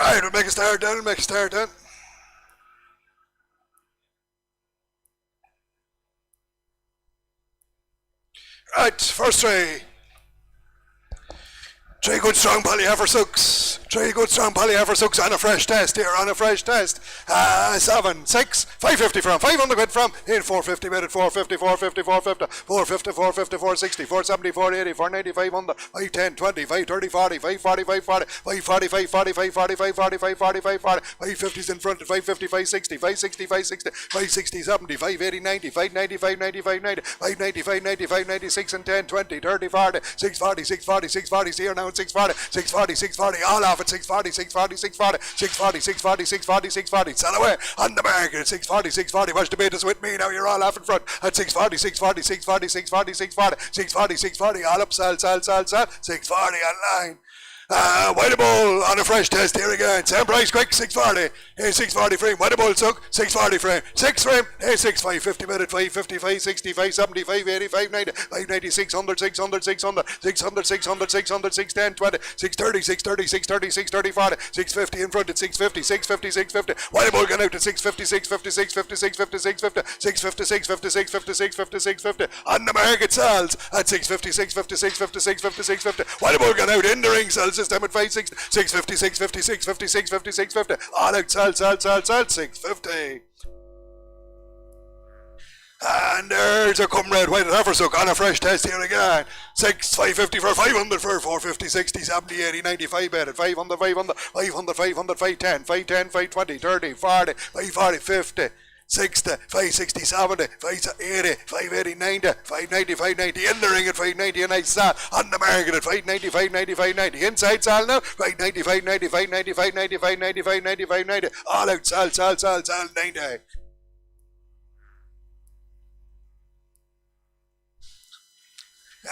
Right, we'll make a start then. Right, first three. Three good strong poly heifer sucks. Three good strong poly heifer sucks on a fresh test here, 7, 6, 550 from, 500 quid from, in 450 minute, 450, 450, 450, 450, 450, 460, 470, 480, 490, 500, 510, 20, 530, 40, 540, 540, 540, 540, 540, 540, 540, 540, 550s in front, 550, 560, 560, 560, 560, 70, 580, 90, 590, 590, 590, 590, 590, 590, 6 and 10, 20, 30, 40, 640, 640, 640, here now, 640, 640, 640, all off at 640, 640, 640, 640, 640, 640, 640, sell away on the market at 640, 640, watch the beaters with me now, you're all off in front at 640, 640, 640, 640, 640, 640, 640, all up, sell, 640 online. White Bull on a fresh test here again. Same price quick, 640. Hey, 640 frame. White Bull suck, 640 frame. 6 frame. Hey, 6, 550 minute, 550, 560, 570, 580, 590, 590, 600, 600, 600, 600, 600, 600, 610, 20, 630, 630, 630, 630, 40, 650 in front at 650, 650, 650. White Bull going out to 650, 650, 650, 650, 650, 650, 650, 650, 650, 650. On the market sells at 650, 650, 650, 650, 650. White Bull going out in the ring sells. System at 560, 650, 650, 650, 650, 650. All out, sell, 650. And there's a comrade white heifer suck on a fresh test here again. 550 for 500 for 450, 60, 70, 80, 95 bet at 500, 500, 500, 500, 510, 510, 520, 30, 40, 540, 50. 60, 560, 70, 580, 580, 90, 590, 590, in the ring at 590, and I saw on the market at 590, 590, 590, inside sell now, 590, 590, 590, 590, 590, 590, 590, all out, sell, 90.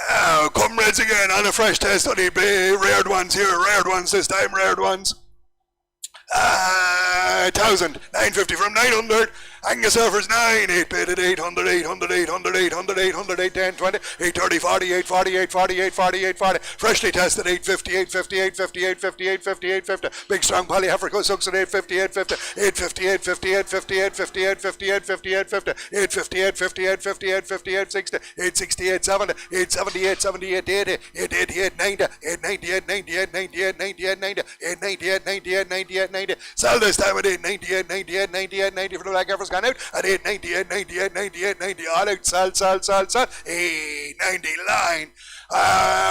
Now, comrades again on a fresh test, only rare ones here, rare ones this time, rare ones. 1,000, 950 from 900. Angus offers 9, 8 bid at 800, 800, 800, 800, 800, 810, 20, 830, 40, 840, 840, 840, 840. Freshly tested 850, 850, 850, 850, 850, 850. Big strong poly heifer sucks at 850, 850, 850, 850, 850, 850, 850, 850, 850, 850, 850, 850, 850, 860, 860, 870, 870, 870, 880, 880, 890, 890, 890, 890, 890, 890, 890, 890, 890. Sell this time at 890, 890, 890, 890 for the black heifers gone out at 890, 890, 890, 890. All out, sell, 890 line.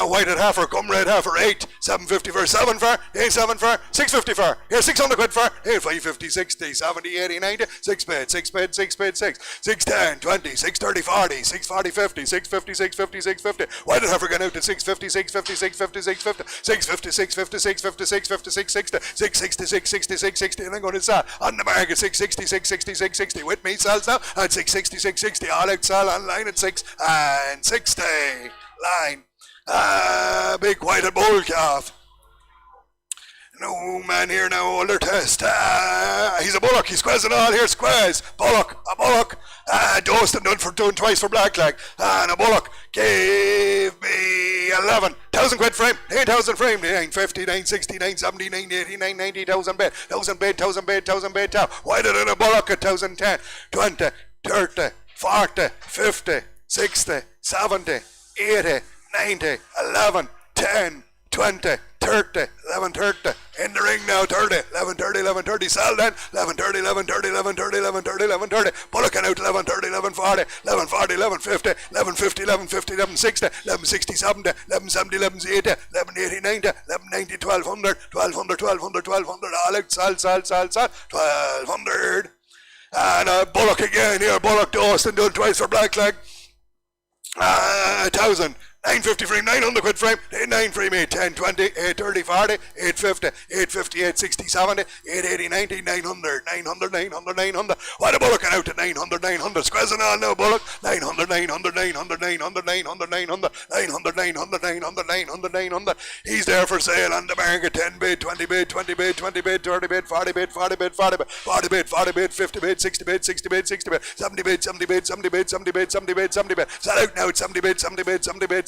White at heifer, come red heifer, 8, 750 for, 7 for, 8, 7 for, 650 for, here 600 quid for, here 550, 60, 70, 80, 90, 6 bid, 6 bid, 6 bid, 6, 610, 20, 630, 40, 640, 50, 650, 650, 650, white at heifer gone out at 650, 650, 650, 650, 650, 650, 650, 650, 660, 660, 660, 660, and I'm going to sell on the market 660, 660, 660, with me sells now at 660, 660, all out sell online at 6 and 60, line. Big white and bull calf. No man here now, older test. He's a bullock, he's squazzing all here, squaz. Bullock, a bullock. Dosed and done for doing twice for black leg. And a bullock gave me 11,000 quid frame, 8,000 frame, 950, 960, 970, 980, 990, 1,000 bed, 1,000 bed, 1,000 bed, 1,000 bed, wider than a bullock at 1,010, 20, 30, 40, 50, 60, 70, 80, 90, 11, 10, 20, 30, 11, 30, in the ring now, 30, 11, 30, 11, 30, sell then, 11, 30, 11, 30, 11, 30, 11, 30, 11, 30, bullock out, 11, 30, 11, 40, 11, 40, 11, 50, 11, 50, 11, 50, 11, 60, 11, 60, 70, 11, 70, 11, 80, 11, 80, 90, 11, 90, 1,200, 1,200, 1,200, 1,200, all out, sell, 1,200, and a bullock again here, bullock dosed and done twice for black leg, 1,000. 950 frame, 900 quid frame, 9 frame, 8, 10, 20, 8, 30, 40, 850, 850, 860, 70, 880, 90, 900, 900, 900, 900. Why the bullock out to 900, 900? Squeezing on now, bullock. 900, 900, 900, 900, 900, 900, 900, 900, 900, 900, 900. He's there for sale on the market. 10 bid, 20 bid, 20 bid, 20 bid, 30 bid, 40 bid, 40 bid, 40 bid, 40 bid, 40 bid, 50 bid, 60 bid, 60 bid, 60 bid, 70 bid, 70 bid, 70 bid, 70 bid, 70 bid, 70 bid. Sell out now at 70 bid, 70 bid, 70 bid,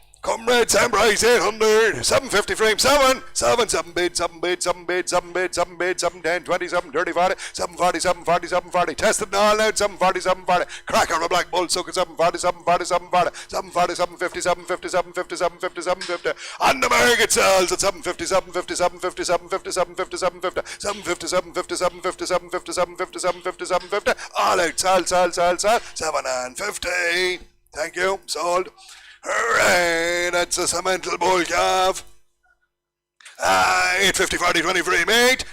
Comrade Sam Price, 800, 750 frame, 7 bid, 7 bid, 7 bid, 7 bid, 7 bid, 7 10, 20, 7 30, 40, 7 40, 7 40, 7 40, tested all out, 7 40, 7 40, cracker on a black bull, sucker, 7 40, 7 40, 7 40, 7 40, 7 50, 7 50, 7 50, 7 50, 7 50, and the market sells at 750, 750, 750, 750, 750, 750, 750, 750, 750, 750, 750, 750, 750, all out, sell, 7 and 50. Thank you, sold. Hooray, that's a cemental bull calf. 850, 40, 20 frame, 8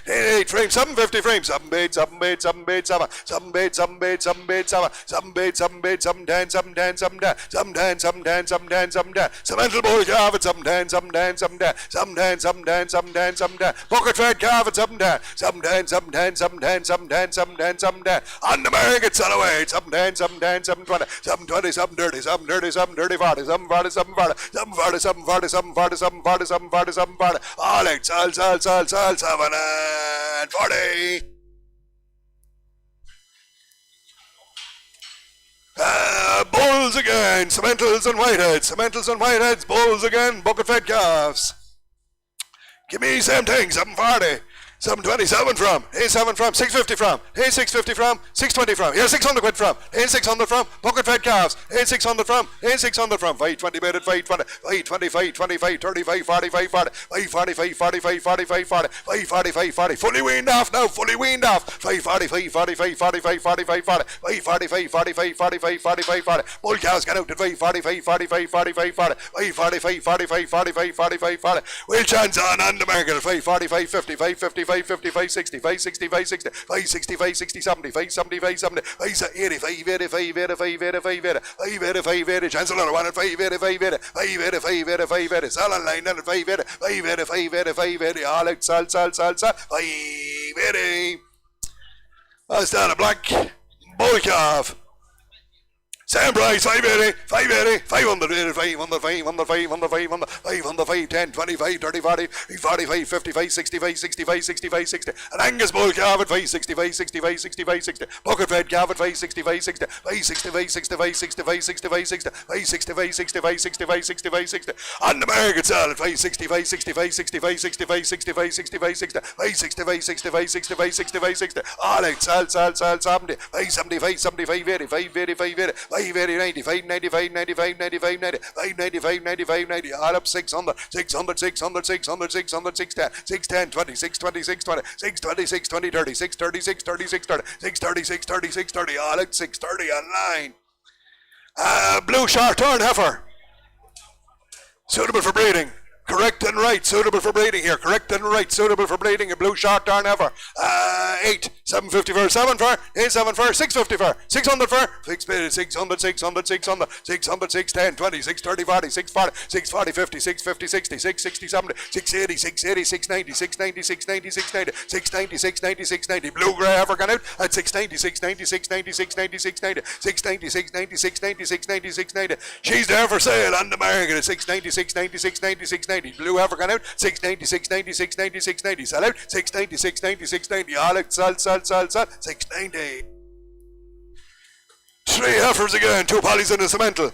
frame, 750 frame, 7 bid, 7 bid, 7 bid, 7 bid, 7 bid, 7 bid, 7 bid, 7 bid, 7 10, 7 10, 7 10, 7 10, 7 10, 7 10, 7 10, cemental bull calf at 7 10, 7 10, 7 10, 7 10, 7 10, 7 10, 7 10, bucket fed calf at 7 10, 7 10, 7 10, 7 10, 7 10, 7 10, 7 10, on the market, sell away, 7 10, 7 10, 7 20, 7 20, 7 30, 7 30, 7 30, 40, 7 40, 7 40, 7 40, 7 40, 7 40, 7 40, 7 40, 7 40, all out, sell, 7 and 40. Bulls again, cementals and whiteheads, bulls again, bucket fed calves. Give me same thing, 740. 727 from, here's 7 from, 650 from, here's 650 from, 620 from, here's 600 quid from, here's 600 from, bucket fed calves, here's 600 from, here's 600 from, 520 bid at 520, 525, 25, 35, 45, 40, 545, 45, 45, 40, 545, 40, fully weaned off now, 545, 45, 45, 45, 40, 545, 45, 45, 45, 40, bull cows get out at 545, 45, 45, 40, 545, 45, 45, 45, 40, wheel chance on the market at 545, 55, 55, 55, 60, 565, 60, 565, 60, 70, 575, 70, 585, 85, 85, 85, 85, 80, chance another one at 585, 585, 85, 80, sell online at 580, 585, 85, 80, all out, sell, 580. That's down a black bull calf. Same price, 580, 580, 500, 500, 500, 500, 500, 500, 10, 25, 30, 40, 45, 55, 65, 65, 65, 60. An Angus bull calf at 565, 65, 65, 60. Bucket fed calf at 565, 60, 565, 65, 65, 65, 60, 565, 65, 65, 65, 60. On the market sell at 565, 65, 65, 65, 65, 65, 60, 565, 65, 65, 65, 60. All out, sell, 70, 575, 75, 85, 85, 80. 580, 95, 95, 95, 95, 90, 595, 95, 90, all up 600, 600, 600, 600, 600, 610, 610, 20, 620, 620, 620, 620, 30, 630, 630, 630, 630, 630, 630, all out 630 online. Blue short-horn heifer, suitable for breeding. Correct and right, suitable for breeding here. Correct and right, suitable for breeding. A blue short-horn heifer. 8, 750 for, 7 for, 8, 7 for, 650 for, 600 for, 600, 600, 600, 600, 600, 610, 20, 630, 40, 640, 640, 50, 650, 60, 660, 70, 680, 680, 690, 690, 690, 690, 690, 690, 690. Blue grey heifer gone out at 690, 690, 690, 690, 690, 690, 690, 690, 690, 690. She's there for sale on the market at 690, 690, 690, 690. Blue heifer gone out 690, 690, 690, 690. Sell out 690, 690, 690. All out, sell, 690. 3 heifers again, 2 polys in a cemental.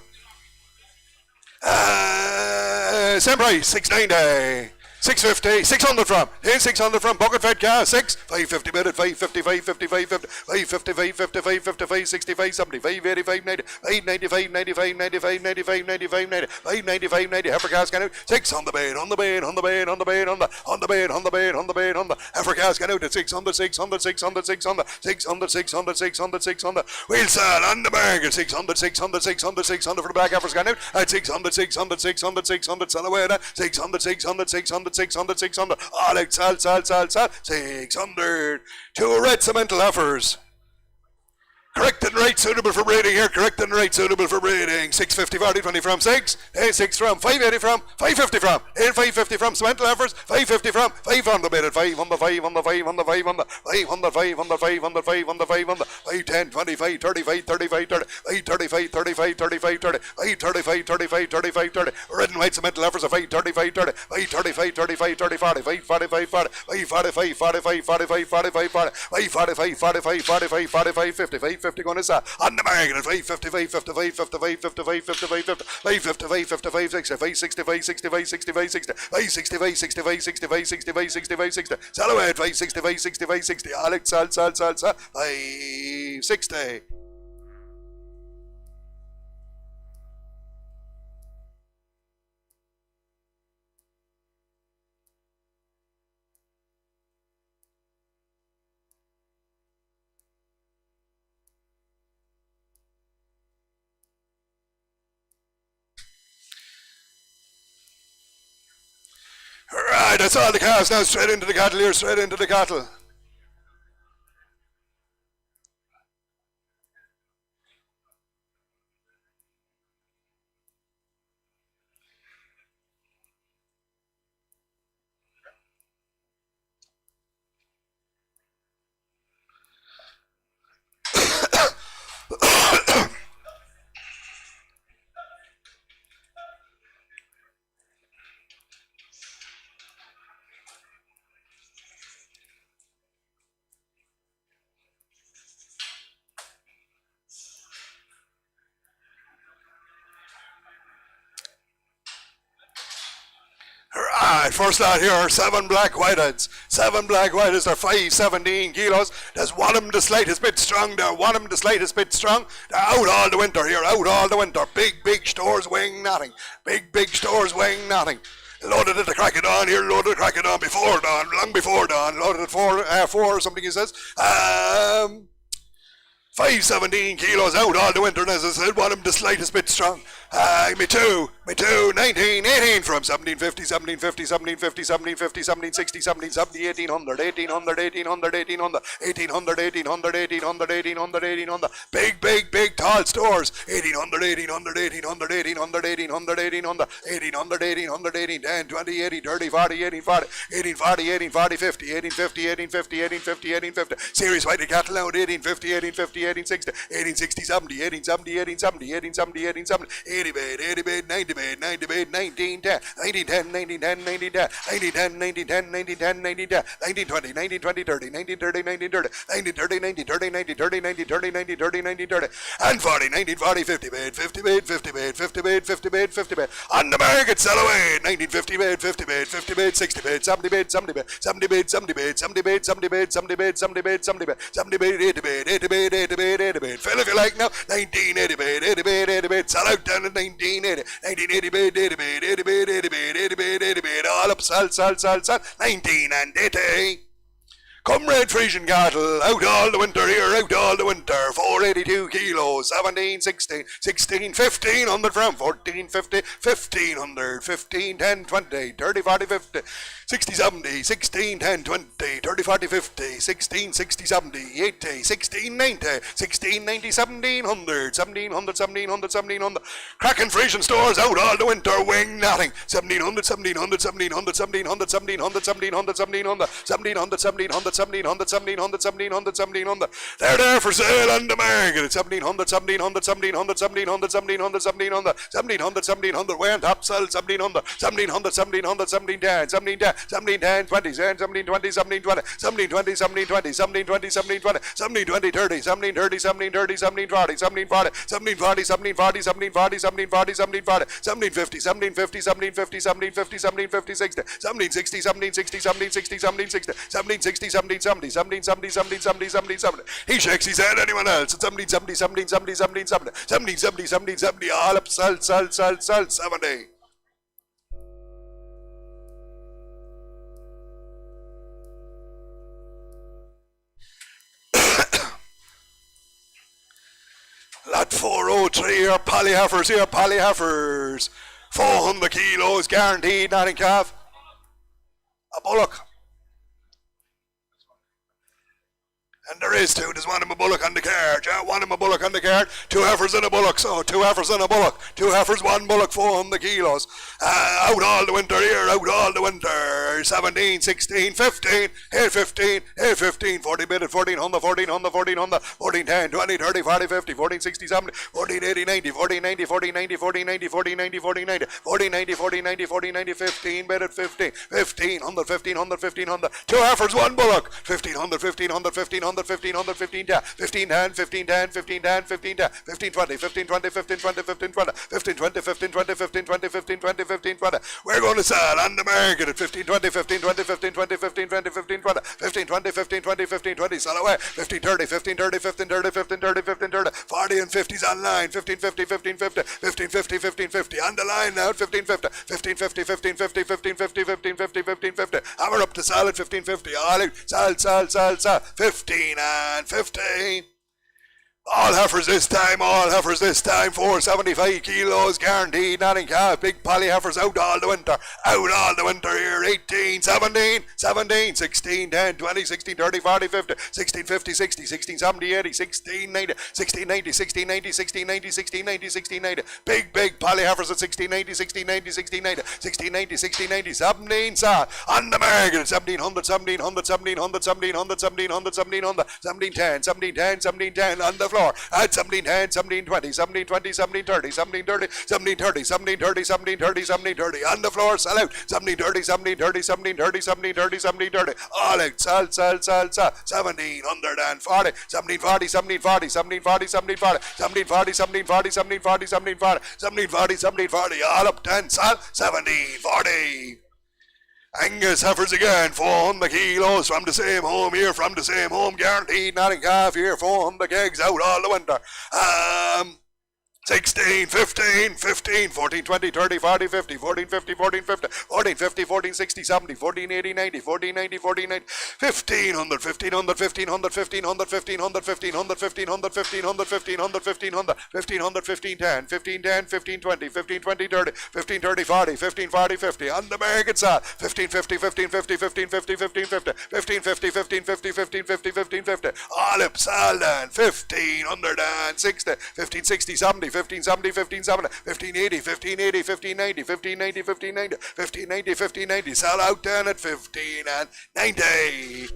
Same price, 690. 650, 600 from, here's 600 from, bucket fed calf, 6, 550 bid at 555, 55, 50, 555, 55, 55, 65, 75, 85, 90, 595, 95, 95, 95, 95, 90, 595, 90, heifer calves gone out, 6 on the bed, on the bed, on the bed, on the bed, on the bed, on the bed, on the bed, on the heifer calves gone out at 600, 600, 600, 600, 600, 600, 600, 600, we'll sell on the market, 600, 600, 600, 600 for the black heifers gone out at 600, 600, 600, 600, sell away at 600, 600, 600, 600, 600, all out, sell, 600. 2 red cemental heifers. Correct and right, suitable for breeding here. Correct and right, suitable for breeding. 650, 40, 20 from 6. 6 from, 580 from, 550 from. 550 from, cemental heifers. 550 from, 500 bid at 500, 500, 500, 500, 500, 500, 500, 500, 500, 510, 25, 35, 35, 30, 535, 35, 35, 30, 535, 35, 35, 30. Red and white cemental heifers are 535, 30, 535, 35, 30, 40, 545, 40, 545, 45, 45, 45, 40, 545, 45, 45, 45, 50, 550, 550 going to sell. On the market at 550, 555, 55, 55, 55, 55, 55, 55, 65, 65, 65, 65, 60, 565, 65, 65, 65, 65, 60. Sell away at 565, 65, 60. Alex, sell, 560. Right, that's all the calves now. Straight into the cattle here, straight into the cattle. Right, first lot here, 7 black whiteheads. 7 black whiteheads are 517 kilos. There's one of them the slightest bit strong there, one of them the slightest bit strong. They're out all the winter here, out all the winter. Big stores weighing nothing. Big stores weighing nothing. Loaded at the crack of dawn here, loaded at the crack of dawn before dawn, long before dawn. Loaded at 4 or something he says. 517 kilos out all the winter, and as I said, one of them the slightest bit strong. Me too, 1918 from 1750, 1750, 1750, 1750, 1760, 1770, 1800, 1800, 1800, 1800, 1800, 1800, 1800, 1800, 1800, big, tall stores, 1800, 1800, 1800, 1800, 1800, 1800, 1800, 1800, 1810, 20, 80, 30, 40, 1840, 1840, 1840, 50, 1850, 1850, 1850, 1850, series white cattle out, 1850, 1850, 1860, 1860, 70, 1870, 1870, 1870, 1870, 80 bed, 80 bed, 90 bed, 90 bed, 1910, 1910, 1910, 1910, 1910, 1910, 1910, 1910, 1920, 1920, 30, 1930, 1930, 1930, 1930, 1930, 1930, 1930, 1930, and 40, 1940, 50 bed, 50 bed, 50 bed, 50 bed, 50 bed, 50 bed, on the market, sell away, 1950 bed, 50 bed, 50 bed, 60 bed, 70 bed, 70 bed, 70 bed, 70 bed, 70 bed, 70 bed, 70 bed, 70 bed, 70 bed, 70 bed, 80 bed, 80 bed, 80 bed, 80 bed, fill if you like now, 1980 bed, 80 bed, 80 bed, sell out down at 1980, 1980 bed, 80 bed, 80 bed, 80 bed, 80 bed, 80 bed, all up, sell, 19 and 80. Comrade Frisian cattle, out all the winter here, out all the winter, 482 kilos, 17, 16, 16, 1500 from 14, 50, 1500, 15, 10, 20, 30, 40, 50, 60, 70, 16, 10, 20, 30, 40, 50, 16, 60, 70, 80, 16, 90, 16, 90, 1700, 1700, 1700, 1700. Cracking Frisian stores out all the winter, weighing nothing. 1700, 1700, 1700, 1700, 1700, 1700, 1700, 1700, 1700, 1700, 1700, 1700, 1700. They're there for sale on the market. 1700, 1700, 1700, 1700, 1700, 1700, 1700, 1700. Way on top, sell 1700, 1700, 1700, 1710, 1710, 1710, 20, 1720, 1720, 1720, 1720, 1720, 1720, 1720, 30, 1730, 1730, 1740, 1740, 1740, 1740, 1740, 1740, 1740, 1750, 1750, 1750, 1750, 1750, 60, 1760, 1760, 1760, 1760, 1760, 1770, 1770, 1770, 1770. He shakes his head, anyone else? It's 1770, 1770, 1770, 1770, 1770, all up, sell, 70. Lot 403 here, polyheifers, 400 kilos, guaranteed, not in calf. A bullock. And there is two. There's one of a bullock on the card. Yeah, one of a bullock on the card. 2 heifers and a bullock. So 2 heifers and a bullock. 2 heifers, 1 bullock, 400 kilos. Out all the winter here. Out all the winter. 17, 16, 15, 15, 15, 40 bid at 1400, 1400, 1400, 14, 10, 20, 30, 40, 50, 14, 60, 70, 14, 80, 90, 14, 90, 14, 90, 14, 90, 14, 90, 14, 90, 14, 90, 14, 90, 14, 90, 15 bid at 15, 1500, 1500, 1500. 2 heifers, 1 bullock. 1500, 1500, 1500. 1500, 1500, 1510, 1510, 1510, 1510, 1510, 1520, 1520, 1520, 1520, 1520, 1520, 1520, 1520, 1520. We're going to sell on the market at 1520, 1520, 1520, 1520, 1520, 1520, 1520, 1520. Sell away 1530, 1530, 1530, 1530, 1530. 40 and 50s online. 1550, 1550, 1550, 1550. On the line now at 1550, 1550, 1550, 1550, 1550, 1550. Hammer up to sell at 1550. All out. Sell. 15 and 50. All heifers this time, 475 kilos guaranteed, nothing calf, big poly heifers out all the winter here, 18, 17, 17, 16, 10, 20, 16, 30, 40, 50, 16, 50, 60, 16, 70, 80, 16, 90, 16, 90, 16, 90, 16, 90, 16, 90, 16, 90, big poly heifers at 16, 90, 16, 90, 16, 90, 16, 90, 16, 90, 17, on the market at 1700, 1700, 1700, 1700, 1700, 1700, 1710, 1710, 1710, on the floor at 1710, 1720, 1720, 1730, 1730, 1730, 1730, 1730, 1730, on the floor, sell out, 1730, 1730, 1730, 1730, 1730, all out, sell, 1740, 1740, 1740, 1740, 1740, 1740, 1740, 1740, 1740, 1740, 1740, all up 10, sell, 1740. Angus heifers again, 400 kilos from the same home here, from the same home, guaranteed, nothing calf here, 400 kegs out all the winter. 16, 15, 15, 14, 20, 30, 40, 50, 14, 50, 14, 50, 14, 50, 14, 60, 70, 14, 80, 90, 14, 90, 14, 90, 1500, 1500, 1500, 1500, 1500, 1500, 1500, 1500, 1500, 1500, 1500, 1510, 1510, 1520, 1520, 30, 1530, 40, 1540, 50, on the market side, 1550, 1550, 1550, 1550, 1550, 1550, 1550, 1550, all up, sell then, 1560, 1560, 70, 1570, 1570, 1580, 1580, 1590, 1590, 1590, 1590, 1590, sell out then at 15 and 90.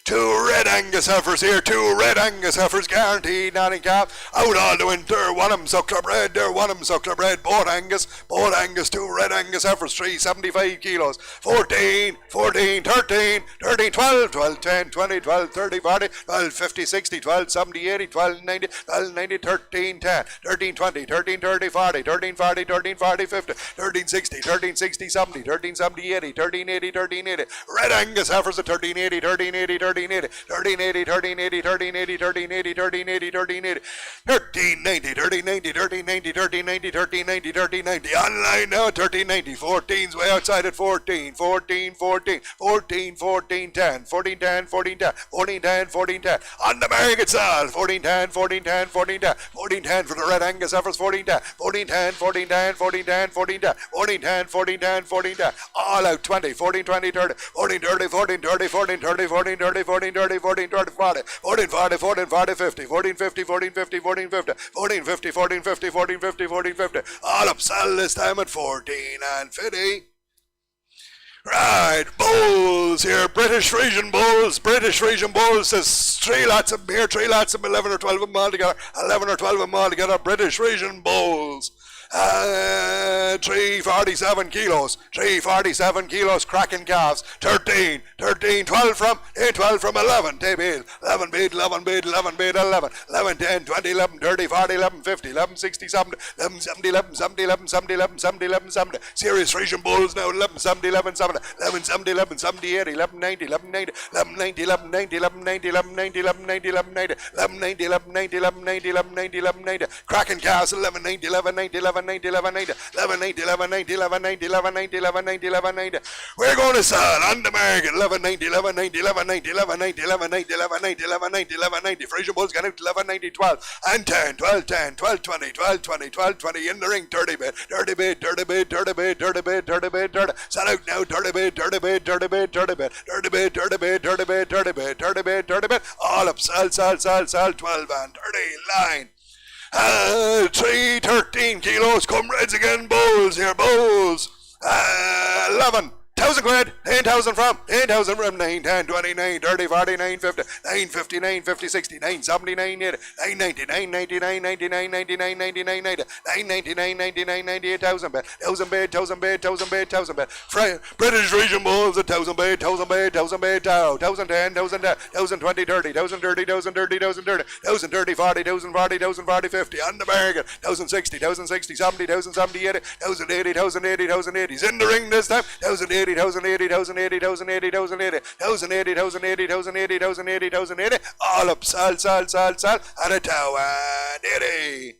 Two red Angus heifers here, two red Angus heifers guaranteed, nothing calf, out all the winter, one of them suckler bred, there, one of them suckler bred, both Angus, two red Angus heifers, 375 kilos, 14, 14, 13, 13, 12, 12, 10, 20, 12, 30, 40, 12, 50, 60, 12, 70, 80, 12, 90, 12, 90, 13, 10, 13, 20, 13, 30, 40, 13, 40, 13, 40, 50, 13, 60, 13, 60, 70, 13, 70, 80, 13, 80, 13, 80, red Angus heifers at 13, 80, 13, 80, 13, 80, 1380, 1380, 1380, 1380, 1380, 1380, 1390, 1390, 1390, 1390, 1390, 1390, online now at 1390, 14's way outside at 14, 14, 14, 14, 14, 10, 14, 10, 14, 10, 14, 10, 14, 10, on the market side, 14, 10, 14, 10, 14, 10, 14, 10 for the red Angus heifers, 14, 10, 14, 10, 14, 10, 14, 10, 14, 10, 14, 10, 14, 10, 14, 10, all out 20, 14, 20, 30, 14, 30, 14, 30, 14, 30, 14, 30, 14, 30, 14, 30, 40, 14, 40, 14, 40, 50, 14, 50, 14, 50, 14, 50, 14, 50, 14, 50, 14, 50, 14, 50, all up, sell this time at 14 and 50. Right, bulls here, British Frisian bulls, there's 3 lots of them here, 3 lots of them, 11 or 12 of them all together, 11 or 12 of them all together, British Frisian bulls. 347 kilos, cracking calves, 13, 12 from 11, tape heel, 11 bid, 11, 10, 20, 11, 30, 40, 11, 50, 11, 60, 70, 11, 70, 11, 70, 11, 70, 11, 70, 11, 70, serious Frisian bulls now, 11, 70, 11, 70, 11, 70, 11, 70, 80, 11, 90, 11, 90, 11, 90, 11, 90, 11, 90, 11, 90, 11, 90, 11, 90, 11, 90, 11, 90, 11, 90, 11, 90, 11, 90, cracking calves, 11, 90, 11, 90, 11, 90, 11, 90, 11, 90, 11, 90, 11, 90, 11, 90, 11, 90, 11, 90. We're going to sell on the market 11, 90, 11, 90, 11, 90, 11, 90, 11, 90, 11, 90, 11, 90, 11, 90. Frisian bulls got out 11, 90, 12, and 10, 12, 10, 12, 20, 12, 20, 12, 20 in the ring, 30 bid, 30 bid, 30 bid, 30 bid, 30 bid, 30 bid, 30. Sell out now, 30 bid, 30 bid, 30 bid, 30 bid, 30 bid, 30 bid, 30 bid, 30 bid, 30 bid, 30 bid, all up, sell, 12 and 30 line. 313 kilos, come reds again, bulls here, bulls. 11, 10, 1,000 quid, 10,000 from, 10,000 from, 9, 10, 20, 9, 30, 40, 9, 50, 9, 50, 9, 50, 60, 9, 70, 9, 80, 9, 90, 9, 99, 99, 99, 99, 90, 9, 99, 99, 98, 1,000 bed, 1,000 bed, 1,000 bed, 1,000 bed, 1,000 bed. British region bulls at 1,000 bed, 1,000 bed, 1,000 bed, 1,010, 1,020, 30, 1,030, 1,030, 1,030, 1,030, 40, 1,040, 1,040, 50, on the bargain, 1,060, 1,060, 70, 1,070, 80, 1,080, 1,080, 1,080, he's in the ring this time, 1,080, 1,080, 1,080, 1,080, 1,080, 1,080, 1,080, 1,080, 1,080, 1,080, all up, sal, at a tow and 80.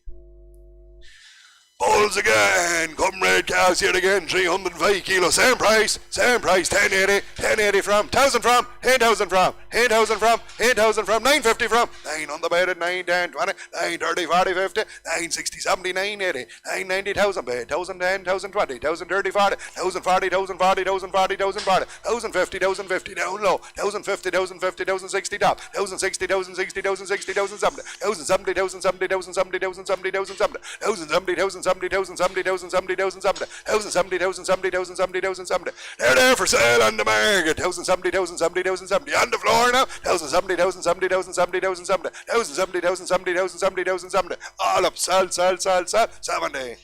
Bulls again, comrade cows here again, 305 kilos, same price, 1080, 1080 from, 1,000 from, 8,000 from, 8,000 from, 8,000 from, 950 from, 9 on the bed at 9, 10, 20, 9, 30, 40, 50, 9, 60, 70, 980, 9, 90, 1,000 bed, 1,000, 10, 1,000, 20, 1,000, 30, 40, 1,000, 40, 1,000, 40, 1,000, 40, 1,000, 40, 1,000, 50, 1,000, 50, down low, 1,000, 50, 1,000, 50, 1,000, 60 top, 1,000, 60, 1,000, 60, 1,000, 60, 1,000, 70, 1,000, 70, 1,000, 70, 1,000, 70, 1,000, 70, 1,000, 70, 1,000, 70, 1,000, 70, 1,000, 70, 1,000, 70, 1,000, 70, 1,000, 70, 1,000, 70, 1,000, 70, 1,000, 70. They're there for sale on the market. 1,000, 70, 1,000, 70, 1,000, 70. On the floor now. 1,000, 70, 1,000, 70, 1,000, 70, 1,000, 70. 1,000, 70, 1,000, 70, 1,000, 70, 1,000, 70. All up, sell, 70.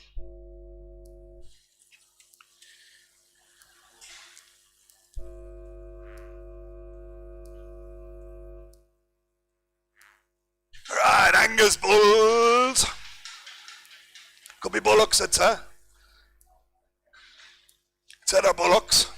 Right, Angus bulls. Could be bullocks, it's other bullocks.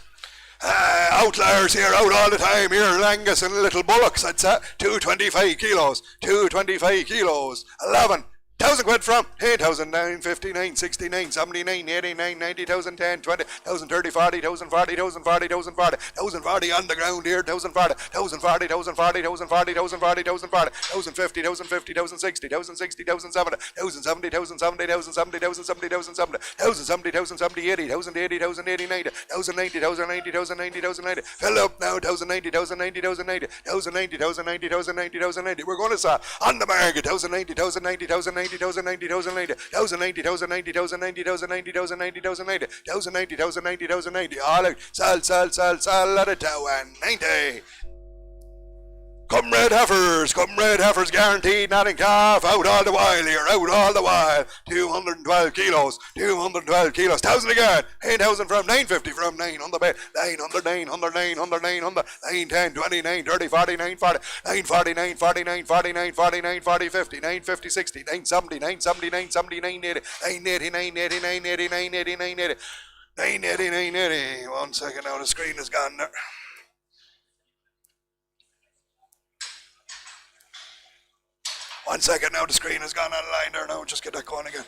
Outliers here, out all the time here, Angus and little bullocks, that's 225 kilos, 225 kilos, 11. 1,000 quid from 8,000, 950, 960, 979, 89, 90, 1,010, 20, 1,030, 40, 1,040, 1,040, 1,040, 1,040 on the ground here, 1,040, 1,040, 1,040, 1,040, 1,040, 1,040, 1,050, 1,050, 1,060, 1,060, 1,070, 1,070, 1,070, 1,070, 1,070, 1,070, 1,070, 1,070, 80, 1,080, 1,080, 90, 1,090, 1,090, 1,090, 1,090, fill up now, 1,090, 1,090, 1,090, 1,090, 1,090, 1,090, 1,090, we're going to sell on the market, 1,090, 1,090, 1,090, 1,090, 1,090, 1,090, 1,090, 1,090, 1,090, 1,090, 1,090, 1,090, 1,090, 1,090, all out, sell, at a tow and 90. Come red heifers guaranteed, nothing calf, out all the while here, out all the while, 212 kilos, 1,000 again, 8,000 from, 950 from, 9 on the bed, 900, 900, 900, 900, 9, 10, 20, 9, 30, 40, 9, 40, 9, 40, 9, 40, 9, 40, 9, 40, 9, 40, 50, 9, 50, 60, 9, 70, 9, 70, 9, 70, 9, 80, 9, 80, 9, 80, 9, 80, 9, 80, 9, 80, 9, 80, 9, 80, 1 second now, the screen is gone there. One second now, the screen has gone online there now. Just get that going again.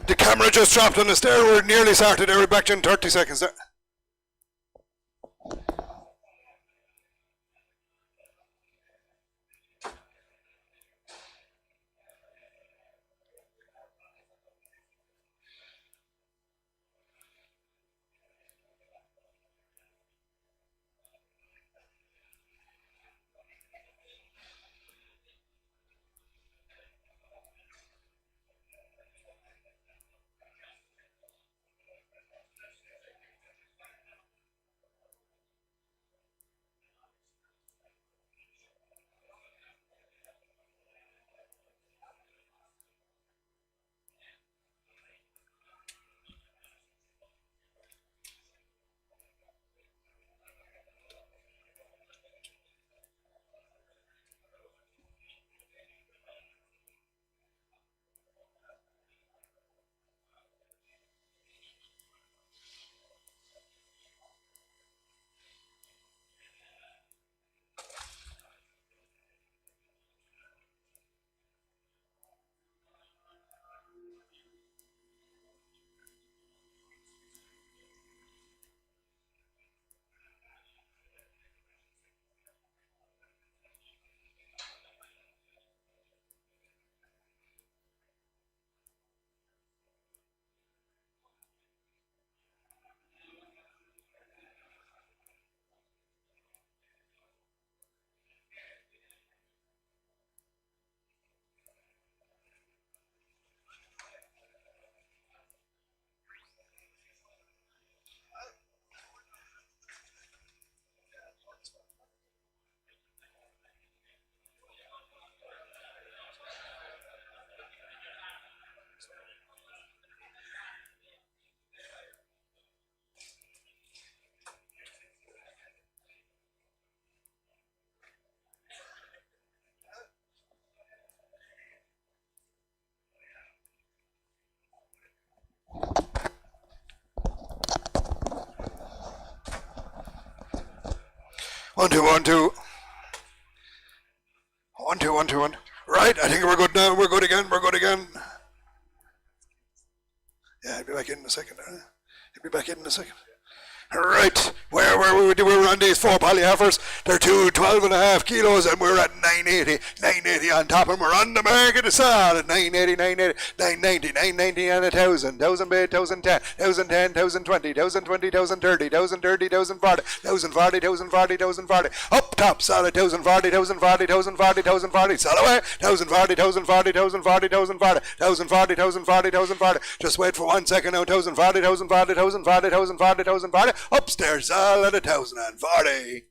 The camera just dropped on the stair. We're nearly started. We're back in 30 seconds. One, two, one, two. 1, 2, 1, 2, 1. Right, I think we're good now. We're good again. We're good again. Yeah, I'll be back in a second. I'll be back in a second. Right, where were we? We were on these 4 poly heifers. They're 12.5 kilos, and we're at 980 on top, and we're on the market to sell at 980, 990 and 1,000, 1,000 bid, 1,010, 1,010, 1,020, 1,020, 1,030, 1,030, 1,040, 1,040, 1,040, 1,040. Up top, sell at 1,040, 1,040, 1,040, 1,040. Sell away, 1,040, 1,040, 1,040, 1,040, 1,040, 1,040, 1,040. Just wait for 1 second now. 1,040, 1,040, 1,040, 1,040, 1,040. Upstairs, sell at 1,040.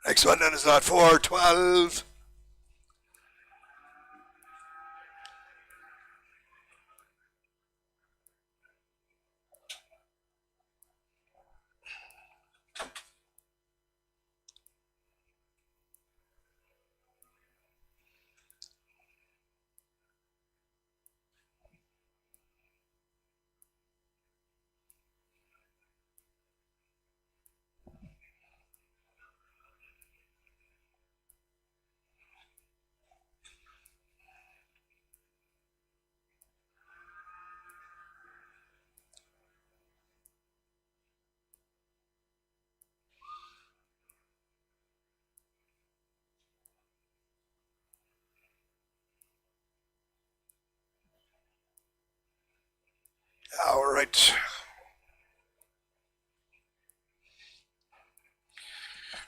Next one then is lot 412. Right.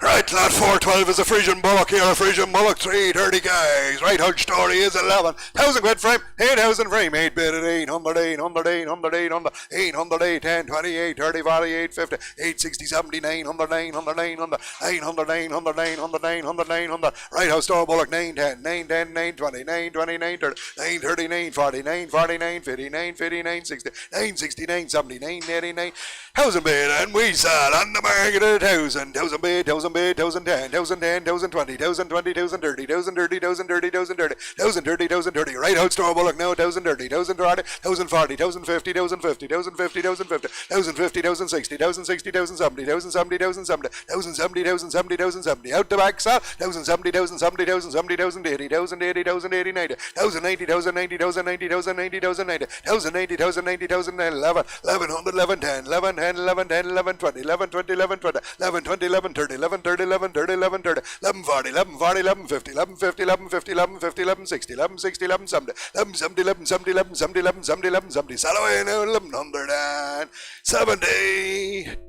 Right, lot 412 is a Frisian Bullock here, a Frisian Bullock, 330 guys. Right, Hudge story is 11,000 quid frame, 8,000 frame, 8 bid at 800, 800, 800, 800, 800, 8, 10, 28, 30, 40, 850, 860, 70, 900, 900, 900, 900, 900, 900, 900, 900. Right, House Store Bullock, 910, 910, 920, 920, 930, 930, 940, 940, 950, 950, 960, 960, 970, 989. 1,000 bid, and we sell on the market at 1,000, 1,000 bid, 1,000 bid, 1,010, 1,010, 1,020, 1,020, 1,030, 1,030, 1,030, 1,030, 1,030, 1,030. Right out Store Bullock now, 1,030, 1,030, 1,040, 1,050, 1,050, 1,050, 1,050, 1,050, 1,060, 1,060, 1,070, 1,070, 1,070, 1,070, 1,070, 1,070. Out the back sell, 1,070, 1,070, 1,070, 1,080, 1,080, 1,080, 90, 1,090, 1,090, 1,090, 1,090, 1,090, 1,090, 1,090, 1,011, 1,100, 1110, 1110, 1110, 1120, 1120, 1120, 1120, 1130, 1130, 1130, 1130, 1140, 1140, 1150, 1150, 1150, 1150, 1160, 1160, 1170, 1170, 1170, 1170, 1170, 1170. Sell away now, 1170.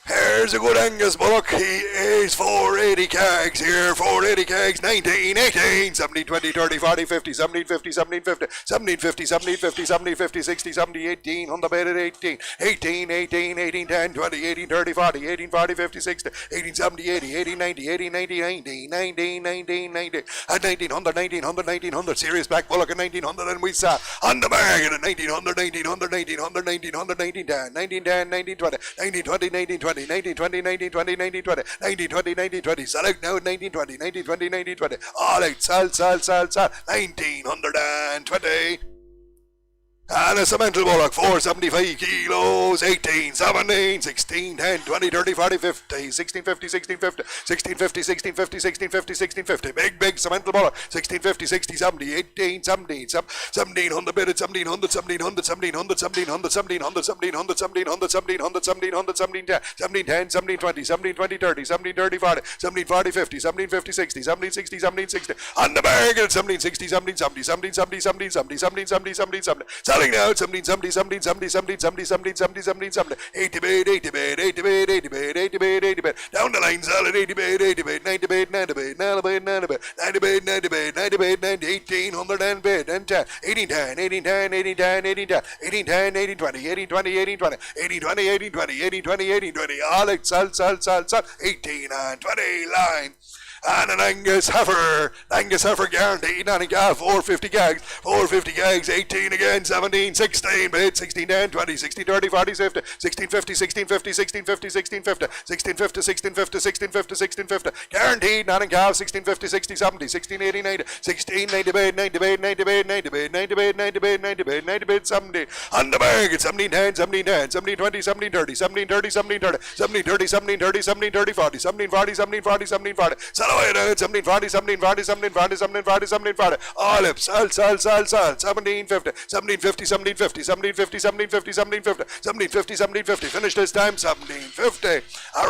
Here's a good Angus Bullock. He is 480 kegs here. 480 kegs. 19, 18, 17, 20, 30, 40, 50, 17, 50, 17, 50, 17, 50, 17, 50, 17, 50, 60, 70, 18. On the bed at 18. 18, 18, 18, 10, 20, 18, 30, 40, 18, 40, 50, 60, 18, 70, 80, 80, 90, 80, 90, 90, 19, 19, 90. At 1900, 1900, 1900. Serious Black Bullock at 1900. And we saw on the market at 1900, 1900, 1900, 1900, 1910, 1910, 1920, 1920, 1920. 1920, 1920, 1920, 1920, 1920, select now 1920, 1920, 1920, all out, sell, 1920. And a cemental Bullock, 475 kilos, 18, 17, 16, 10, 20, 30, 40, 50, 16, 50, 16, 50, 16, 50, 16, 50, 16, 50, 16, 50, big cemental Bullock, 16, 50, 60, 70, 18, 17, 1700 bid at 1700, 1700, 1700, 1700, 1700, 1700, 1700, 1700, 1700, 1710, 1710, 1720, 1720, 30, 1730, 40, 1740, 50, 1750, 60, 1760, 1760, on the bargain at 1760, 1770, 1770, 1770, 1770, 1770, selling now, 1770, 1770, 1770, 1770, 80 bid, 80 bid, 80 bid, 80 bid, 80 bid, 80 bid, down the line, sell at 80 bid, 80 bid, 90 bid, 90 bid, 90 bid, 90 bid, 90 bid, 90 bid, 90 bid, 90, 1800 and bid, and 10, 1810, 1810, 1810, 1810, 1810, 1820, 1820, 1820, 1820, 1820, 1820, all out, sell, 18 and 20 line. And an Angus heifer guaranteed, and a calf, 450 gags, 18 again, 17, 16, bid, 16, 10, 20, 60, 30, 40, 50, 16, 50, 16, 50, 16, 50, 16, 50, 16, 50, 16, 50, 16, 50, 16, 50, guaranteed, not in calf, 16, 50, 60, 70, 16, 80, 90, 16, 90 bid, 90 bid, 90 bid, 90 bid, 90 bid, 90 bid, 90 bid, 90 bid, 70, on the market, 17, 10, 17, 10, 17, 20, 17, 30, 17, 30, 17, 30, 17, 30, 17, 30, 17, 30, 40, 17, 40, 17, 40, 17, 40, sell away now, 17, 40, 17, 40, 17, 40, 17, 40, 17, 40, all up, sell, 17, 50, 17, 50, 17, 50, 17, 50, 17, 50, 17, 50, 17, 50, 17, 50, finish this time, 17, 50, a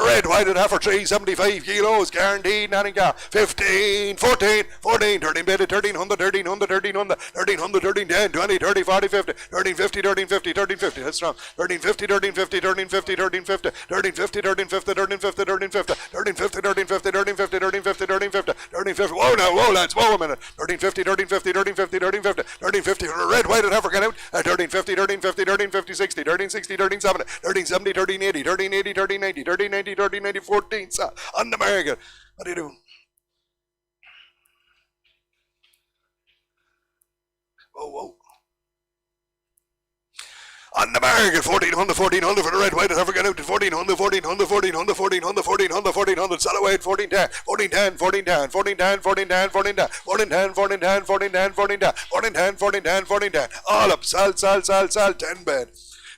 red whited heifer, 375 kilos, guaranteed, nothing car, 15, 14, 14, 13 bid, 1300, 1300, 1300, 1300, 13, 10, 20, 30, 40, 50, 13, 50, 13, 50, 13, 50, that's strong, 13, 50, 13, 50, 13, 50, 13, 50, 13, 50, 13, 50, 13, 50, 13, 50, 13, 50, 13, 50, 13, 50, 13, 50, 13, 50, 13, 50, whoa now, whoa lads, whoa a minute, 13, 50, 13, 50, 13, 50, 13, 50, 13, 50, red, white and heifer get out, 13, 50, 13, 50, 13, 50, 60, 13, 60, 13, 70, 13, 70, 13, 80, 13, 80, 13, 90, 13, 90, 13, 90, 14, on the market, what are you doing? Whoa. On the market, 1400 for the red, white, and heifer get out at 1400, 1400, 1400, 1400, 1400, 1400, sell away at 1410, 1410, 1410, 1410, 1410, 1410, 1410, 1410, 1410, 1410, 1410, 1410, 1410, all up, sell, 10 bed.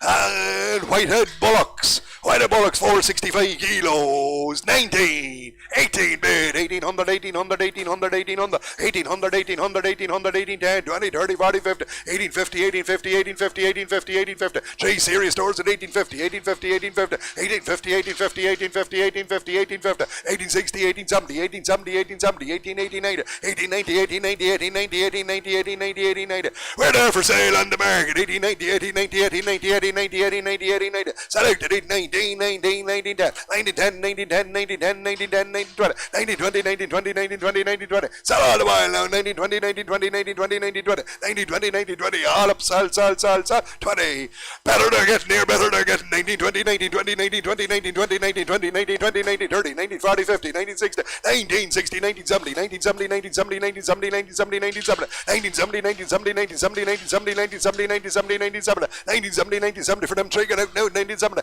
And Whitehead Bullocks. Whitehead Bullocks 465 kilos. 19. 18 bid. 1800, 1800, 1800, 1800, 1800, 1800, 1800, 10, 20, 30, 40, 50, 1850, 1850, 1850, 1850, 1850. Three serious stores at 1850, 1850, 1850, 1850, 1850, 1850, 1850, 1860, 1870, 1870, 1880, 1890, 1890, 1890, 1890, 1890, 1890. We're there for sale on the market. 1890, 1890, 1890, 1890, 1890, 1890. Selected 1819, 19, 19, 10, 1910, 1910, 1910, 1910, 1920, 1920, 1920, 1920, 1920. Sell all the while now. 1920, 1920, 1920, 1920, 1920, 1920. All up, sell, 20. Better they're getting here, better they're getting. 1920, 1920, 1920, 1920, 1920, 1920, 1930, 1940, 50, 1960, 1960, 1970, 1970, 1970, 1970, 1970, 1970, 1970, 1970, 1970, 1970, 1970 for them trigger out now. 1970,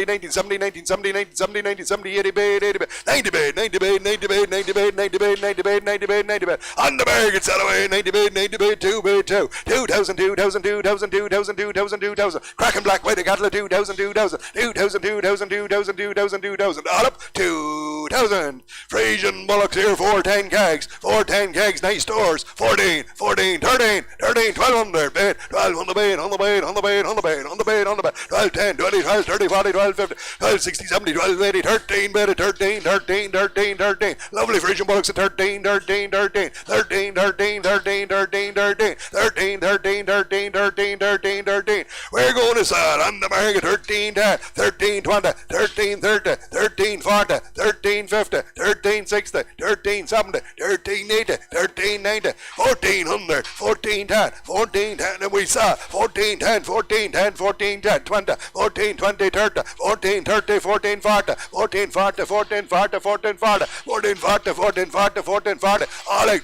1970, 1970, 1970, 80 bid, 80 bid, 90 bid, 90 bid, 90 bid, 90 bid, 90 bid, 90 bid, 90 bid, 90 bid. On the market, sell away. 90 bid, 90 bid, 2 bid, 2, 2000, 2000, 2000, 2000, 2000, 2000. Cracking black white cattle 2000, 2000, 2000, 2000, 2000, 2000, 2000. All up 2000. Frisian Bullocks here 410 kegs, 410 kegs, nice stores. 14, 14, 13, 13, 1200 bid, 12 on the bid, on the bid, on the bid, on the bid, on the bid, on the bid. 12, 10, 20, 12, 30, 40, 12, 50, 12, 60, 70, 12, 80, 13 bid at 13, 13, 13, 13. Lovely Frisian Bullocks at 13, 13, 13, 13, 13, 13, 13, 13, 13, 13, 13, 13, 13, 13. We're going to sell on the market 13, 10, 13, 20, 13, 30, 13, 40, 13, 50, 13, 60, 13, 70, 13, 80, 13, 90, 1400, 14, 10, 14, 10, and we saw 14, 10, 14, 10, 14, 10, 20, 14, 20, 30, 14, 30, 14, 40, 14, 40, 14, 40, 14, 40, 14, 40, 14, 40, 14, 40, all out,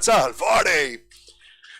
sell, 40.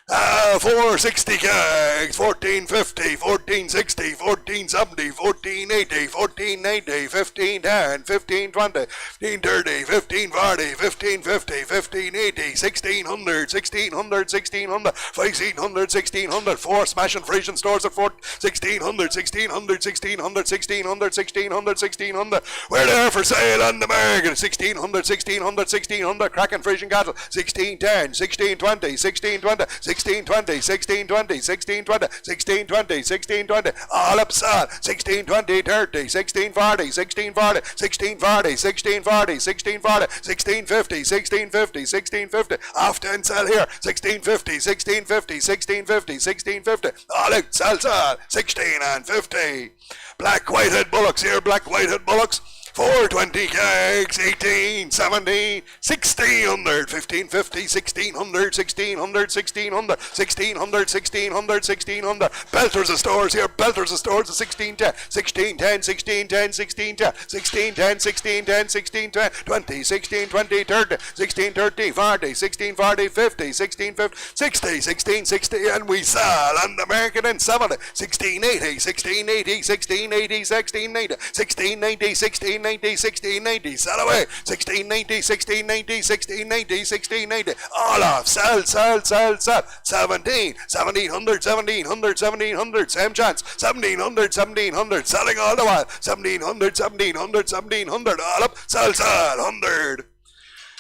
460 kegs, 1450, 1460, 1470, 1480, 1490, 1510, 1520, 1530, 1540, 1550, 1580, 1600, 1600, 1600, 1500, 1600, 4 smashing Frisian stores at 1600, 1600, 1600, 1600, 1600, 1600. We're there for sale on the market. 1600, 1600, 1600, cracking Frisian cattle. 1610, 1620, 1620, 1620, 1620, 1620, 1620, 1620, all up sell, 1620, 30, 1640, 1640, 1640, 1640, 1640, 1650, 1650, 1650, off 10 sell here, 1650, 1650, 1650, 1650, all out, sell, 16 and 50. Black Whitehead Bullocks here, Black Whitehead Bullocks. 420 kegs, 18, 17, 1600, 1550, 1600, 1600, 1600, 1600, 1600, 1600. Belters of stores here, Belters of stores of 1610, 1610, 1610, 1610, 1610, 1610, 1610, 20, 16, 20, 30, 16, 30, 40, 16, 40, 50, 16, 50, 60, 16, 60, and we sell on the market in 70, 1680, 1680, 1680, 1680, 1690, 1690, 1690, sell away, 1690, 1690, 1690, 1690, all off, sell, 17, 1700, 1700, 1700, same chance, 1700, 1700, selling all the while, 1700, 1700, 1700, all up, sell, 100.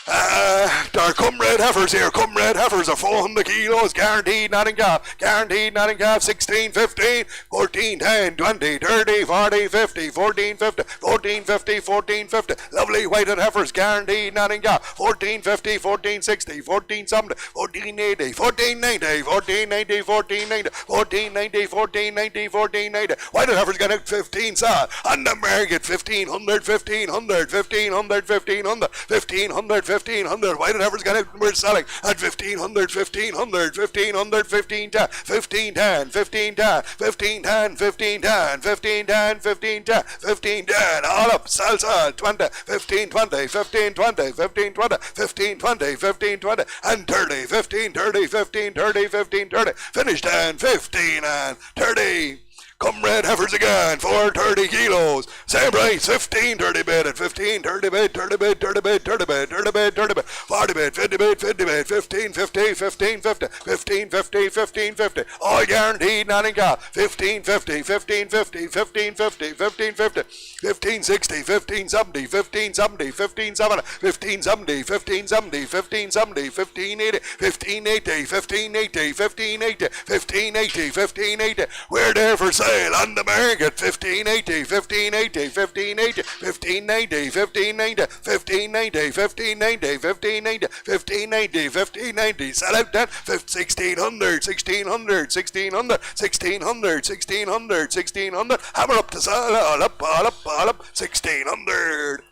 Our come red heifers here, come red heifers are 400 kilos, guaranteed not in calf, 16, 15, 14, 10, 20, 30, 40, 50, 14, 50, 14, 50, 14, 50, lovely whited heifers, guaranteed not in calf, 14, 50, 14, 60, 14, 70, 14, 80, 14, 90, 14, 90, 14, 90, 14, 90, 14, 90, 14, 90, whited heifers got out 15 saw, on the market, 1500, 1500, 1500, 1500, 1500, 1500, white and heifers got out, we're selling at 1500, 1500, 1500, 1510, 1510, 1510, 1510, 1510, 1510, 1510, 1510, all up, sell, 20, 1520, 1520, 1520, 1520, 1520, and 30, 1530, 1530, 1530, finished and 15 and 30. Come red heifers again, 430 kilos. Same price, 1530 bid at 1530 bid, 30 bid, 30 bid, 30 bid, 30 bid, 30 bid, 40 bid, 50 bid, 50 bid, 1550, 1550, 1550, 1550. All guaranteed, not in cow. 1550, 1550, 1550, 1550, 1560, 1570, 1570, 1570, 1570, 1570, 1570, 1580, 1580, 1580, 1580, 1580, 1580. We're there for sale on the market. 1580, 1580, 1580, 1590, 1590, 1590, 1590, 1590, 1590, 1590. Sell out that 1600, 1600, 1600, 1600, 1600, 1600. Hammer up the sell, all up, all up, all up, 1600.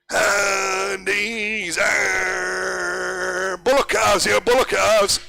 And these are bullock calves here, bullock calves.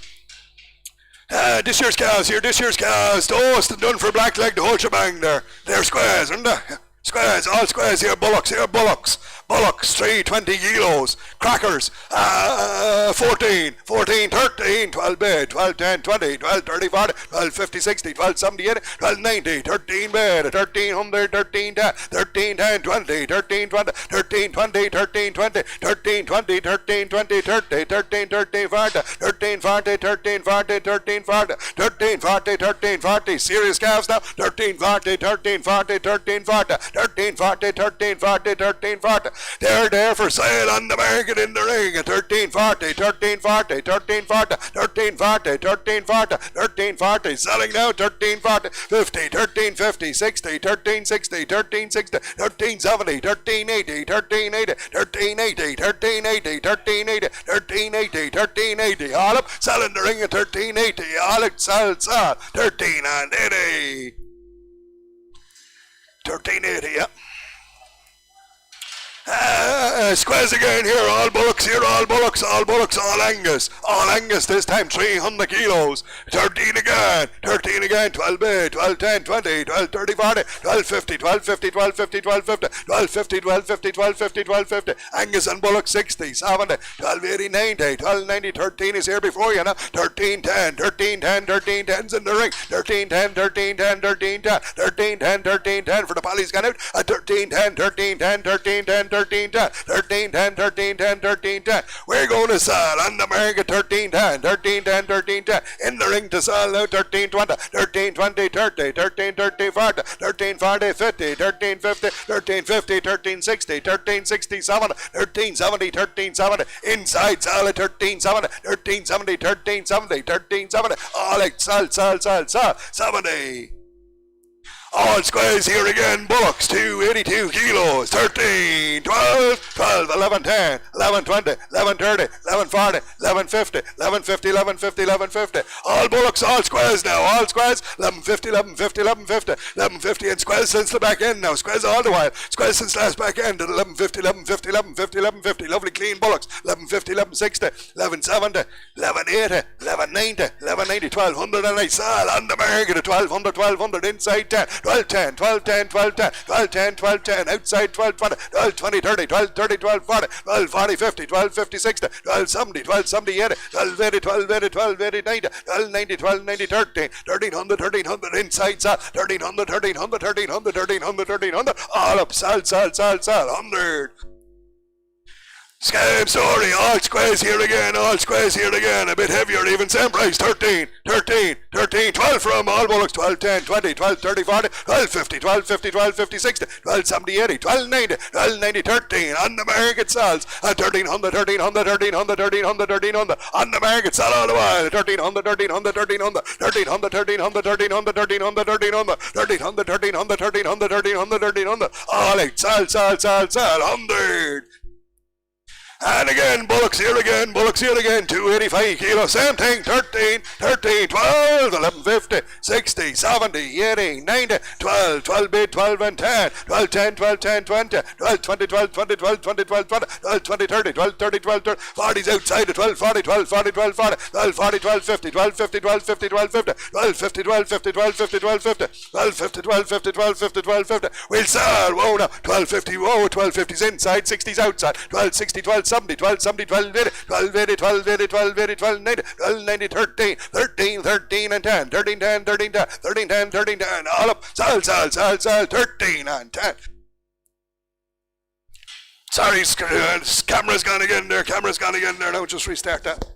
This year's cows here, this year's cows. Toast and done for black leg, the whole shebang there. They're squares, aren't they? Squares, all squares here, bullocks here, bullocks. Bullocks, 320 kilos. Crackers, 14, 13, 12 bed, 12, 10, 20, 12, 30, 40, 12, 50, 60, 12, 70, 80, 12, 90, 13 bed, 1300, 13, 10, 13, 10, 20, 13, 20, 13, 20, 13, 20, 13, 20, 13, 20, 30, 13, 13, 40, 13, 40, 13, 40, 13, 40, 13, 40, 13, 40. Serious calves now, 13, 40, 13, 40, 13, 40, 13, 40, 13, 40, 13, 40. They're there for sale on the market in the ring at 1340, 1340, 1340, 1340, 1340, 1340. Selling now 1340, 50, 1350, 60, 1360, 1360, 1370, 1380, 1380, 1380, 1380, 1380, 1380, 1380. All up, selling the ring at 1380. All up, sell, 1380. 1380, yeah. Squares again here, all bullocks here, all bullocks, all bullocks, all Angus this time, 300 kilos, 13 again, 12 bid, 12, 10, 20, 12, 30, 40, 12, 50, 12, 50, 12, 50, 12, 50, 12, 50, 12, 50, 12, 50, 12, 50, Angus and bullock 60, 70, 12, 80, 90, 12, 90, 13 is here before you now, 13, 10, 13, 10, 13, 10's in the ring, 13, 10, 13, 10, 13, 10, 13, 10, 13, 10 for the Polly's gone out, 13, 10, 13, 10, 13, 10, 13, 10, 13, 10, 13, 10, 13, 10. We're going to sell on the market 13, 10, 13, 10, 13, 10. In the ring to sell now 13, 20, 13, 20, 30, 13, 30, 40, 13, 40, 50, 13, 50, 13, 50, 13, 60, 13, 60, 70, 13, 70, 13, 70. Inside sell at 13, 70, 13, 70, 13, 70, 13, 70. All like sell, 70. All squares here again, bullocks, 282 kilos, 13, 12, 12, 11, 10, 11, 20, 11, 30, 11, 40, 11, 50, 11, 50, 11, 50, 11, 50. All bullocks, all squares now, all squares, 11, 50, 11, 50, 11, 50, 11, 50, and squares since the back end now, squares all the while, squares since last back end at 11, 50, 11, 50, 11, 50, 11, 50, lovely clean bullocks, 11, 50, 11, 60, 11, 70, 11, 80, 11, 90, 11, 90, 1200, and I sell on the market at 1200, 1200, inside 10, 12, 10, 12, 10, 12, 10, 12, 10, 12, 10, outside 12, 20, 12, 20, 30, 12, 30, 12, 40, 12, 40, 50, 12, 50, 60, 12, 70, 12, 70, 80, 12, 80, 12, 80, 12, 80, 90, 12, 90, 12, 90, 13, 1300, 1300, inside sell, 1300, 1300, 1300, 1300, 1300, all up, sell, 100. Scam story, all squares here again, a bit heavier even, same price, 13, 13, 13, 12 from all bullocks, 12, 10, 20, 12, 30, 40, 12, 50, 12, 50, 12, 50, 60, 12, 70, 80, 12, 90, 12, 90, 13, on the market sells, at 1300, 1300, 1300, 1300, 1300, on the market sell all the while, 1300, 1300, 1300, 1300, 1300, 1300, 1300, 1300, 1300, 1300, 1300, 1300, 1300, all eight, sell, 100. And again, bullocks here again, 285 kilos, same thing, 13, 13, 12, 11, 50, 60, 70, 80, 90, 12, 12 bid, 12 and 10, 12, 10, 12, 10, 20, 12, 20, 12, 20, 12, 20, 12, 20, 12, 20, 30, 12, 30, 12, 30, 40's outside of 12, 40, 12, 40, 12, 40, 12, 40, 12, 50, 12, 50, 12, 50, 12, 50, 12, 50, 12, 50, 12, 50, 12, 50, 12, 50, 12, 50, 12, 50, 12, 50, we'll sell, whoa now, 12, 50, whoa, 12, 50's inside, 60's outside, 12, 60, 12, 70, 12, 70, 12, 80, 12, 80, 12, 80, 12, 80, 12, 90, 12, 90, 13, 13, 13 and 10, 13, 10, 13, 10, 13, 10, 13, 10, all up, sell, 13 and 10. Sorry, camera's gone again there, now just restart that.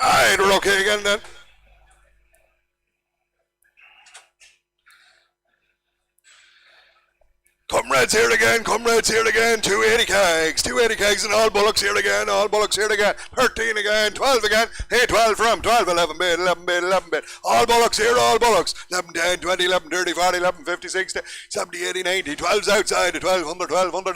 Alright, we're okay again then. Comrades here again, 280 kegs and all bullocks here again, 13 again, 12 again, hey 12 from, 12, 11 bit, all bullocks here, 11, 10, 20, 11, 30, 40, 11, 50, 60, 70, 80, 90, 12's outside, 1200, 12, 10,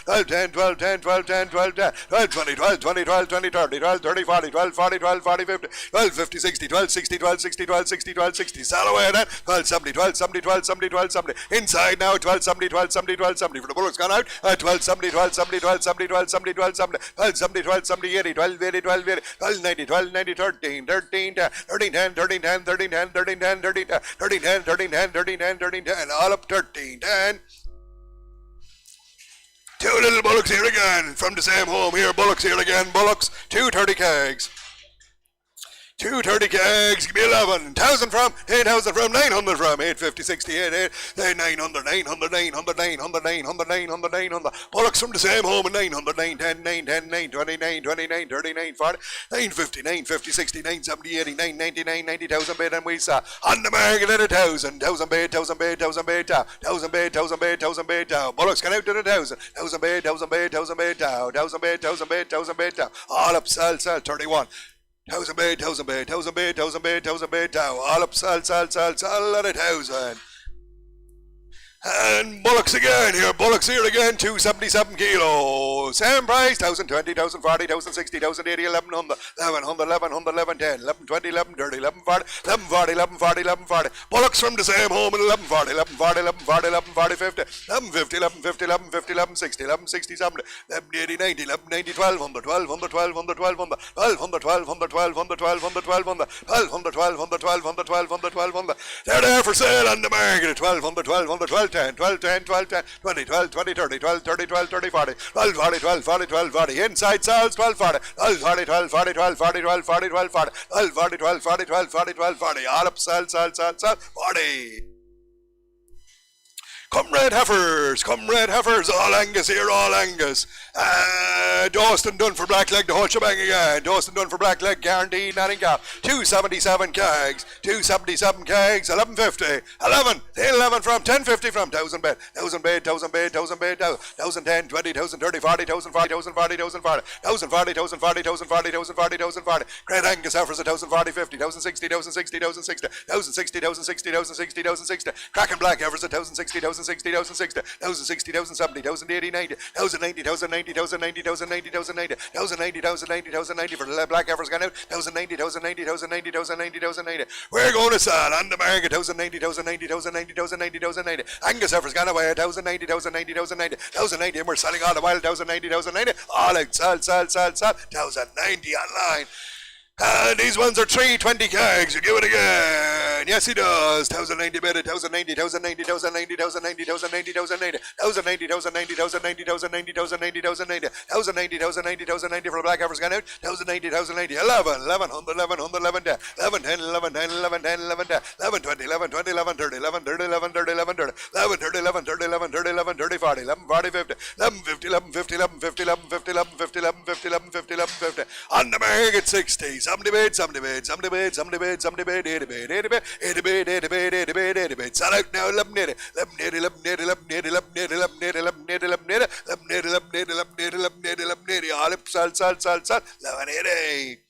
12, 10, 12, 10, 12, 10, 12, 10, 12, 20, 12, 20, 12, 20, 30, 12, 30, 40, 12, 40, 12, 40, 50, 12, 50, 60, 12, 60, 12, 60, 12, 60, 12, 60, sell away then, 12, 70, 12, 70, 12, 70, 12, 70, inside now, 12, 70, 12, 70, 12, 70, for the bullocks gone out, 12, 70, 12, 70, 12, 70, 12, 70, 12, 70, 12, 70, 12, 70, 80, 12, 80, 12, 80, 12, 90, 12, 90, 13, 13, 10, 13, 10, 13, 10, 13, 10, 13, 10, 13, 10, 13, 10, 13, 10, 13, 10, 13, 10, all up 13, 10. Two little bullocks here again, from the same home here, bullocks here again, bullocks, 230 kegs. 230 kegs, give me 11, 1,000 from, 8,000 from, 900 from, 850, 68, 8, 900, 900, 900, 900, 900, 900, 900, bullocks from the same home, 900, 9, 10, 9, 10, 9, 29, 29, 39, 40, 950, 950, 60, 970, 80, 999, 90,000 bait, and we saw, on the market at 1,000, 1,000 bait, 1,000 bait, 1,000 bait, 1,000 bait, 1,000 bait, 1,000 bait, bullocks gone out to the 1,000, 1,000 bait, 1,000 bait, 1,000 bait, 1,000 bait, 1,000 bait, 1,000 bait, all up, sell, 31. 1,000 bait, 1,000 bait, 1,000 bait, 1,000 bait, 1,000 bait, all up, sell, at 1,000. And bullocks again here, bullocks here again, 277 kilos. Same price, 1,000, 20,000, 40,000, 60,000, 80, 1100, 1100, 1100, 1110, 1120, 1130, 1140, 1140, 1140, 1140. Bullocks from the same home at 1140, 1140, 1140, 1140, 50, 1150, 1150, 1150, 1160, 1160, 70, 1180, 90, 1190, 1200, 1200, 1200, 1200, 1200, 1200, 1200, 1200, 1200, 1200, 1200, 1200, 1200. They're there for sale on the market at 1200, 1200, 1210. 12, 10, 12, 10, 20, 12, 20, 30, 12, 30, 12, 30, 40, 12, 40, 12, 40, 12, 40, inside sales 12, 40, 12, 40, 12, 40, 12, 40, 12, 40, 12, 40, 12, 40, 12, 40, 12, 40, 12, 40, all up, sell, 40. Come red heifers, all Angus here, all Angus. Dawson done for blackleg, the whole shebang again. Dawson done for blackleg, guaranteed, nothing cap. 277 kegs, 277 kegs, 1150, 11 from 1050 from 1,000 bed, 1,000 bed, 1,000 bed, 1,000 bed, 1,010, 20, 1,000, 30, 40, 1,000, 40, 1,000, 40, 1,000, 40, 1,000, 40, 1,000, 40, 1,000, 40, 1,000, 40, 1,000, 40. Great Angus heifers at 1,000, 40, 50, 1,000, 60, 1,000, 60, 1,000, 60, 1,000, 60, 1,000, 60, 1,000, 60, 1,000, 60. Cracking black heifers at 1,000, 60, 1,000, 60, 1,000, 60, 1,000, 60, 1,000, 70, 1,000, 80, 90, 1,000, 90, 1,000, 90, 1,000, 90, 1,000, 90, 1,000, 90, 1,000, 90, 1,000, 90, 1,000, 90 for the black heifers gone out. 1,000, 90, 1,000, 90, 1,000, 90, 1,000, 90, 1,000, 90. We're going to sell on the market 1,000, 90, 1,000, 90, 1,000, 90, 1,000, 90, 1,000, 90. Angus heifers gone away 1,000, 90, 1,000, 90, 1,000, 90, 1,000, 90, and we're selling all the while 1,000, 90, 1,000, 90. All out, sell, 1,000, 90 online. And these ones are 320 kegs. You give it again. Yes, he does. 1,090 bid, 1,090, 1,090, 1,090, 1,090, 1,090, 1,090, 1,090, 1,090, 1,090, 1,090, 1,090, 1,090, 1,090, 1,090, 1,090 for the black heifers gone out. 1,090, 1,090, 11, 1100, 1100, 1110, 1110, 1110, 1110, 1110, 1120, 1120, 1130, 1130, 1130, 1130, 1130, 1130, 1130, 1130, 40, 1140, 50, 1150, 1150, 1150, 1150, 1150, 1150, 1150. On the market 60. Some debate, 80 bid, 80 bid. Sell out now, 1180, 1180, all up, sell, 1180.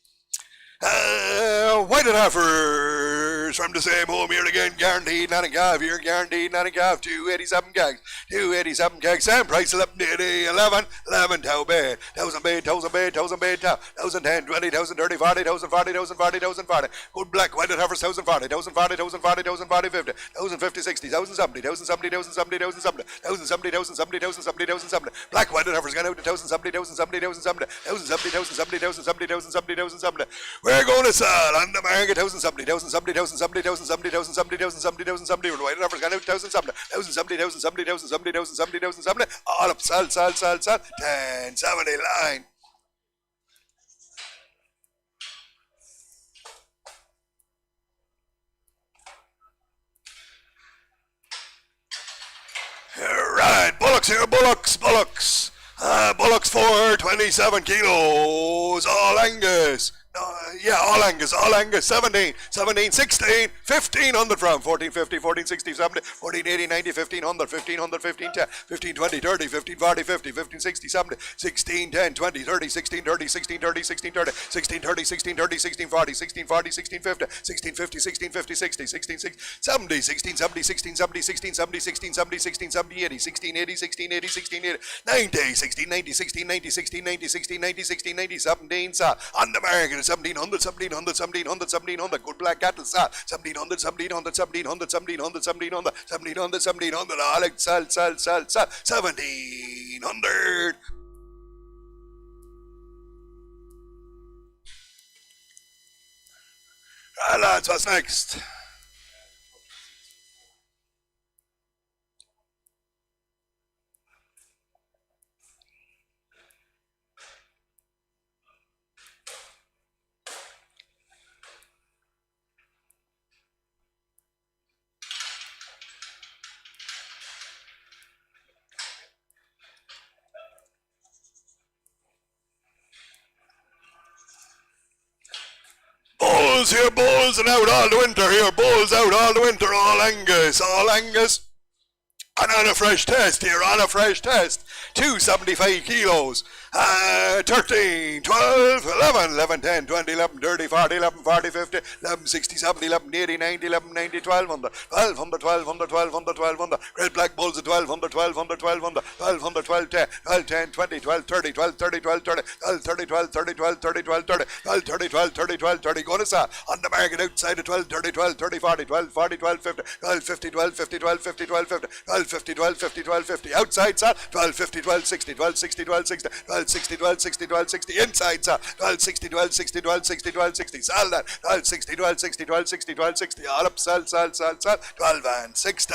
White heifers from the same home here again, guaranteed, not a calf here, guaranteed, not a calf. 287 kegs, 287 kegs, same price, 1180, 11 tow bed, 1,000 bed, 1,000 bed, 1,000 bed tow, 1,010, 20, 1,000, 30, 40, 1,000, 40, 1,000, 40, 1,000, 40. Good black white heifers, 1,040, 1,040, 1,040, 1,040, 50, 1,050, 60, 1,070, 1,070, 1,070, 1,070, 1,070, 1,070, 1,070, 1,070. Black white heifers gone out to 1,070, 1,070, 1,070, 1,070, 1,070, 1,070, 1,070, 1,070. We're going to sell on the market 1,070, 1,070, 1,070, 1,070, 1,070, 1,070, 1,070. For the white heifers gone out 1,070, 1,070, 1,070, 1,070, 1,070, 1,070. All up, sell, 1070 line. Right, bullocks here, bullocks. Bullocks for 27 kilos, all Angus. All Angus, 17, 16, 1,500 from 1450, 1460, 70, 1480, 90, 1,500, 1,500, 1,510, 1,520, 30, 1,540, 50, 1,560, 70, 16, 10, 20, 30, 16, 30, 16, 30, 16, 30, 16, 30, 16, 30, 16, 40, 16, 40, 16, 50, 16, 50, 16, 50, 60, 16, 70, 16, 70, 16, 70, 16, 70, 16, 70, 16, 70, 80, 16, 80, 16, 80, 16, 80, 90, 16, 90, 16, 90, 16, 90, 16, 90, 16, 90, 17, on the market. 1,700, 1,700, 1,700, 1,700. Good black cattle, 1,700, 1,700, 1,700, 1,700, 1,700, 1,700, 1,700. All out, sell, 1,700. Lads, what's next? Bulls here, bulls and out all the winter here, bulls out all the winter, all Angus. And on a fresh test here, 275 kilos. 13, 12, 11, 11, 10, 20, 11, 30, 40, 11, 40, 50, 11, 60, 70, 11, 80, 90, 11, 90, 1200, 1200, 1200, 1200, 1200, Red Black Bulls at 1200, 1200, 1200, 1200, 12, 10, 12, 10, 20, 12, 30, 12, 30, 12, 30, 12, 30, 12, 30, 12, 30, 12, 30, 12, 30, 12, 30, 12, 30, going to start on the market outside of 12, 30, 12, 30, 40, 12, 40, 12, 50, 12, 50, 12, 50, 12, 50, 12, 50, 12, 50, 12, 50, 12, 50, outside, sir, 12, 50, 12, 60, 12, 60, 12, 60, 12, 60, 12, 60, 12, 60, inside, sir, 12, 60, 12, 60, 12, 60, 12, 60, sell that, 12, 60, 12, 60, 12, 60, 12, 60, all up, sell, 12 and 60.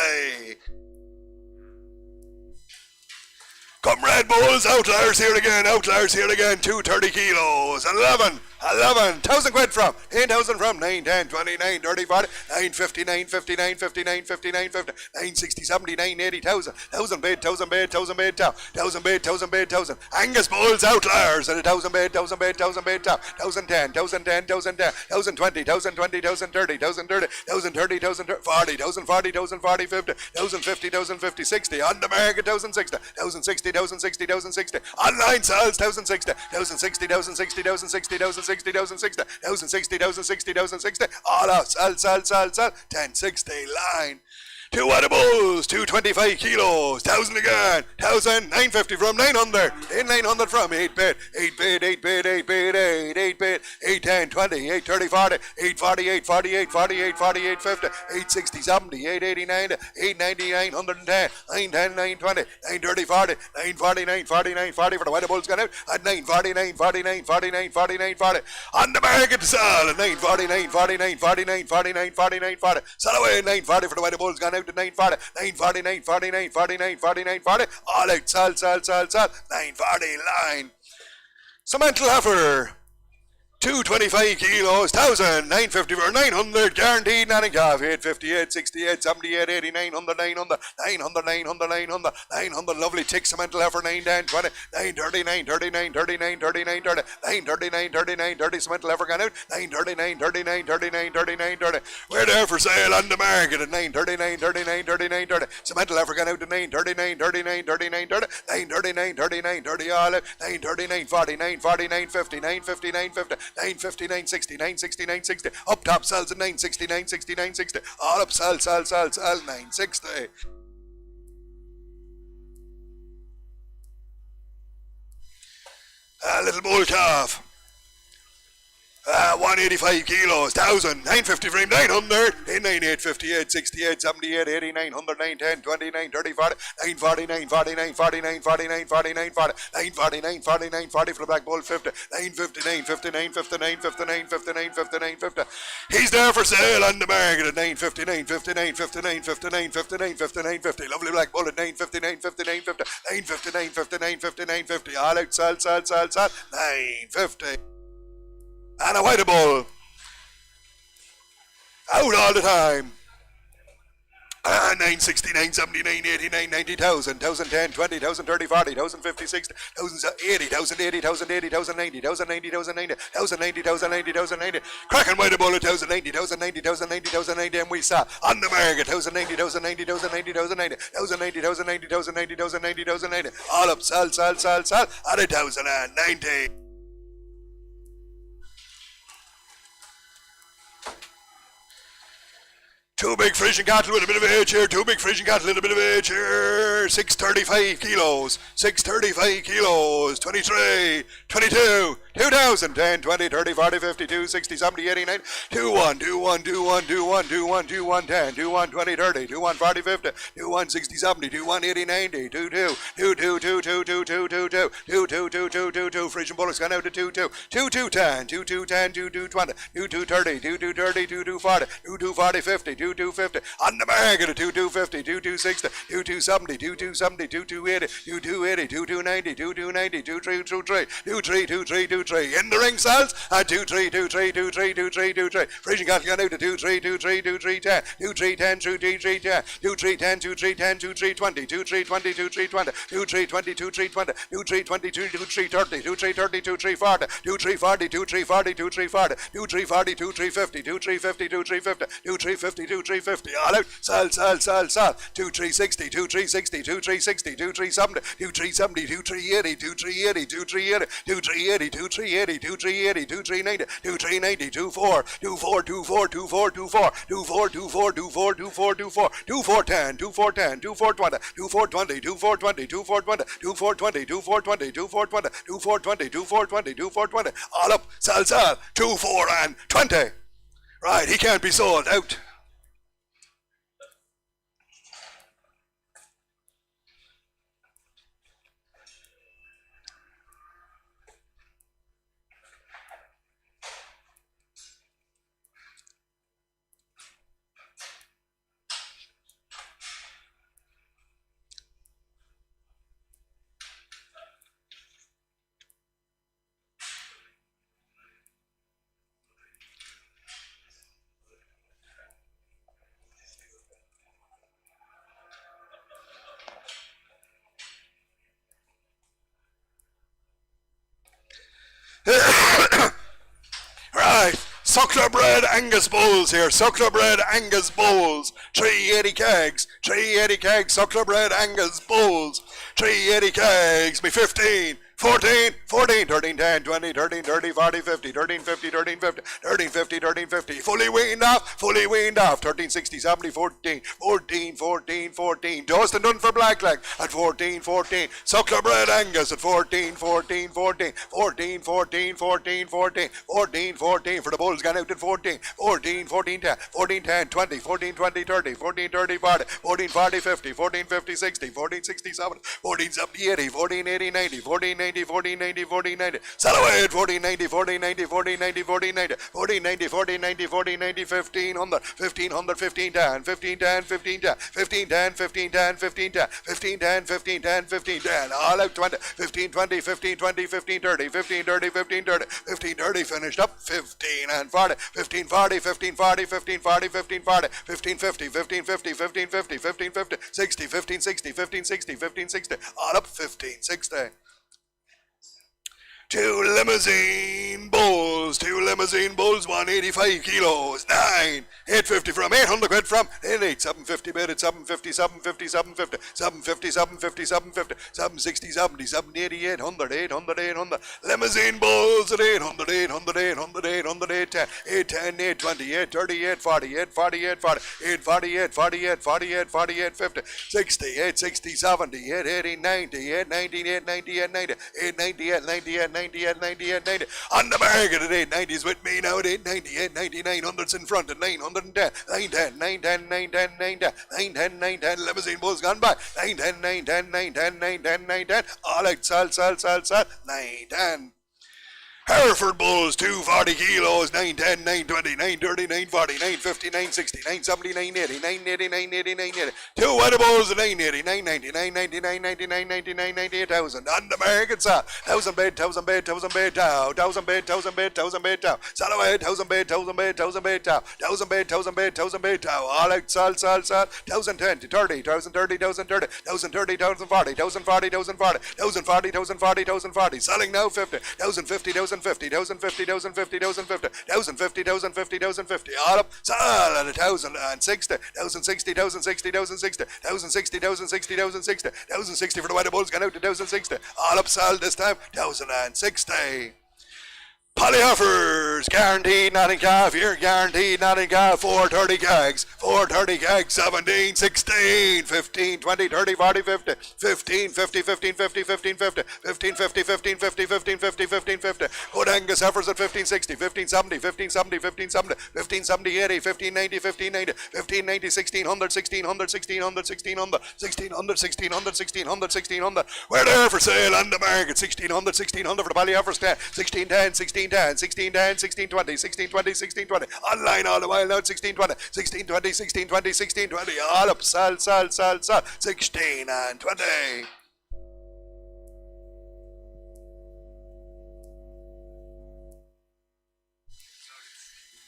Come Red Bulls, outliers here again, 230 kilos, 11,000 quid from, 8,000 from, 9, 10, 20, 9, 30, 40, 9, 50, 9, 50, 9, 50, 9, 50, 9, 50, 9, 60, 70, 9, 80, 1,000 bid, 1,000 bid, 1,000 bid, 1,000 bid, 1,000 bid, 1,000, Angus Bulls, outliers, at 1,000 bid, 1,000 bid, 1,000 bid, 1,010, 1,010, 1,010, 1,020, 1,020, 1,030, 1,030, 1,030, 1,040, 1,040, 1,040, 50, 1,050, 1,050, 60, on the market, 1,060, 1,060, 1,060, 1,060, online sales, 1,060, 1,060, 1,060, 1,060, 1,060, 1,060, 1,060, 1,060, 1,060, all out, sell, 1060 line. 2 edibles, 225 kilos, 1,000 again, 1,000, 950 from 900, 900 from 8 bid, 8 bid, 8 bid, 8 bid, 8, 8 bid, 8, 10, 20, 8, 30, 40, 8, 48, 48, 48, 48, 50, 8, 60, 70, 8, 80, 90, 8, 90, 910, 9, 10, 9, 20, 9, 30, 40, 9, 40, 9, 40, 9, 40 for the edibles gone out, at 9, 40, 9, 40, 9, 40, 9, 40, 9, 40, on the market to sell, at 9, 40, 9, 40, 9, 40, 9, 40, 9, 40, 9, 40, sell away, 9, 40 for the edibles gone out. To 940, 940, 940, 940, 940, 940, all out, sell, 940 line. Cemental heifer, 225 kilos, 1,000, 950 for 900, guaranteed, nothing off, 850, 868, 78, 80, 900, 900, 900, 900, 900, 900, lovely tick, cemental heifer, 9, 10, 20, 930, 930, 930, 930, 930, 930, 930, 930, cemental heifer gone out, 930, 930, 930, 930, 930, we're there for sale on the market at 930, 930, 930, 930, cemental heifer gone out to 930, 930, 930, 930, 930, 930, 930, all out, 930, 940, 940, 950, 950, 950, 950, 960, 960, 960, up top sells at 960, 960, 960, all up sell, 960. Little bull calf. 185 kilos, 1,000, 950 frame, 900, 98, 58, 68, 78, 80, 900, 910, 20, 930, 40, 940, 940, 940, 940, 940, 940, 940, 940, 940 for the black bull, 50, 950, 950, 950, 950, 950, 950, 950. He's there for sale on the market at 950, 950, 950, 950, 950, 950, 950. Lovely black bull at 950, 950, 950, 950, 950, 950, 950. All out, sell, 950. And a white bull. Out all the time. 960, 970, 980, 990,000, 1,010, 20, 1,030, 40, 1,050, 60, 1,080, 1,080, 1,080, 1,090, 1,090, 1,090, 1,090, 1,090, 1,090. Cracking white bull at 1,090, 1,090, 1,090, 1,090, and we saw on the market 1,090, 1,090, 1,090, 1,090, 1,090, 1,090, 1,090, 1,090, 1,090. All up, sell at 1,090. Two big Frisian cattle with a bit of age here. 2 big Frisian cattle in a bit of age here. 635 kilos. 635 kilos. 23, 22, 2,000, 10, 20, 30, 40, 50, 2, 60, 70, 80, 90, 2, 1, 2, 1, 2, 1, 2, 1, 2, 1, 2, 1, 10, 2, 1, 20, 30, 2, 1, 40, 50, 2, 1, 60, 70, 2, 1, 80, 90, 2, 2, 2, 2, 2, 2, 2, 2, 2, 2, 2, 2, 2, 2, 2, 2, Frisian bullocks gone out to 2, 2, 2, 2, 10, 2, 2, 10, 2, 2, 20, 2, 2, 30, 2, 2, 30, 2, 2, 40, 2, 2, 40, 50, 2, 2, 50, on the market at 2, 2, 50, 2, 2, 60, 2, 2, 70, 2, 2, 70, 2, 2, 80, 2, 2, 80, 2, 2, 90, 2, 2, 90, 2, 3, 2, 3, 2, 3, 2, 3, 2, 2, 3. In the ring sells at 2, 3, 2, 3, 2, 3, 2, 3, 2, 3. Frisian cattle gone out to 2, 3, 2, 3, 2, 3, 10. 2, 3, 10, 2, 3, 3, 10. 2, 3, 10, 2, 3, 10, 2, 3, 20. 2, 3, 20, 2, 3, 20. 2, 3, 20, 2, 3, 20. 2, 3, 22, 2, 3, 30. 2, 3, 30, 2, 3, 40. 2, 3, 40, 2, 3, 40. 2, 3, 40. 2, 3, 40, 2, 3, 50. 2, 3, 50, 2, 3, 50. 2, 3, 50, 2, 3, 50. All out. Sell, sell, sell, sell. 2, 3, 60. 2, 3, 60. 2, 3, 60. 2, 3, 70. 2, 3, 70. 2, 3, 80. 2, 3, 80. 2, 3, 80. 2, 3, 80. 2, 3, 80. 2, 3, 80. 2, 3, 90. 2, 3, 90. 2, 4. 2, 4, 2, 4, 2, 4, 2, 4. 2, 4, 2, 4, 2, 4, 2, 4, 2, 4. 2, 4, 10. 2, 4, 10. 2, 4, 20. 2, 4, 20. 2, 4, 20. 2, 4, 20. 2, 4, 20. 2, 4, 20. 2, 4, 20. 2, 4, 20. 2, 4, 20. 2, 4, 20. All up. Sell, sell. 2, 4, and 20. Right, he can't be sold. Out. Right, suckler bred Angus bulls here. Suckler bred Angus bulls. 380 kegs. 380 kegs. Suckler bred Angus bulls. 380 kegs. Me 15. 14, 14, 13, 10, 20, 13, 30, 40, 50, 13, 50, 13, 50, 13, 50, 13, 50, fully weaned off, 13, 60, 70, 14, 14, 14, 14, Dustin Dunn for Blackleg at 14, 14, Suckler Bred Angus at 14, 14, 14, 14, 14, 14, 14, 14, 14, for the Bulls gone out at 14, 14, 14, 10, 14, 10, 20, 14, 20, 30, 14, 30, 40, 14, 40, 50, 14, 50, 60, 14, 60, 70, 14, 70, 80, 14, 80, 90, 14, 90, 14, 90, 14, 90, sell away at 14, 90, 14, 90, 14, 90, 14, 90, 14, 90, 14, 90, 14, 90, 1500, 1500, 15, 10, 15, 10, 15, 10, 15, 10, 15, 10, 15, 10, 15, 10, 15, 10, 15, 10, all out 20, 15, 20, 15, 20, 15, 30, 15, 30, 15, 30, 15, 30, finished up, 15 and 40, 15, 40, 15, 40, 15, 40, 15, 40, 15, 50, 15, 50, 15, 50, 15, 50, 60, 15, 60, 15, 60, 15, 60, all up 15, 60. Two limousine bulls, 185 kilos, 9, 850 from 800 quid from 8, 750 bid at 750, 750, 750, 750, 750, 750, 760, 70, 70, 80, 800, 800, 800, limousine bulls at 800, 800, 800, 800, 810, 810, 820, 830, 840, 840, 840, 840, 840, 840, 840, 850, 60, 860, 70, 880, 90, 890, 890, 890, 890, 890, 890, 90, 90. On the market at 890s with me now at 890, 890, 900s in front at 910, 910, 910, 910, 910, 910, 910, limousine bulls gone by, 910, 910, 910, 910, 910, all out, sell, 910. Hereford Bulls, 240 kilos, 910, 920, 930, 940, 950, 960, 970, 980, 980, 980, 980. Two Weather Bulls at 980, 990, 990, 990, 990, 990, 1,000. On the market, sir. 1,000 bed, 1,000 bed, 1,000 bed, tow. 1,000 bed, 1,000 bed, 1,000 bed, tow. Sell away, 1,000 bed, 1,000 bed, 1,000 bed, tow. 1,000 bed, 1,000 bed, 1,000 bed, tow. All out, sell. 1,010 to 30, 1,030, 1,030, 1,030, 1,040, 1,040, 1,040, 1,040, 1,040, 1,040. Selling now 50, 1,050, 1,050, 1,050, 1,050, 1,050, 1,050, 1,050, 1,050, all up, sell at 1,060, 1,060, 1,060, 1,060, 1,060, 1,060, 1,060, 1,060 for the Weather Bulls, gone out to 1,060, all up, sell this time, 1,060. Polyhoffers, guaranteed not in calf, you're guaranteed not in calf, 430 kegs, 430 kegs, 17, 16, 15, 20, 30, 40, 50, 15, 50, 15, 50, 15, 50, 15, 50, 15, 50, 15, 50, 15, 50, good Angus heifers at 15, 60, 15, 70, 15, 70, 15, 70, 15, 70, 80, 15, 90, 15, 90, 15, 90, 1600, 1600, 1600, 1600, 1600, 1600, 1600, 1600, we're there for sale on the market, 1600, 1600 for the Polyhoffers 10, 1610, 1610, 1610, 1620, 1620, 1620, online all the while now, 1620, 1620, 1620, 1620, all up, sell, 16 and 20. .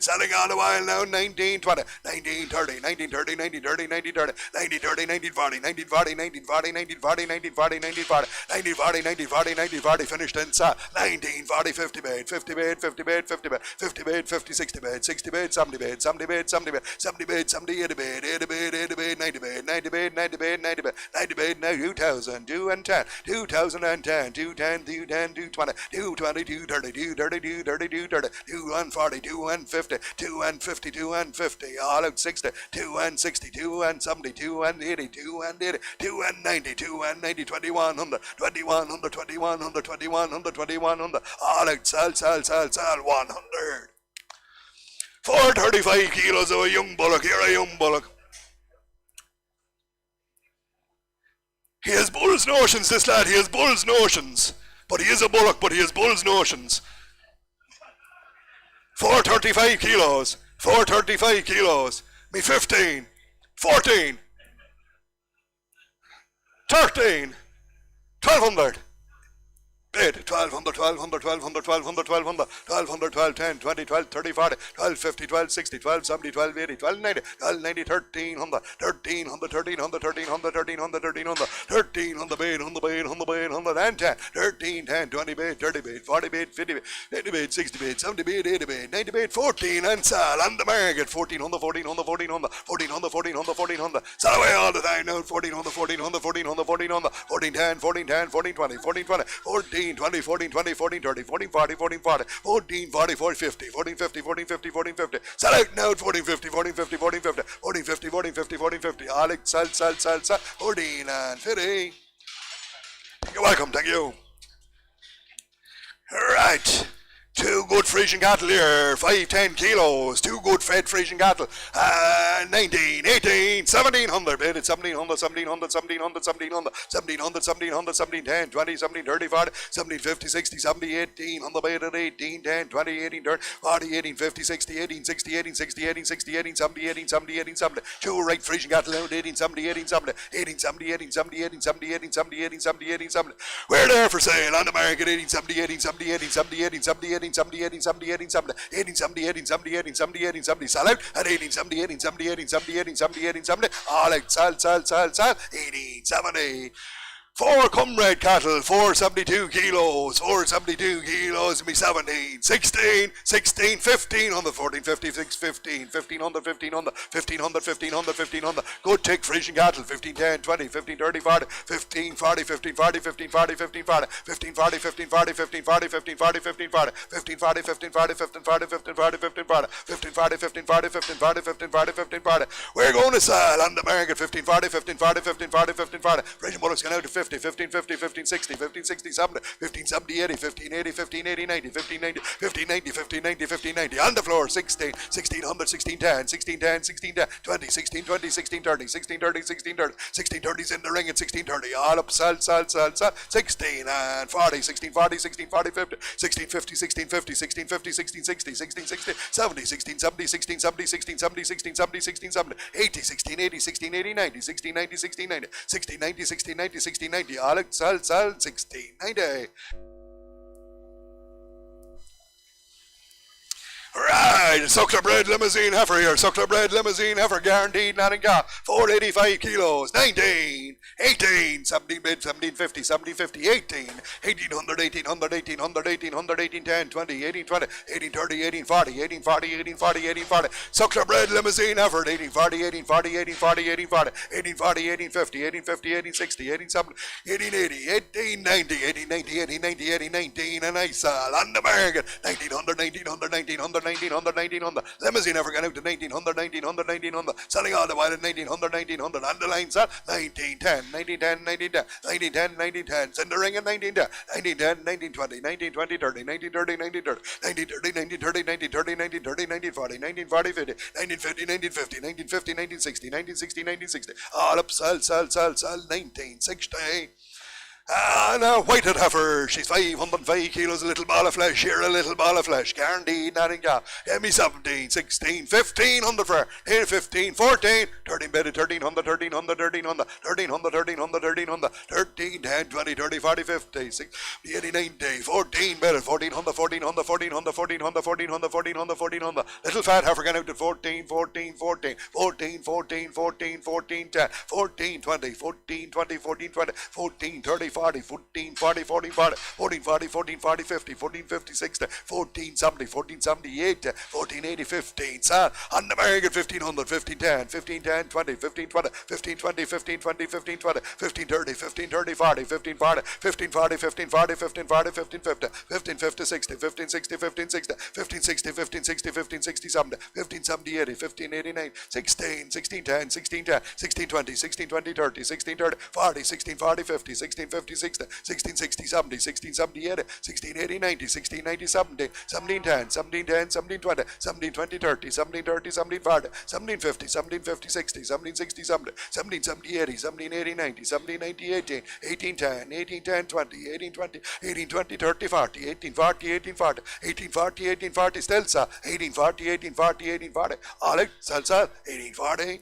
selling all the while now, 19, 20, 19, 30, 19, 30, 19, 30, 19, 30, 19, 30, 19, 40, 19, 40, 19, 40, 19, 40, 19, 40, 19, 40, 19, 40, 19, 40, 19, 40, finished in 19, 40, 50 bait, 50 bait, 50 bait, 50 bait, 50 bait, 50, 60 bait, 60 bait, 70 bait, 70 bait, 70 bait, 70 bait, 70, 80 bait, 80 bait, 80 bait, 90 bait, 90 bait, 90 bait, 90 bait, 90 bait, 2000, 2 and 10, 2010, 210, 210, 220, 220, 230, 230, 230, 230, 240, 250, 250, 250, all out 60, 260, 270, 280, 280, 290, 290, 2100, 2100, 2100, 2100, 2100, all out, sell, 100. 435 kilos of a young bullock, here a young bullock. He has bull's notions, this lad, he has bull's notions. But he is a bullock, but he has bull's notions. 435 kilos, 435 kilos, me 15, 14, 13, 1200. Bid 1200, 1200, 1200, 1200, 1200, 1200, 12, 10, 20, 12, 30, 40, 12, 50, 12, 60, 12, 70, 12, 80, 12, 90, 12, 90, 1300, 1300, 1300, 1300, 1300, 1300, 1300, bid, 100 bid, 100 bid, 100 and 10, 13, 10, 20 bid, 30 bid, 40 bid, 50 bid, 50 bid, 60 bid, 70 bid, 80 bid, 90 bid, 14 and sell on the market, 1400, 1400, 1400, 1400, 1400, 1400, sell away all the time now, 1400, 1400, 1400, 1400, 1410, 1410, 1420, 1420, 14 20, 14, 20, 14, 30, 14, 40, 14, 40, 14, 40, 14, 50, 14, 50, 14, 50, 14, 50. Sell out now, 14, 50, 14, 50, 14, 50, 14, 50, 14, 50, 14, 50. Alex, sell, 14 and 50. You're welcome, thank you. Right. Two good Frisian cattle here, 5, 10 kilos, two good fed Frisian cattle, 19, 18, 1700, bid it, 1700, 1700, 1700, 1700, 1700, 1700, 17, 10, 20, 17, 30, 40, 17, 50, 60, 70, 18, on the bid at 18, 10, 20, 18, 30, 40, 18, 50, 60, 18, 60, 18, 60, 18, 60, 18, 70, 18, 70, 18, 70, two right Frisian cattle out, 18, 70, 18, 70, 18, 70, 18, 70, 18, 70, 18, 70, 18, 70, 18, 70, we're there for sale on the market, 18, 70, 18, 70, 18, 70, 18, 70, 18, 70, 18, 70, 18, 70, 18, 70, 18, 70, 18, 70, 18, 70, sell out at 18, 70, 18, 70, 18, 70, 18, 70, 18, 70, all out, sell, 18, 70. 4 comrade cattle, 472 kilos, 472 kilos, me 17, 16, 16, 15 on the 14, 56, 15, 1500, 1500, 1500, 1500, 1500, good tick Frisian cattle, 15, 10, 20, 15, 30, 40, 15, 40, 15, 40, 15, 40, 15, 40, 15, 40, 15, 40, 15, 40, 15, 40, 15, 40, 15, 40, 15, 40, 15, 40, 15, 40, 15, 40, 15, 40, 15, 40, 15, 40, 15, 40, 15, 40, we're going to sell on the market, 15, 40, 15, 40, 15, 40, 15, 40, Frisian bullocks going out to 50, 15, 50, 15, 60, 15, 60, 70, 15, 70, 80, 15, 80, 15, 80, 90, 15, 90, 15, 90, 15, 90, 15, 90, on the floor, 16, 1600, 16, 10, 16, 10, 16, 10, 20, 16, 20, 16, 30, 16, 30, 16, 30, 16, 30's in the ring at 16, 30, all up, sell, 16 and 40, 16, 40, 16, 40, 50, 16, 50, 16, 50, 16, 50, 16, 60, 16, 60, 70, 16, 70, 16, 70, 16, 70, 16, 70, 16, 70, 80, 16, 80, 16, 80, 90, 16, 90, 16, 90, 16, 90, 16, 90, 16, 90, all up, sell, 16, 90. Right, Suckler bred limousine heifer here. Suckler bred limousine heifer, guaranteed, not in got. 485 kilos, 19, 18, 17 bid, 1750, 1750, 18, 1800, 1800, 1800, 1800, 1810, 20, 1820, 1830, 1840, 1840, 1840, 1840. Suckler bred limousine heifer, 1840, 1840, 1840, 1840, 1840, 1850, 1850, 1860, 1870, 1880, 1890, 1890, 1890, 1890, 1819, and I sell on the market, 1900, 1900, 1900, 1900, 1900, limousine ever got out to 1900, 1900, 1900, selling all the while at 1900, 1900, on the line sell, 1910, 1910, 1910, 1910, 1910, send the ring at 1910, 1910, 1920, 1920, 30, 1930, 1930, 1930, 1930, 1930, 1930, 1940, 50, 1950, 1950, 1960, 1960, 1960, all up, sell, 1960. And a white-head heifer, she's 505 kilos, a little ball of flesh, here a little ball of flesh, guaranteed, nothing got. Give me 17, 16, 1500 for her, 15, 14, 13 bedded, 1300, 1300, 1300, 1300, 1300, 1300, 13, 10, 20, 30, 40, 50, 60, 80, 90, 14 bedded, 1400, 1400, 1400, 1400, 1400, 1400, 1400, little fat heifer going out at 14, 14, 14, 14, 14, 14, 14, 10, 14, 20, 14, 20, 14, 20, 14, 30, 40, 14, 40, 14, 40, 14, 40, 14, 40, 50, 14, 50, 60, 14, 70, 14, 78, 14, 80, 15, on the American 1500, 15, 10, 15, 10, 20, 15, 20, 15, 20, 15, 20, 15, 20, 15, 30, 15, 30, 40, 15, 40, 15, 40, 15, 40, 15, 40, 15, 50, 15, 50, 60, 15, 60, 15, 60, 15, 60, 15, 60, 15, 60, 70, 15, 70, 80, 15, 89, 16, 16, 10, 16, 10, 16, 20, 16, 20, 30, 16, 30, 40, 16, 40, 50, 16, 50, 60, 16, 60, 70, 16, 70, 80, 16, 80, 90, 16, 90, 70, 17, 10, 17, 10, 17, 20, 17, 20, 30, 17, 30, 17, 40, 17, 50, 17, 50, 60, 17, 60, 70, 17, 70, 80, 17, 80, 90, 17, 90, 18, 18, 10, 18, 10, 20, 18, 20, 18, 20, 30, 40, 18, 40, 18, 40, 18, 40, 18, 40, still, 18, 40, 18, 40, 18, 40, Alec, salsa, 18, 40.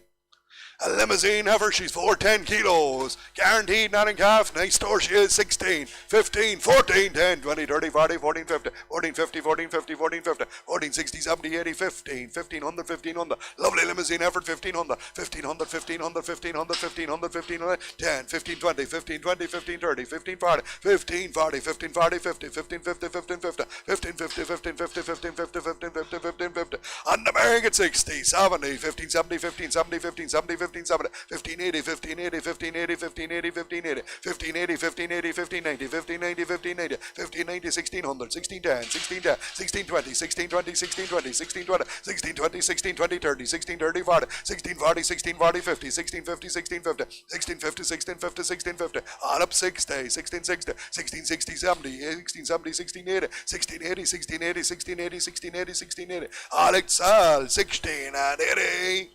A limousine heifer, she's 410 kilos, guaranteed, not in calf, nice store she is, 16, 15, 14, 10, 20, 30, 40, 14, 50, 14, 50, 14, 50, 14, 50, 14, 60, 70, 80, 15, 1500, 1500, lovely limousine heifer, 1500, 1500, 1500, 1500, 1500, 1500, 10, 15, 20, 15, 20, 15, 30, 15, 40, 15, 40, 15, 40, 50, 15, 50, 15, 50, 15, 50, 15, 50, 15, 50, 15, 50, 15, 50, on the American 60, 70, 15, 70, 15, 70, 15, 70, 15, 70, 1580, 1580, 1580, 1580, 1580, 1580, 1580, 1590, 1590, 1590, 1590, 1600, 1610, 1610, 1620, 1620, 1620, 1620, 1620, 1620, 30, 1630, 40, 1640, 1640, 50, 1650, 1650, 1650, 1650, 1650, on up 60, 1660, 1660, 70, 1670, 1680, 1680, 1680, 1680, 1680, 1680, Alex Sal, 16 and 80.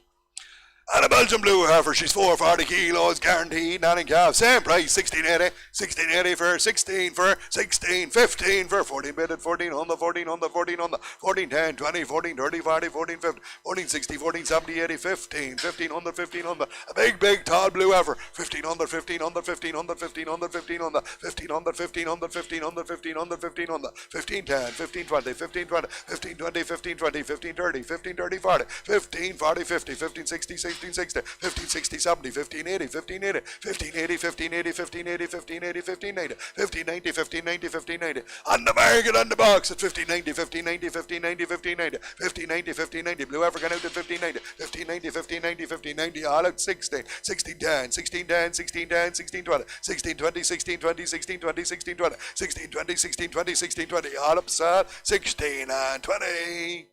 And a Belgian blue heifer, she's 440 kilos, guaranteed, not in calf. Same price, 1680, 1680 for 16 for 16, 15 for 14 bidded, 1400, 1400, 1400, 14, 10, 20, 14, 30, 40, 14, 50, 14, 60, 14, 70, 80, 15, 1500, 1500. A big, tall blue heifer, 1500, 1500, 1500, 1500, 1500, 1500, 1500, 1500, 1500, 1500, 15, 10, 15, 20, 15, 20, 15, 20, 15, 20, 15, 30, 15, 30, 40, 15, 40, 50, 15, 60, 1560, 1560, 70, 1580, 1580, 1580, 1580, 1580, 1580, 1580, 1590, 1590, 1590. On the market, on the box at 1590, 1590, 1590, 1590, 1590, 1590. Blue African out at 1590, 1590, 1590, 1590. All out 16, 1610, 1610, 1610, 1620, 1620, 1620, 1620, 1620, 1620, 1620, 1620. All up, sir, 16 and 20.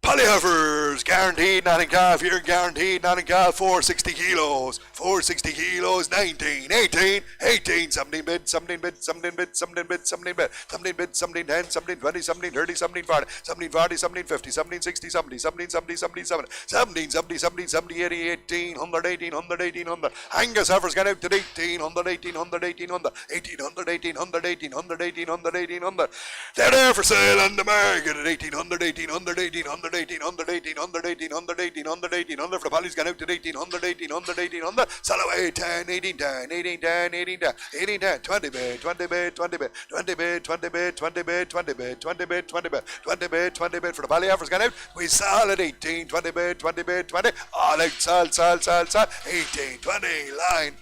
Polyheifers, guaranteed, not in calf, here guaranteed, not in calf, 460 kilos, 460 kilos, 19, 18, 18, 17 bid, 17 bid, 17 bid, 17 bid, 17 bid, 17 bid, 17 10, 17 20, 17 30, 17 40, 17 40, 17 50, 17 60, 70, 17 70, 17 70, 17 70, 17 70, 80, 18, 100, 18, 100, 1800, Angus heifers got out to 1800, 1800, 1800, 1800, 1800, 1800, 1800, 1800, they're there for sale on the market at 1800, 1800, 1800, 1800, 1800, 1800, 1800, 1800, for the Polly's gone out to 1800, 1800, 1800, sell away 10, 18, 10, 18, 10, 18, 10, 18, 10, 20 bid, 20 bid, 20 bid, 20 bid, 20 bid, 20 bid, 20 bid, 20 bid, 20 bid, 20 bid, 20 bid, for the Polly heifers gone out, we sell at 18, 20 bid, 20 bid, 20, all out, sell, 18, 20, line.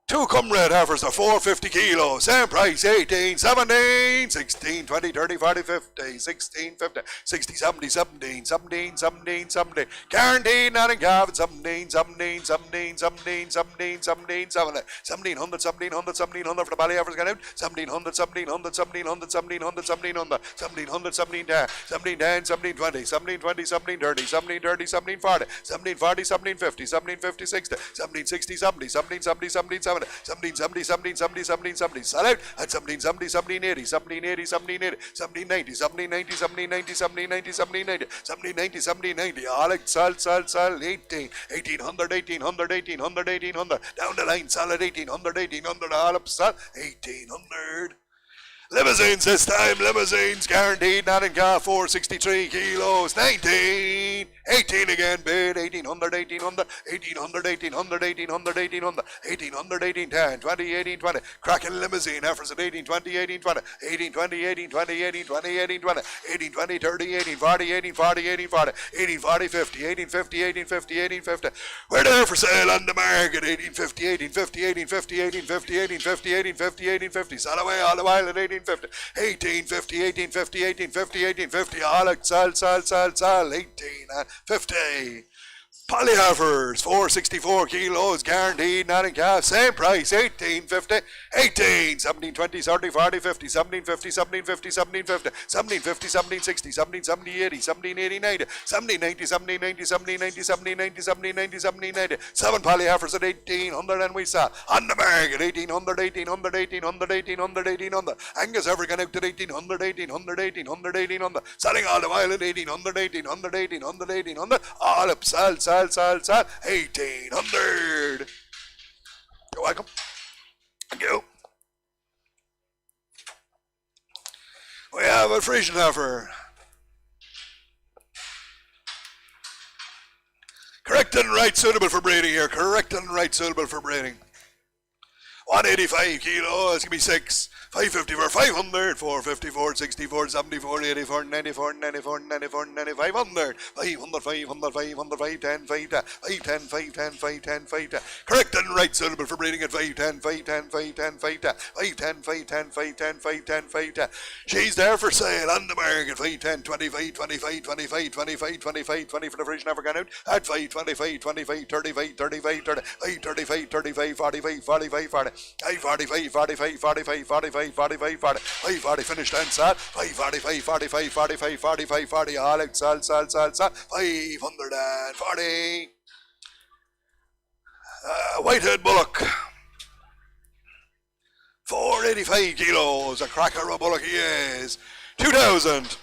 Two comrade heifers are 450 kilos, same price, 18, 17, 16, 20, 30, 40, 50, 16, 50, 60, 70, 17, 17, 17, 17, guaranteed, not in calf, 17, 17, 17, 17, 17, 17, 17, 1700, 1700, 1700 for the Bally heifers gone out, 1700, 1700, 1700, 1700, 1700, 1700, 1710, 1710, 1720, 1720, 1730, 1730, 1740, 1740, 1750, 1750, 60, 1760, 70, 1770, 1770, 20, 17, 70, 17, 70, 17, 70. Sell out at 17, 70, 17, 80, 17, 80, 17, 80, 17, 90, 17, 90, 17, 90, 17, 90, 17, 90, 17, 90, 17, 90. Alex, sell, 18, 1800, 1800, 1800, 1800. Down the line, sell at 1800, 1800. Alex, sell 1800. Limousines this time, limousines guaranteed, not in car, 463 kilos, 19, 18 again, bid, 1800, 1800, 1800, 1800, 1800, 1800, 1800, 1810, 20, 18, 20, cracking limousine, efforts at 18, 20, 18, 20, 18, 20, 18, 20, 18, 20, 18, 20, 18, 20, 30, 18, 40, 18, 40, 18, 40, 18, 40, 50, 18, 50, 18, 50, 18, 50, we're there for sale on the market, 18, 50, 18, 50, 18, 50, 18, 50, 18, 50, 18, 50, 18, 50, sell away all the while at 18, 50, 1850, 1850, 1850, 1850, Alex, sell, 1850. Polyheifers, 464 kilos, guaranteed, not in calf, same price, 1850, 18, 17, 20, 30, 40, 50, 17, 50, 17, 50, 17, 50, 17, 50, 17, 60, 17, 70, 80, 17, 80, 90, 17, 90, 17, 90, 17, 90, 17, 90, 17, 90, 17, 90, 7 polyheifers at 1800, and we sell on the market, 1800, 1800, 1800, 1800, 1800, Angus African out at 1800, 1800, 1800, 1800, selling all the while at 1800, 1800, 1800, 1800, all up, sell, 1800. You're welcome. Thank you. We have a Frisian heifer. Correct and right, suitable for breeding here. Correct and right, suitable for breeding. 185 kilos, give me 6. 550 for 500, 454, 64, 74, 84, 94, 94, 94, 95, 100, 500, 500, 500, 510, 510, 510, 510, 510, 510. Correct and right, suitable for breeding at 510, 510, 510, 510, 510, 510, 510, 510, 510. She's there for sale on the market, 510, 25, 25, 25, 25, 25, 20 for the Frisian African out, at 5, 25, 25, 35, 35, 30, 35, 35, 45, 45, 40, 45, 45, 45, 45, 45, 40, 40 finished and sell, 545, 45, 45, 45, 40, all out, sell, 540. Whitehead Bullock, 485 kilos, a cracker of a bullock he is, 2000.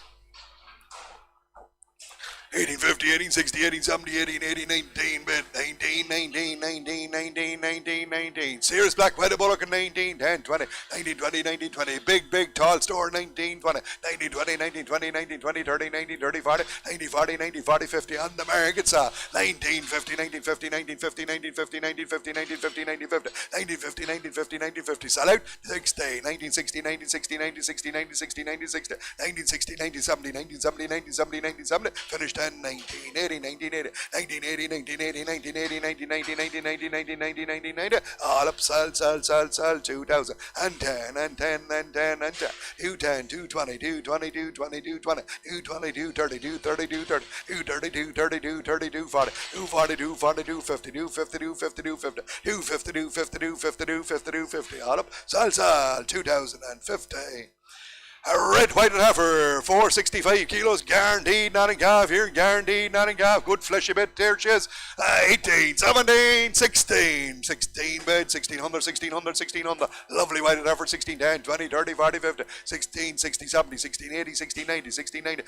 1850, 1860, 1870, 1880, 19 bid, 19, 19, 19, 19, 19, 19. Sears Black White Bullock in 19, 10, 20, 19, 20, 19, 20. Big, tall store, 19, 20, 19, 20, 19, 20, 19, 20, 30, 19, 30, 40, 90, 40, 90, 40, 50. On the market, sir. 1950, 1950, 1950, 1950, 1950, 1950, 1950, 1950, 1950, 1950. Sell out, 60, 1960, 1960, 1960, 1960, 1960, 1960, 1970, 1970, 1970, 1970. Finished 1980, 1980, 1980, 1980, 1980, 1990, 1990, 1990, 1990, all up, sell, 2000, and 10, and 10, and 10, and 10, 210, 220, 220, 220, 220, 222, 32, 32, 30, 232, 32, 32, 40, 242, 42, 52, 52, 52, 50, 252, 52, 52, 52, 50, all up, sell, 2050. A red white and heifer, 465 kilos, guaranteed, not in calf here, guaranteed, not in calf, good fleshy bit, there she is, 18, 17, 16, 16 bed, 1600, 1600, 1600, lovely white and heifer, 16, 10, 20, 30, 40, 50, 16, 60, 70, 16, 80, 16, 90, 16, 90,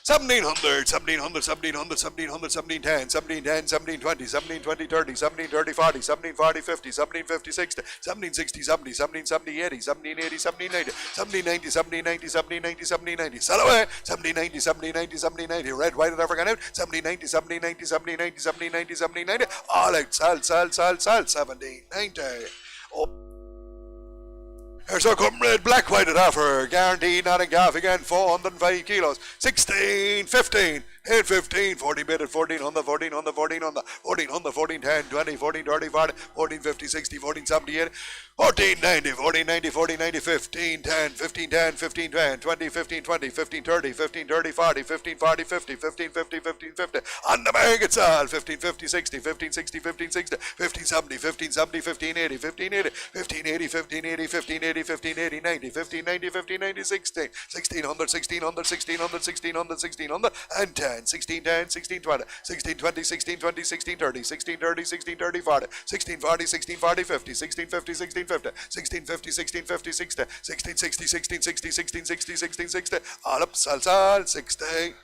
1700, 1700, 1700, 1700, 1710, 1710, 1720, 1720, 30, 1730, 40, 1740, 50, 1750, 60, 1760, 70, 1770, 80, 1780, 1790, 1790, 1790, 1790, 1790, sell away, 1790, 1790, 1790, red, white, and African out, 1790, 1790, 1790, 1790, 1790, all out, sell, 1790. Oh. Here's our come red, black, white, and heifer, guaranteed, not in calf again, 405 kilos, 16, 15, 8, 15, 40 bid at 1400, 1400, 1400, 1400, 1410, 20, 14, 30, 40, 14, 50, 60, 14, 70, 80, 1490, 1490, 1490, 15, 10, 15, 10, 15, 10, 20, 15, 20, 15, 30, 15, 30, 40, 15, 40, 50, 15, 50, 15, 50, on the market sale, 15, 50, 60, 15, 60, 15, 60, 15, 70, 15, 70, 15, 80, 15, 80, 15, 80, 15, 80, 15, 80, 1580, 1580, 90, 1590, 1590, 16, 1600, 1600, 1600, 1600, 1600, and 10, 1610, 1620, 1620, 1620, 1630, 1630, 1630, 40, 1640, 1640, 50, 1650, 1650, 1650, 1650, 60, 1660, 1660, 1660, 1660, all up, sal, 60.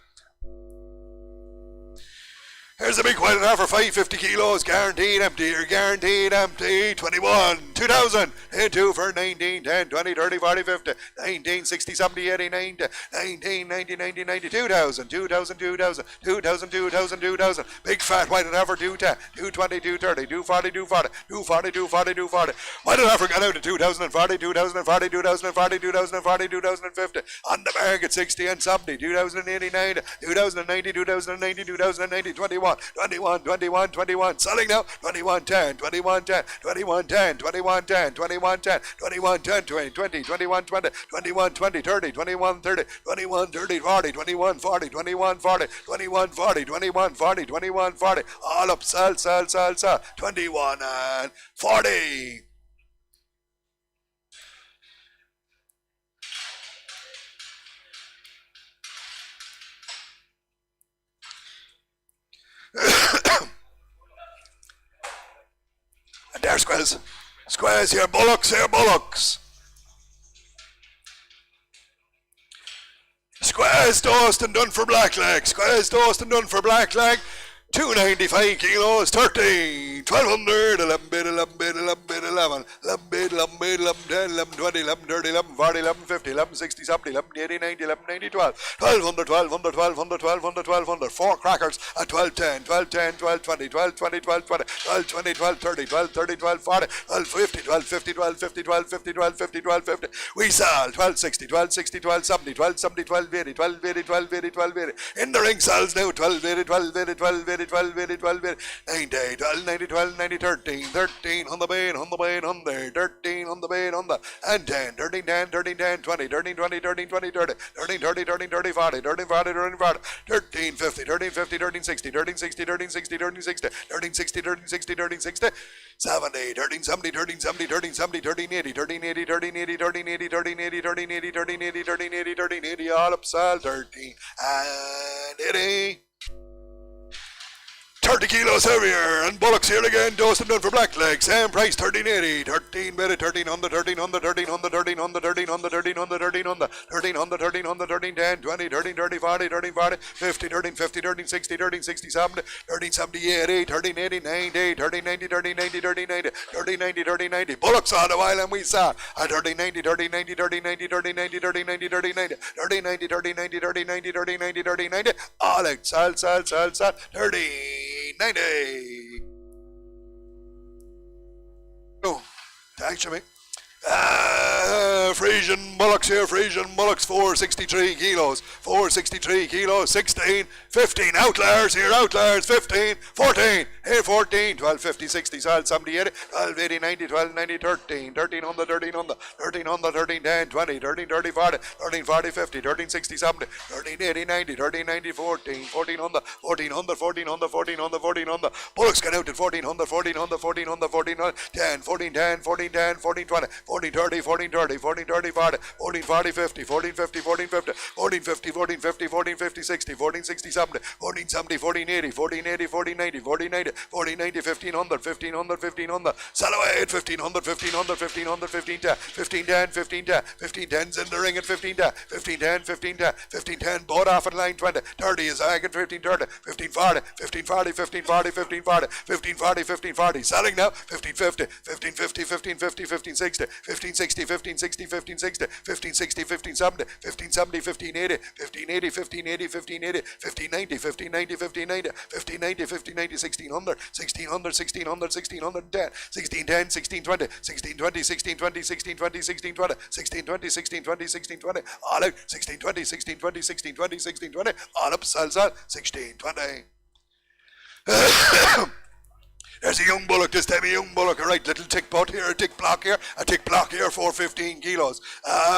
Here's a big white for 550 kilos, guaranteed empty, or guaranteed empty, 21, 2000, and 2 for 19, 10, 20, 30, 40, 50, 19, 60, 70, 80, 90, 19, 90, 90, 90, 2000, 2000, 2000, 2000, 2000, 2000, big fat white and for 210, 220, 230, 240, 240, 240, 240, 240, white and got out to 2040, 2040, 2040, 2040, 2050, on the market 60 and 70, 2089, 2090, 2090, 2090, 21, 21, 21, 21, selling now, 21, 10, 21, 10, 21, 10, 21, 10, 21, 10, 21, 10, 20, 20, 21, 20, 21, 20, 30, 21, 30, 21, 30, 40, 21, 40, 21, 40, 21, 40, 21, 40, 21, 40, all up, sell, 21 and 40. And there's squares. Squares here, bullocks here, bullocks. Squares toast and done for blackleg. Squares toast and done for blackleg. 295 kilos, 13, 1200, 11 bid, 11 bid, 11 bid, 11, 11 bid, 11 bid, 11 10, 11 20, 11 30, 11 40, 11 50, 11 60, 70, 11 80, 90, 11 90, 12, 1200, 1200, 1200, 1200, 1200, 4 crackers at 12 10, 12 10, 12 20, 12 20, 12 20, 12 20, 12 30, 12 30, 12 40, 12 50, 12 50, 12 50, 12 50, 12 50, 12 50. We sell 12 60, 12 60, 12 70, 12 70, 12 80, 12 80, 12 80, 12 80. In the ring sells now 12 80, 12 80, 12 80. 12 80, 12 80, 90, 12 90, 12 90, 13, 13 on the bait, on the bait, on there, 13 on the bait, on the, and 10, 13, 10, 13, 10, 20, 13, 20, 13, 20, 30, 13, 30, 13, 30, 40, 13, 40, 13, 40, 13, 50, 13, 50, 13, 60, 13, 60, 13, 60, 13, 60, 13, 60, 13, 60, 13, 60, 70, 13, 70, 13, 70, 13, 70, 13, 80, 13, 80, 13, 80, 13, 80, 13, 80, 13, 80, 13, 80, 13, 80, 13, 80, all up, sell 13, and 80. 30 kilos heavier, and bullocks here again, dosed and done for blackleg, same price, 1380, 13 bid, 13 on the 13 on the 13 on the 13 on the 13 on the 13 on the 13 on the 13 on the 13 on the 13 10 20 13 30 40 13 40 50 13 50 13 60 13 60 70 13 70 80 13 80 90 13 90 13 90 13 90 13 90 13 90 bullocks all the while, and we saw at 13 90 13 90 13 90 13 90 13 90 13 90 13 90 13 90 13 90 13 90 13 90 all out, sell 30 90. Oh, thanks, Jimmy. Frisian bullocks here, Frisian bullocks, 463 kilos, 463 kilos, 16, 15, outliers here, outliers, 15, 14, here 14, 12, 50, 60, 70, 80, 12, 80, 90, 12, 90, 13, 13 on the 13 on the 13 on the 13, 10, 20, 13, 30, 40, 13, 40, 50, 13, 60, 70, 13, 80, 90, 13, 90, 14, 14 on the 14 on the 14 on the 14 on the 14 on the bullocks get out at 14 on the 14 on the 14 on the 14 on 10, 14, 10, 14, 10, 14, 20, 14, 30, 14, 30, 14, 30, 40, 14, 40, 50, 14, 50, 14, 50, 14, 50, 14, 50, 14, 50, 60, 14, 60, 70, 14, 70, 14, 80, 14, 80, 14, 90, 14, 90, 14, 90, 1500, 1500, 1500, sell away at 1500, 1500, 1500, 15, 10, 15, 10, 15, 10, 15, 10's in the ring at 15, 10, 15, 10, 15, 10, 15, 10, bought off at line 20, 30 is ag at 15, 30, 15, 40, 15, 40, 15, 40, 15, 40, 15, 40, 15, 40, selling now, 15, 50, 15, 50, 15, 50, 15, 60, 15, 60, 15, 60, 15, 60, 15, 60, 15, 70, 15, 70, 15, 80, 15, 80, 15, 80, 15, 80, 15, 90, 15, 90, 15, 90, 15, 90, 15, 90, 1600, 1600, 1600, 1610, 1610, 1620, 1620, 1620, 1620, 1620, 1620, 1620, 1620, all out, 1620, 1620, 1620, 1620, all up, sell, 1620. There's a young bullock this time, a young bullock, a right little tick pot here, a tick block here, 415 kilos,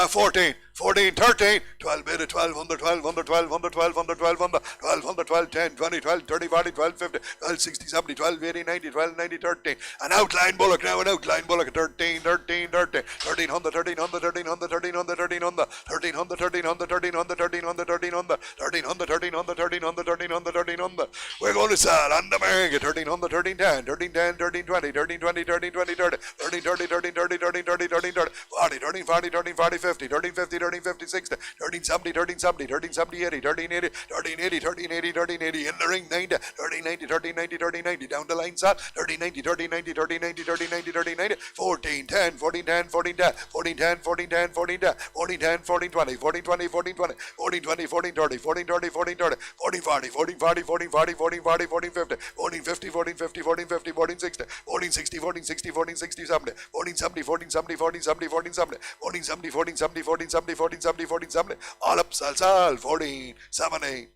14, 14, 13, 12 bid at 1200, 1200, 1200, 1200, 1200, 1200, 12, 10, 20, 12, 30, 40, 12, 50, 12, 60, 70, 12, 80, 90, 12, 90, 13. An outline bullock now, an outline bullock at 13, 13, 13, 1300, 1300, 1300, 1300, 1300, 1300, 1300, 1300, 1300, 1300, 1300, 1300, 1300, 1300, 1300. We're going to sell on the market 1300, 1310, 1310, 1320, 1320, 1320, 30, 1330, 1330, 1330, 1330, 40, 1340, 1340, 50, 1350, 1350, 60, 1370, 1370, 1370, 80, 1380, 1380, 1380, 1380, in the ring 90, 1390, 1390, 1390, down the line side, 1390, 1390, 1390, 1390, 1390, 14, 10, 14, 10, 14, 10, 14, 10, 14, 10, 14, 10, 14, 10, 14, 20, 14, 20, 14, 20, 14, 20, 14, 30, 14, 30, 14, 30, 14, 40, 14, 40, 14, 40, 14, 40, 14, 50, 14, 50, 14, 50, 14, 50, 14, 60, 14, 60, 14, 60, 14, 60, 70, 14, 70, 14, 70, 14, 70, 14, 70, 14, 70, 14, 70, 14, 70, 14, 70, 14, 70, all up, sal, 14, 70.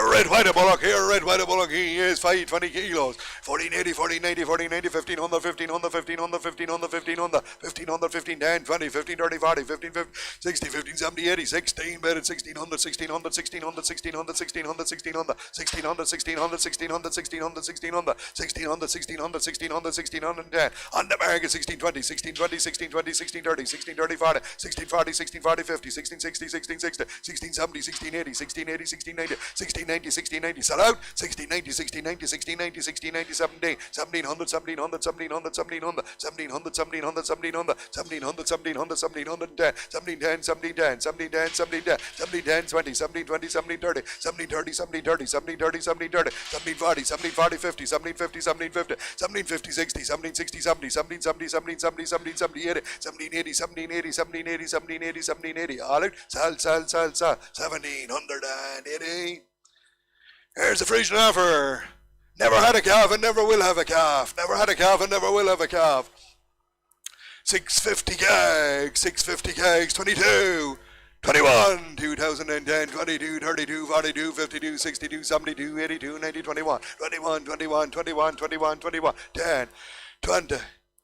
Red white bullock here, red white bullock, he is 520 kilos. 1480, 1490, 1490, 1500, 1500, 1500, 1500, 1500, 1500, 1510, 20, 15, 30, 40, 15, 50, 60, 15, 70, 80, 16 bed at 1600, 1600, 1600, 1600, 1600, 1600, 1600, 1600, 1600, 1600, 1600, 1600, 1600, 1600, 1610, on the market 1620, 1620, 1620, 1630, 1630, 40, 1640, 1640, 50, 1660, 1660, 1670, 1680, 1680, 1690, 1690, 1690, sell out, 1690, 1690, 1690, 1690, 1700, 1700, 1700, 1700, 1700, 1700, 1700, 1700, 1700, 1710, 1710, 1710, 1710, 1710, 1710, 20, 1720, 1730, 1730, 1730, 1730, 1730, 1740, 1740, 50, 1750, 1750, 1750, 60, 1760, 70, 1770, 1770, 1770, 80, 1780, 1780, 1780, 1780, 1780, all out, sell, 1780. Here's the Frisian offer. Never had a calf and never will have a calf. Never had a calf and never will have a calf. 650 kegs, 650 kegs, 22, 21, 2010, 22, 32, 42, 52, 62, 72, 82, 90, 21, 21, 21, 21, 21, 21, 10, 20,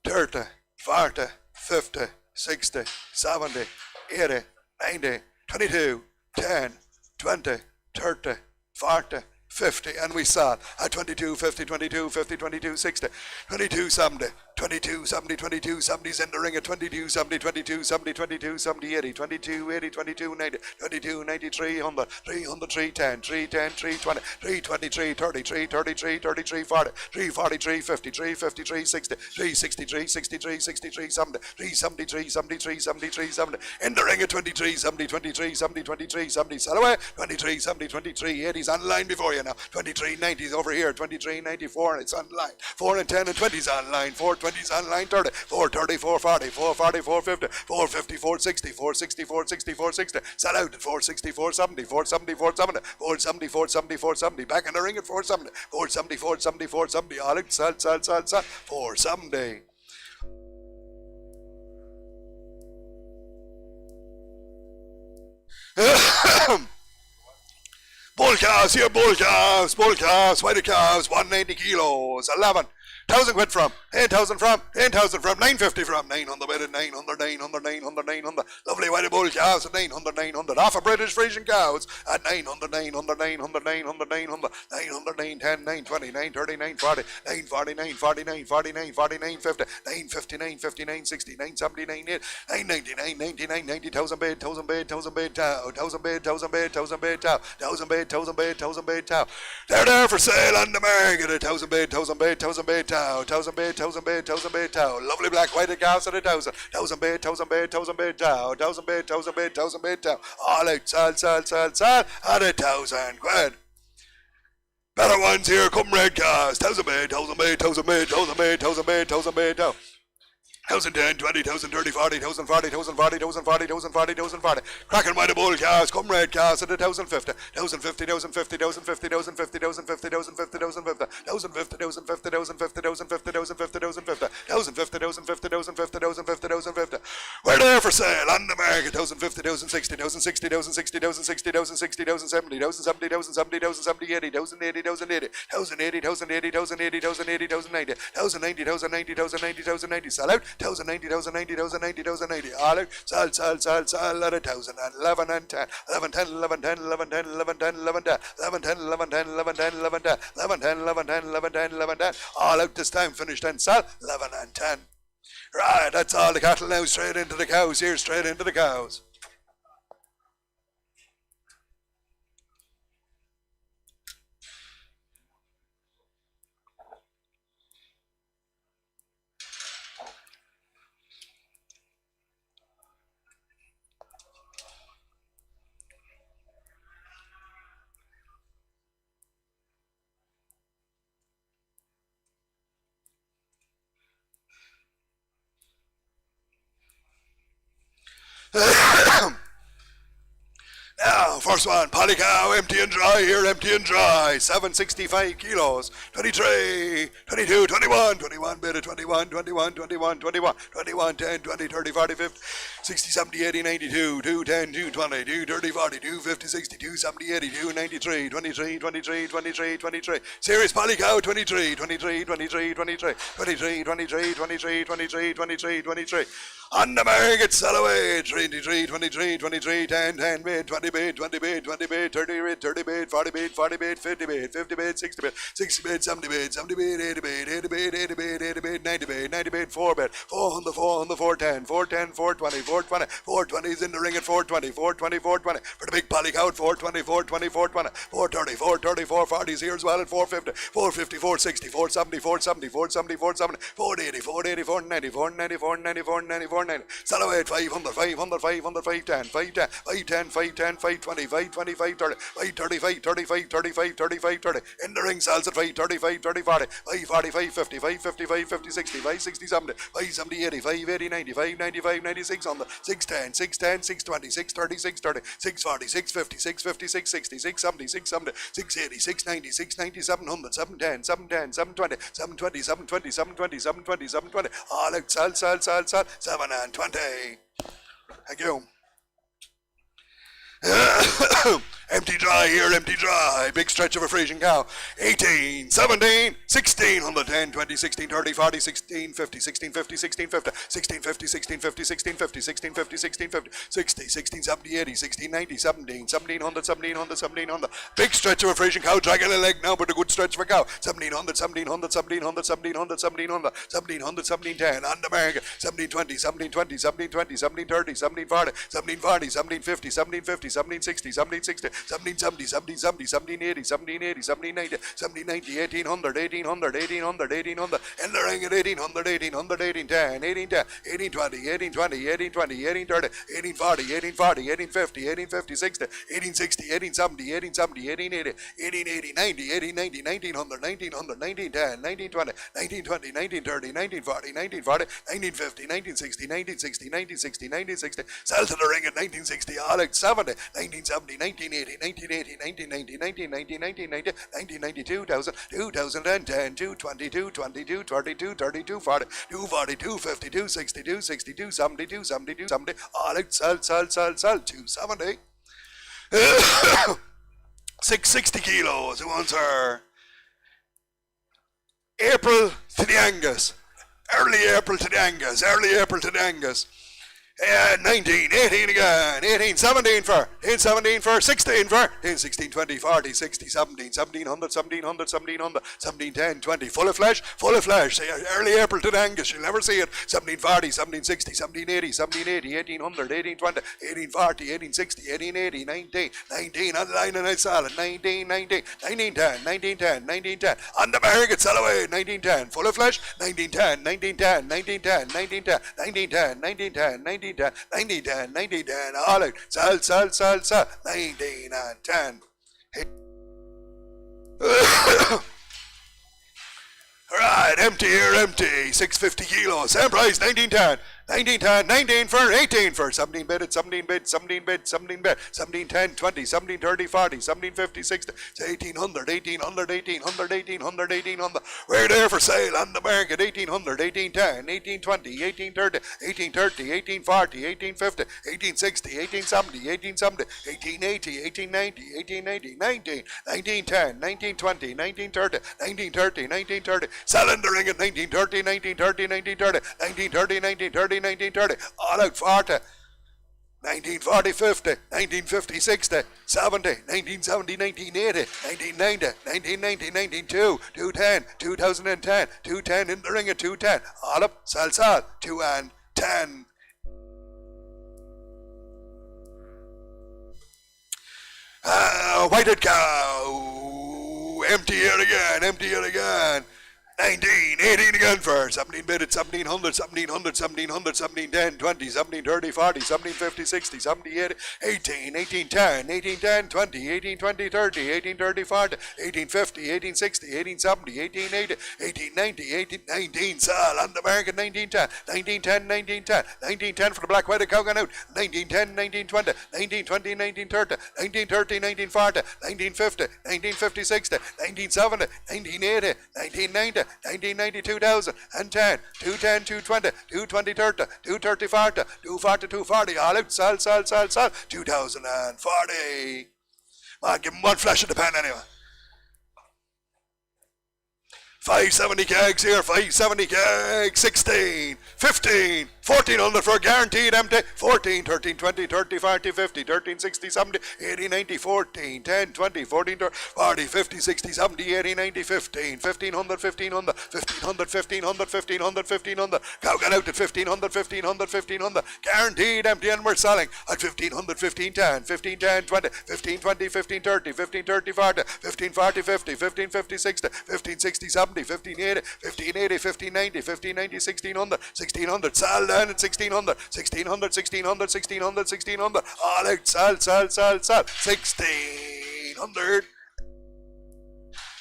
30, 40, 50, 60, 70, 80, 90, 22, 10, 20, 30, 40, 50, and we saw at 22, 50, 22, 50, 22, 60, 22, 70, 22, 70, 22, 70's in the ring at 22, 70, 22, 70, 22, 70, 80, 22, 80, 22, 90, 22, 90, 300, 300, 310, 310, 320, 323, 33, 33, 33, 40, 340, 350, 350, 360, 360, 363, 63, 70, 373, 73, 73, 70, in the ring at 23, 70, 23, 70, 23, 70, sell away, 23, 70, 23, 80's online before you now, 23, 90's over here, 23, 94, and it's online, 4 and 10 and 20's online, 420's online, 30, 430, 440, 440, 450, 450, 460, 460, 460, 460, sell out at 460, 470, 470, 470, 470, 470, 470, back in the ring at 470, 470, 470, 470, all out, sell, 470. Bull calves here, bull calves, white calves, 190 kilos, 11,000 quid from, 8,000 from, 10,000 from, 950 from, 900 bid at 900, 900, 900, 900, lovely white bull calves at 900, 900, off of British Frisian cows at 900, 900, 900, 900, 900, 900, 910, 920, 930, 940, 940, 940, 940, 940, 950, 950, 950, 960, 970, 980, 990, 999, 90,000 bid, 1,000 bid, 1,000 bid, 1,000 bid, 1,000 bid, 1,000 bid, 1,000 bid, 1,000 bid, 1,000 bid, they're there for sale on the market at 1,000 bid, 1,000 bid, 1,000 bid, 1,000 bid, 1,000 bid, 1,000 bid, lovely black white cows at 1,000, 1,000 bid, 1,000 bid, 1,000 bid, 1,000 bid, 1,000 bid, 1,000 bid, all out, sell at 1,000 quid. Better ones here, come red cows, 1,000 bid, 1,000 bid, 1,000 bid, 1,000 bid, 1,000 bid, 1,000 bid, 1,010, 20, 1,000, 30, 40, 1,000, 40, 1,000, 40, 1,000, 40, 1,000, 40, 1,000, 40. Cracking by the bull cows, come red cows at 1,050, 1,050, 1,050, 1,050, 1,050, 1,050, 1,050, 1,050, 1,050, 1,050, 1,050, 1,050, 1,050, 1,050, 1,050, 1,050, 1,050, 1,050. We're there for sale on the market, 1,050, 1,060, 1,060, 1,060, 1,060, 1,060, 1,070, 1,070, 1,070, 1,070, 80, 1,080, 1,080, 1,080, 1,080, 1,080, 1,080, 1,080, 1,090, 1,090, 1,090, 1,090, 1,090, sell out. 1090, 1090, 1090, 1090. All out. Sell at 1,000 and 11 and 10. 11, 10, 11, 10, 11, 10, 11, 10, 11, 10. 11, 10, 11, 10, 11, 10, 11, 10. 11, 10, 11, 10, 11, 10, 11, 10. All out this time. Finished and sell. 11 and 10. Right, that's all the cattle now. Straight into the cows here. Straight into the cows. Now, first one, Polly cow, empty and dry here, empty and dry. 765 kilos. 23, 22, 21, 21 bit of 21, 21, 21, 21, 21, 10, 20, 30, 40, 50, 60, 70, 80, 92, 210, 220, 230, 40, 250, 60, 270, 80, 293, 23, 23, 23, 23. Serious Polly cow, 23, 23, 23, 23, 23, 23, 23, 23, 23, 23. On the mark, it's sell away. 23, 23, 23, 10, 10 bid, 20 bid, 20 bid, 20 bid, 30 bid, 30 bid, 40 bid, 40 bid, 50 bid, 50 bid, 60 bid, 60 bid, 70 bid, 70 bid, 80 bid, 80 bid, 80 bid, 80 bid, 90 bid, 90 bid, 4 bid, 400, 400, 410, 410, 420, 420, 420 is in the ring at 420, 420, 420. For the big Polly cow, 420, 420, 420, 430, 430, 440 is here as well at 450, 450, 460, 470, 470, 470, 470, 480, 480, 490, 490, 490, 490, 490. Sell away at 500, 500, 500, 510, 510, 510, 510, 520, 520, 530, 530, 535, 35, 35, 30. In the ring sells at 535, 30, 40, 540, 550, 550, 550, 60, 560, 70, 570, 80, 580, 90, 590, 590, 600, 610, 610, 620, 630, 630, 640, 650, 650, 660, 670, 670, 680, 690, 690, 700, 710, 710, 720, 720, 720, 720, 720, 720. All out, sell, 7 and 20. Thank you. Empty dry here, empty dry. Big stretch of a Frisian cow. 18, 17, 16, 110, 20, 16, 30, 40, 16, 50, 16, 50, 16, 50, 16, 50, 16, 50, 16, 50, 16, 50, 16, 50, 60, 16, 70, 80, 16, 90, 17, 1700, 1700, 1700. Big stretch of a Frisian cow, dragging a leg now, but a good stretch of a cow. 1700, 1700, 1700, 1700, 1700, 1700, 1710, on the mark. 1720, 1720, 1720, 1730, 1740, 1740, 1750, 1750, 1760, 1760, 1770, 1770, 1780, 1780, 1790, 1790, 1800, 1800, 1800, 1800, in the ring at 1800, 1800, 1810, 1810, 1820, 1820, 1820, 1830, 1840, 1840, 1850, 1850, 60, 1860, 1870, 1870, 1880, 1880, 90, 1890, 1900, 1900, 1910, 1920, 1920, 1930, 1940, 1940, 1950, 1960, 1960, 1960, 1960, sell to the ring at 1960, all at 70, 1970, 1980, 1980, 1990, 1990, 1990, 1990, 2000, 2010, 220, 222, 32, 32, 40, 240, 250, 260, 262, 70, 270, 270, all out, sell, 270. 660 kilos, who wants her? April to the Angus. Early April to the Angus, early April to the Angus. 19, 18 again, 18, 17 for, 18, 17 for, 16 for, 18, 16, 20, 40, 60, 17, 1700, 1700, 1700, 17, 10, 20, full of flesh, say early April to the Angus, you'll never see it, 1740, 1760, 1780, 1780, 1800, 1820, 1840, 1860, 1880, 19, 19, on the line and I saw it, 19, 19, 1910, 1910, 1910, on the market, sell away, 1910, full of flesh, 1910, 1910, 1910, 1910, 1910, 1910, 1910, 1910, 1910, all out, sell, 19 and 10. Alright, empty here, empty, 650 kilos, same price, 1910, 1910, 19 for 18 for 17 bid at 17 bid, 17 bid, 17 bid, 17 10, 20, 17 30, 40, 17 50, 60, 1800, 1800, 1800, 1800, 1800. We're there for sale on the market. 1800, 1810, 1820, 1830, 1830, 1840, 1850, 1860, 1870, 1870, 1880, 1890, 1880, 19, 1910, 1920, 1930, 1930, 1930. Selling the ring at 1930, 1930, 1930, 1930, 1930, 1930. All out 40. 1940, 50, 1950, 60, 70, 1970, 1980, 1990, 1990, 1992, 210, 2010, 210 in the ring at 210. All up, sell, 2 and 10. Whited cow. Empty it again, empty it again. 19, 18 again for 17 bid at 1700, 1700, 1700, 1710, 20, 1730, 40, 1750, 60, 70, 80, 18, 1810, 1810, 20, 1820, 30, 1830, 40, 1850, 1860, 1870, 1880, 1890, 1819, sell on the market, 1910, 1910, 1910, 1910 for the black white cow gone out, 1910, 1920, 1920, 1930, 1930, 1940, 1950, 1950, 60, 1970, 1980, 1990, 1990, 2000, and 10, 210, 220, 220, 30, 230, 40, 240, 240, all out, sell, 2040. Come on, give him one flash of the pen anyway. 570 kegs here, 570 kegs, 16, 15, 1400 for guaranteed empty, 14, 13, 20, 30, 40, 50, 13, 60, 70, 80, 90, 14, 10, 20, 14, 40, 50, 60, 70, 80, 90, 15, 1500, 1500, 1500, 1500, 1500, 1500, cow got out at 1500, 1500, 1500, guaranteed empty, and we're selling at 1500, 1510, 1510, 20, 1520, 1530, 1530, 40, 1540, 50, 1550, 60, 1560, 70, 1580, 1580, 1590, 1590, 1600, 1600, sell down at 1600, 1600, 1600, 1600, 1600, all out, sell, 1600.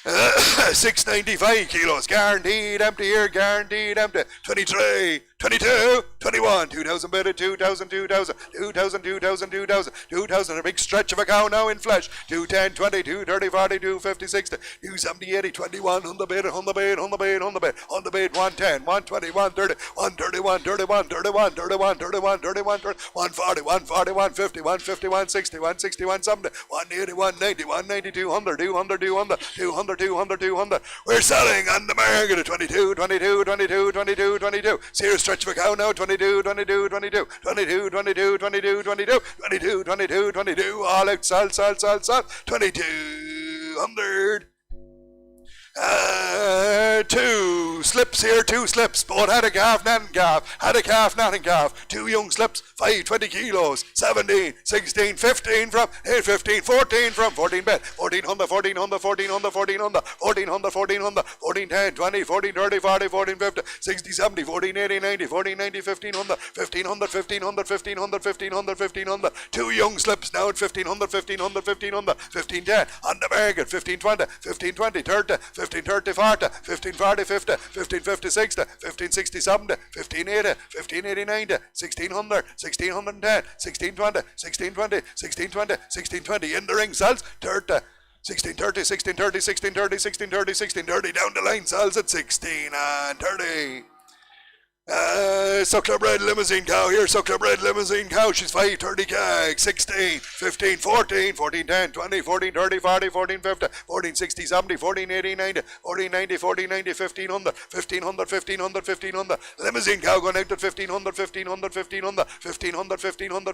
695 kilos, guaranteed empty here, guaranteed empty. 23, 22, 21, 2000 bid at 2000, 2000, 2000, 2000, 2000, 2000, a big stretch of a cow now in flesh. 210, 20, 230, 40, 250, 60, 270, 80, 21, on the bid, on the bid, on the bid, on the bid, on the bid, 110, 120, 130, 131, 31, 31, 31, 31, 31, 140, 140, 150, 150, 160, 160, 170, 180, 190, 190, 200, 200, 200, 200, 200, 200. We're selling on the market at 22, 22, 22, 22, 22. Serious stretch of a cow now, 22, 22, 22, 22, 22, 22, 22, 22, 22, 22, all out, sell, 2200. 2 slips here, 2 slips, both had a calf, not a calf, had a calf, not a calf, 2 young slips, 5, 20 kilos, 17, 16, 15 from, 15, 14 from, 14 bed, 1400, 1400, 1400, 1400, 1400, 1400, 14, 10, 20, 14, 30, 40, 14, 50, 60, 70, 14, 80, 90, 14, 90, 1500, 1500, 1500, 1500, 1500, 1500, 2 young slips now at 1500, 1500, 1500, 1510, on the market, 1520, 1520, 30, 1530, 40, 1540, 50, 1550, 60, 1560, 70, 1580, 1580, 90, 1600, 1610, 1620, 1620, 1620, 1620, in the ring sells 30. 1630, 1630, 1630, 1630, 1630, down the line sells at 16 and 30. Suckler bred limousine cow here, suckler bred limousine cow, she's 530 keg, 16, 15, 14, 14, 10, 20, 14, 30, 40, 14, 50, 14, 60, 70, 14, 80, 90, 14, 90, 14, 90, 1500, 1500, 1500, 1500, limousine cow going out at 1500, 1500, 1500, 1500, 1500, 1500,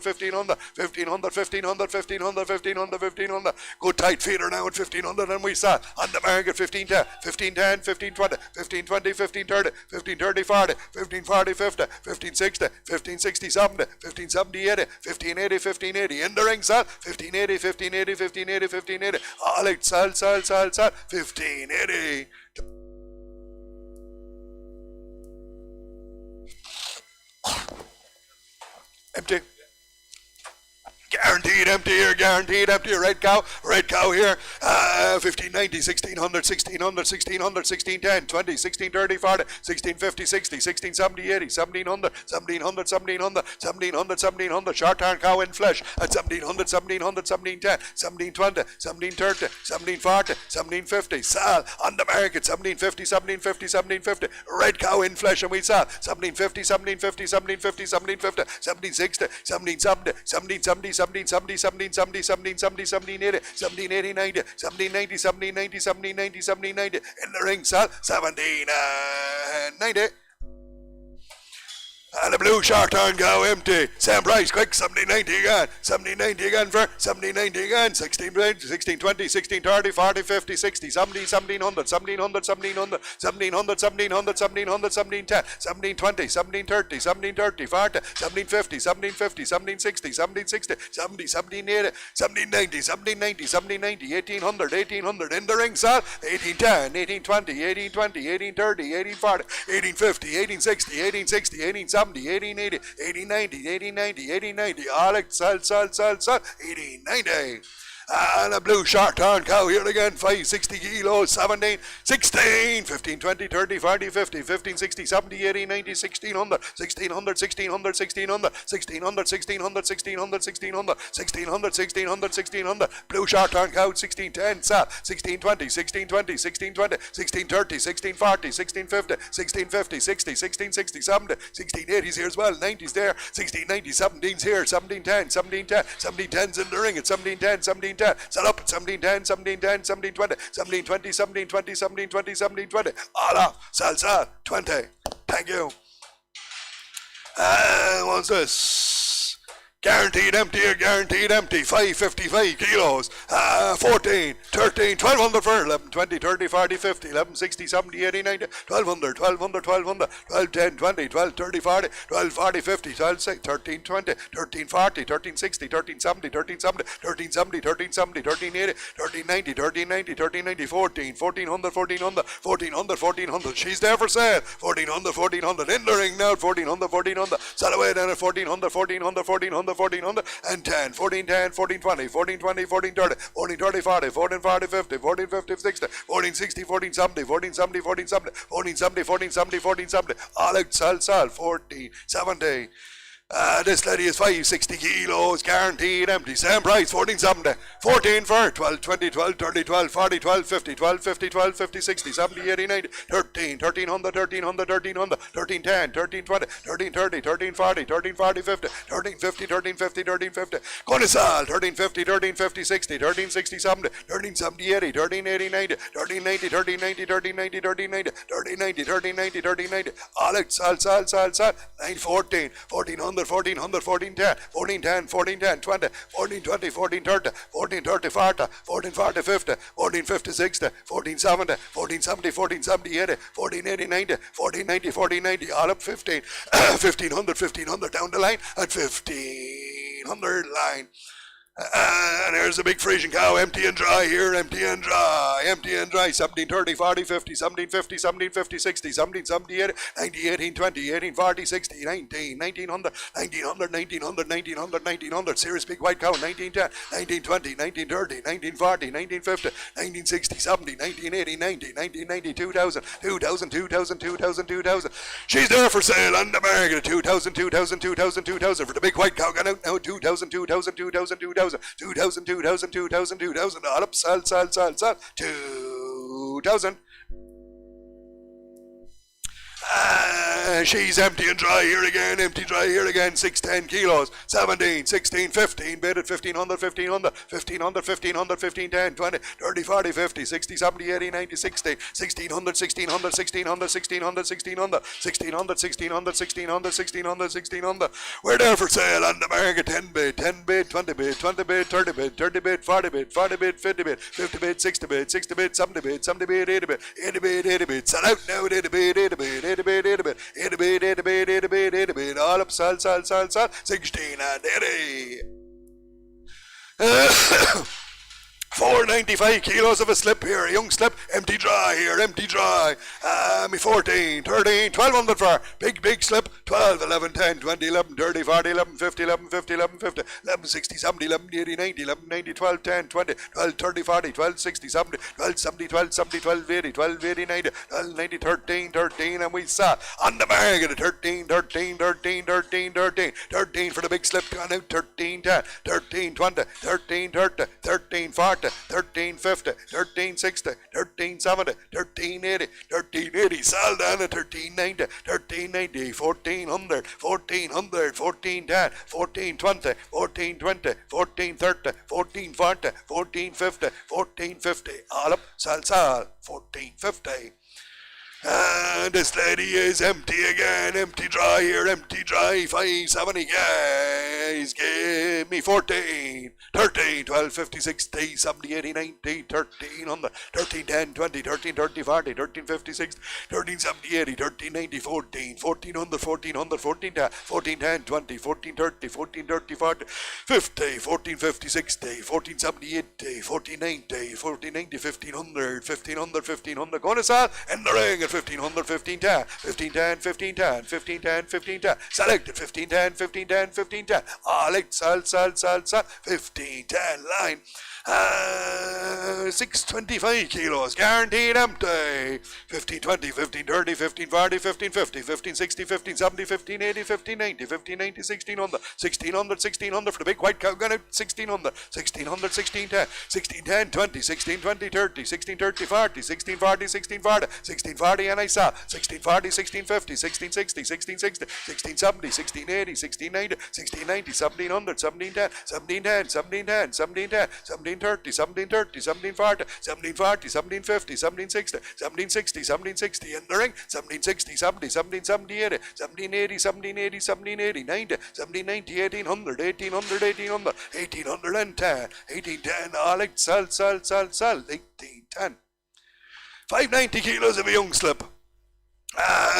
1500, 1500, 1500, 1500, 1500, good tight feeder now at 1500, and we sell on the market 1510, 1510, 1520, 1520, 1530, 1530, 40, 1540, 50, 1560, 1560, 70, 1570, 80, 1580, 1580, in the ring sell, 1580, 1580, 1580, 1580, all out, sell, 1580. Empty. Guaranteed empty here, guaranteed empty. Red cow here. 1590, 1600, 1600, 1600, 1610, 20, 1630, 40, 1650, 60, 1670, 80, 1700, 1700, 1700, 1700, 1700. Short horn cow in flesh at 1700, 1700, 1710, 1720, 1730, 1740, 1750. Sal on the market 1750, 1750, 1750. Red cow in flesh and we sell 1750, 1750, 1750, 1750, 1760, 1770, 1770. 1770, 1770, 1770, 1780, 1780, 90, 1790, 1790, 1790. In the ring, sal 1790. And the blue short horn cow empty. Same price, quick, 1790 again. 1790 again for 1790 again. 1620, 1630, 40, 50, 60, 70, 1700, 1700, 1700, 1700, 1700, 1700, 1710, 1720, 1730, 1730, 40, 1750, 1750, 1760, 1760, 70, 1780, 1790, 1790, 1790, 1800, 1800. In the ring, sir. 1810, 1820, 1820, 1830, 1840, 1850, 1860, 1860, 1870. 1880, 1890, 1890, 1890, Alex, sell, 1890. And a blue short horn cow here again, 560 kilos, 17, 16, 15, 20, 30, 40, 50, 15, 60, 70, 80, 90, 1600, 1600, 1600, 1600, 1600, 1600, 1600, 1600, 1600, 1600, 1600, blue short horn cow, 1610, sell, 1620, 1620, 1620, 1630, 1640, 1650, 1650, 60, 1660, 70, 1680s here as well, 90s there, 1690, 17s here, 1710, 1710, 1710s in the ring at 1710, 1710. Set up at 1710, 1710, 1720, 1720, 1720, 1720, 1720. All up. Sell, 20. Thank you. What's this? Guaranteed empty here, guaranteed empty. 555 kilos. 14, 13, 1200 for 11, 20, 30, 40, 50, 11, 60, 70, 80, 90, 1200, 1200, 1200, 12, 10, 20, 12, 30, 40, 12, 40, 50, 12, 6, 13, 20, 13, 40, 13, 60, 13, 70, 13, 70, 13, 70, 13, 70, 13, 80, 13, 90, 13, 90, 13, 90, 14, 1400, 1400, 1400, 1400. She's there for sale. 1400, 1400. In the ring now. 1400, 1400. Sell away then at 1400, 1400, 1400. 1400 and 10, 14, 10, 14, 20, 14, 20, 14, 30, 14, 30, 40, 14, 40, 50, 14, 50, 60, 14, 60, 14, 70, 14, 70, 14, 70, 14, 70, 14, 70, 14, 70, all out, sell, 14, 70. This lady is 560 kilos, guaranteed empty, same price, 1470, 14 for 12, 20, 12, 30, 12, 40, 12, 50, 12, 50, 12, 50, 60, 70, 80, 90, 13, 1300, 1300, 1300, 13, 10, 13, 20, 13, 30, 13, 40, 13, 40, 50, 13, 50, 13, 50, 13, 50, Conisal, 13, 50, 13, 50, 60, 13, 60, 70, 13, 70, 80, 13, 80, 90, 13, 90, 13, 90, 13, 90, 13, 90, 13, 90, 13, 90, 13, 90, Alex, sell, 9, 14, 1400, 1400, 1410, 1410, 1410, 20, 1420, 1430, 1430, 40, 1440, 50, 1450, 60, 1470, 1470, 1470, 80, 1480, 90, 1490, 1490, all up 15, 1500, 1500 down the line at 1500 line. And there's a big Frisian cow, empty and dry here, empty and dry, 1730, 40, 50, 1750, 1750, 60, 1770, 80, 90, 18, 20, 18, 40, 60, 19, 1900, 1900, 1900, 1900, 1900, serious big white cow, 1910, 1920, 1930, 1940, 1950, 1960, 70, 1980, 90, 1990, 2000, 2000, 2000, 2000, 2000. She's there for sale on the market, 2000, 2000, 2000, 2000, for the big white cow, got out now, 2000, 2000, 2000, 2000. 2000, 2000, 2000, 2000, all up, sell, 2000. She's empty and dry here again, empty dry here again, 610 kilos, 17, 16, 15, bid at 1500, 1500, 1500, 1500, 15, 10, 20, 30, 40, 50, 60, 70, 80, 90, 60, 1600, 1600, 1600, 1600, 1600, 1600, 1600, 1600, 1600, 1600. We're there for sale on the market, 10 bid, 10 bid, 20 bid, 20 bid, 30 bid, 30 bid, 40 bid, 40 bid, 50 bid, 50 bid, 60 bid, 60 bid, 70 bid, 70 bid, 80 bid, 80 bid, 80 bid, sell out now at 80 bid, 80 bid, 80 bid, 80 bid, 80 bid, 80 bid, 80 bid, 80 bid, all up, sell, 16 and 80. 495 kilos of a slip here, a young slip, empty dry here, empty dry. Me 14, 13, 1200 for big slip, 12, 11, 10, 20, 11, 30, 40, 11, 50, 11, 50, 11, 50, 11, 60, 70, 11, 80, 90, 11, 90, 12, 10, 20, 12, 30, 40, 12, 60, 70, 12, 70, 12, 70, 12, 80, 12, 80, 90, 12, 90, 13, 13, and we saw on the market at 13, 13, 13, 13, 13, 13 for the big slip gone out, 13, 10, 13, 20, 13, 30, 13, 40, 13, 50, 13, 60, 13, 70, 13, 80, 13, 80, sold down at 13, 90, 13, 90, 1400, 1400, 14, 10, 14, 20, 14, 20, 14, 30, 14, 40, 14, 50, 14, 50, all up, sal, 14, 50. And this lady is empty again, empty dry here, empty dry, 570 guys, give me 14, 13, 12, 50, 60, 70, 80, 90, 13 on the 13, 10, 20, 13, 30, 40, 13, 50, 60, 13, 70, 80, 13, 90, 14, 14 on the 14, 14, 10, 14, 10, 20, 14, 30, 14, 30, 40, 50, 14, 50, 60, 14, 70, 80, 14, 90, 14, 90, 1500, 1500, 1500, going to sell in the ring at 1500, 15, 10, 15, 10, 15, 10, 15, 10, 15, 10, selected 15, 10, 15, 10, 15, 10, all it, sell, 15, 10, line, 625 kilos, guaranteed empty, 15, 20, 15, 30, 15, 40, 15, 50, 15, 60, 15, 70, 15, 80, 15, 90, 15, 90, 1600, 1600, 1600 for the big white cow, gun out, 1600, 1600, 16, 10, 16, 10, 20, 16, 20, 30, 16, 30, 40, 16, 40, 16, 40, 16, 40, and I saw, 16, 40, 16, 50, 16, 60, 16, 60, 16, 70, 16, 80, 16, 90, 16, 90, 1700, 17, 10, 17, 10, 17, 10, 17, 10, 17, 30, 17, 30, 17, 40, 17, 40, 17, 50, 17, 60, 17, 60, 17, 60, in the ring, 17, 60, 70, 17, 70, 80, 17, 80, 17, 80, 17, 80, 90, 17, 90, 1800, 1800, 1800, 1810, 1810, all it, sell, 1810. 590 kilos of a young slip.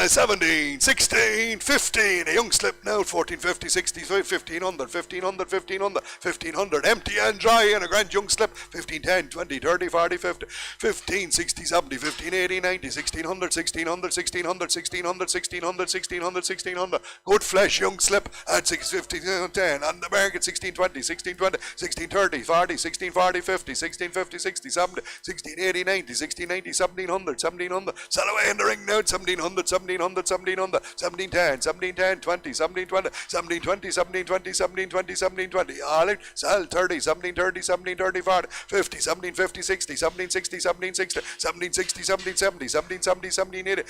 17, 16, 15, a young slip now, 14, 50, 60, 1500, 1500, 1500, 1500, empty and dry, and a grand young slip, 15, 10, 20, 30, 40, 50, 15, 60, 70, 15, 80, 90, 1600, 1600, 1600, 1600, 1600, 1600, 1600, good flesh young slip at 650, 10, on the market, 16, 20, 16, 20, 16, 30, 40, 16, 40, 50, 16, 50, 60, 70, 16, 80, 90, 16, 90, 1700, 1700, sell away in the ring now, 1700, 1700, 1700, 1710, 1710, 20, 1720, 1720, 1720, 1720, 1720, all it, sell 30, 1730, 1730, 40, 50, 1750, 60, 1760, 1760, 1760, 1770, 1770, 1780,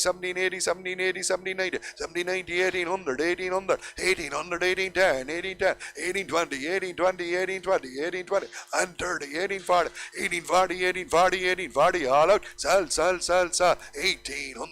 1780, 1780, 1780, 1790, 1800, 1800, 1800, 1810, 1810, 1820, 1820, 1820, 1820, and 30, 1840, 1840, 1840, 1840, all out, sell, 1840.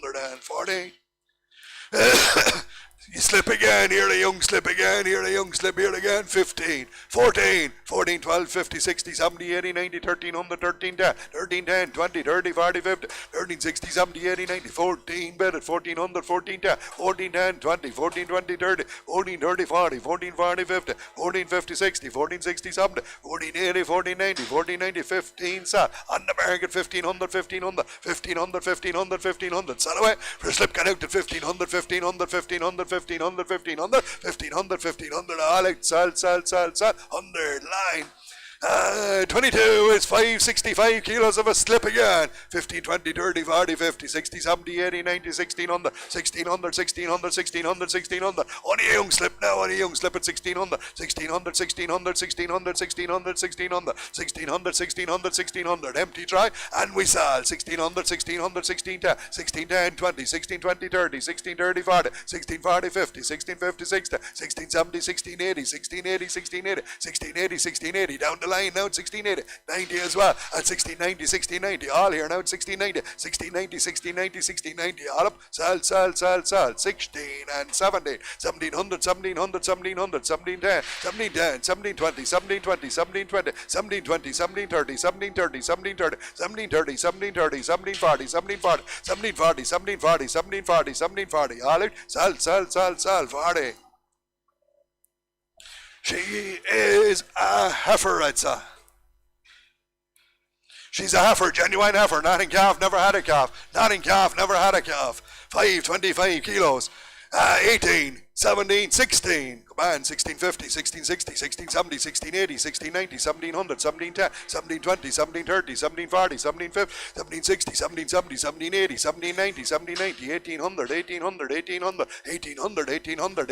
You slip again, here a young slip again, here a young slip, here again, 15, 14, 14, 12, 50, 60, 70, 80, 90, 1300, 13, 10, 13, 10, 20, 30, 40, 50, 13, 60, 70, 80, 90, 14, bet at 1400, 14, 10, 14, 10, 20, 14, 20, 30, 14, 30, 40, 14, 40, 50, 14, 50, 60, 14, 60, 70, 14, 80, 14, 90, 14, 90, 15, sell, on the market, 1500, 1500, 1500, 1500, 1500, sell away, for a slip got out to 1500, 1500, 1500, 1500, 1500, 1500, 1500, all out, sell, 100, line. 22 is 565 kilos of a slip again. 15, 20, 30, 40, 50, 60, 70, 80, 90, 1600, 1600, 1600, 1600, 1600. Only a young slip now, only a young slip at 1600, 1600, 1600, 1600, 1600, 1600, 1600, 1600, 1600. Empty try, and we sell 1600, 1600, 1610, 1610, 20, 1620, 30, 1630, 40, 1640, 50, 1650, 60, 1670, 1680, 1680, 1680, 1680, 1680, down the line now at 1680, 90 as well, at 1690, 1690, all here now at 1690, 1690, 1690, 1690, all up, sell, 16 and 17, 1700, 1700, 1700, 1710, 1710, 1720, 1720, 1720, 1720, 1730, 1730, 1730, 1730, 1730, 1740, 1740, 1740, 1740, 1740, 1740, all out, sell, 40. She is a heifer, I'd say. She's a heifer, genuine heifer, not in calf, never had a calf, not in calf, never had a calf. 525 kilos. 18, 17, 16. Come on, 1650, 1660, 1670, 1680, 1690, 1700, 1710, 1720, 1730, 1740, 1750, 1760, 1770, 1780, 1790, 1790, 1800, 1800, 1800, 1800, 1800, 1800,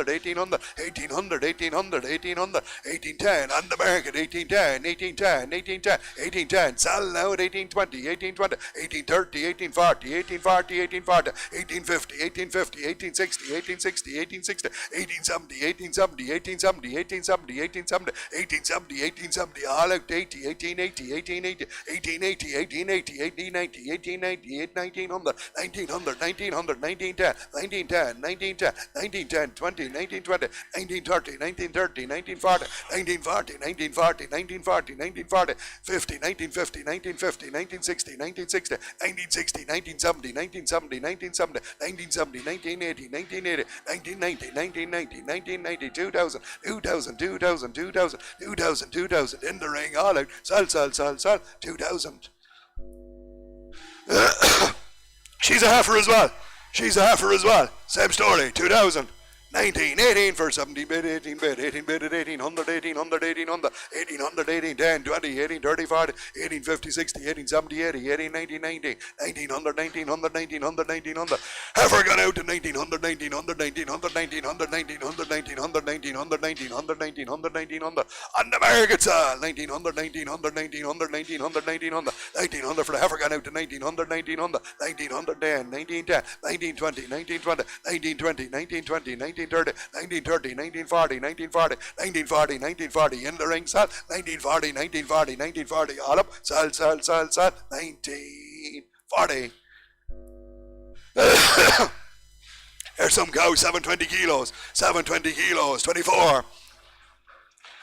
1800, 1800, 1800, 1800, 1810, on the market, 1810, 1810, 1810, 1810, sell now at 1820, 1820, 1830, 1840, 1840, 1840, 1850, 1850, 1860, 1860, 1860, 1870, 1870, 1870, 1870, 1870, 1870, 1870, all out 80, 1880, 1880, 1880, 1880, 1890, 1890, 1900, 1900, 1900, 1910, 1910, 1910, 1910, 20, 1920, 1930, 1930, 1940, 1940, 1940, 1940, 1940, 50, 1950, 1950, 1960, 1960, 1960, 1970, 1970, 1970, 1970, 1980, 1980, 1990, 1990, 1990, 2000, 2000, 2000, 2000, 2000, 2000, in the ring, all out, sell, 2000. She's a heifer as well. She's a heifer as well. Same story, 2000. 19, 18 for 17 bid, 18 bid, 18 bid at 1800, 1800, 1800, 1800, 18, 10, 20, 18, 30, 40, 18, 50, 60, 18, 70, 80, 18, 19, 19, 1900, 1900, 1900, 1900. Heifer gone out to 1900, 1900, 1900, 1900, 1900, 1900, 1900, 1900, 1900, 1900. On the market sale, 1900, 1900, 1900, 1900, 1900, 1900 for the heifer gone out to 1900, 1900, 1910, 1910, 1920, 1920, 1920, 1920, 1930, 1930, 1940, 1940, 1940, 1940, in the ring, sell, 1940, 1940, 1940, all up, sell, 1940. There's some cow, 720 kilos, 720 kilos, 24.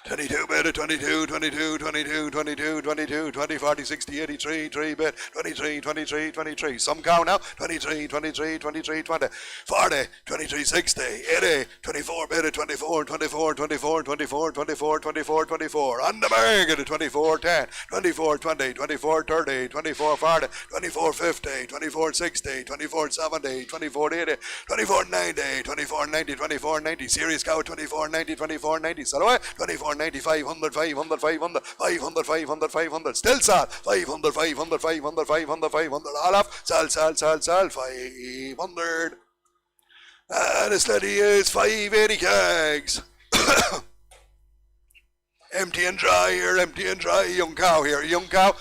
22 bid, 22, 22, 22, 22, 22, 20, 40, 60, 83, 3 bid, 23, 23, 23. Some cow now, 23, 23, 23, 20, 40, 23, 60, 80, 24 bid, 24, 24, 24, 24, 24, 24, 24. On the market, 24, 10, 24, 20, 24, 30, 24, 40, 24, 50, 24, 60, 24, 70, 24, 80, 24, 90, 24, 90, 24, 90. Serious cow, 24, 90, 24, 90. Sell away, 24, 90, 500, 500, 500, 500, 500, 500, still sell, 500, 500, 500, 500, 500, all off, sell, 500. And this lady is 580 kegs. Empty and dry here, empty and dry, young cow here, young cow,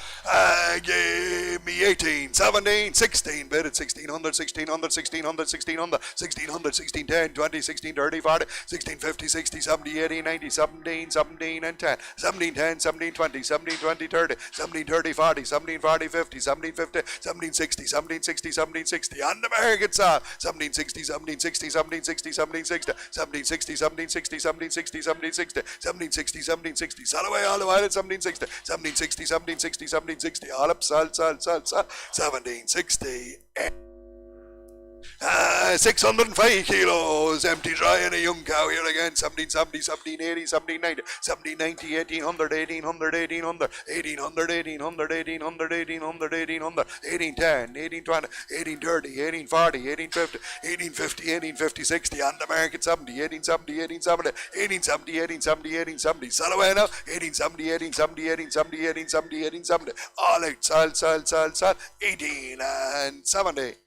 give me 18, 17, 16, bid at 1600, 1600, 1600, 1600, 1600, 16, 10, 20, 16, 30, 40, 16, 50, 60, 70, 80, 90, 17, 17 and 10, 17, 10, 17, 20, 17, 20, 30, 17, 30, 40, 17, 40, 50, 17, 50, 17, 60, 17, 60, 17, 60, on the market sale, 17, 60, 17, 60, 17, 60, 17, 60, 17, 60, 17, 60, 17, 60, 17, 60, 17, 60, 17, 60, sell away all the while at 1760, 1760, 1760, 1760, all up, sell, 1760. 605 kilos, empty dry and a young cow here again, 1770, 1780, 1790, 1790, 1800, 1800, 1800, 1800, 1800, 1800, 1800, 1800, 1810, 1820, 1830, 1840, 1850, 1850, 1850, 60, on the market 70, 1870, 1870, 1870, 1870, 1870, sell away now, 1870, 1870, 1870, 1870, 1870, all out, sell, 18 and 70.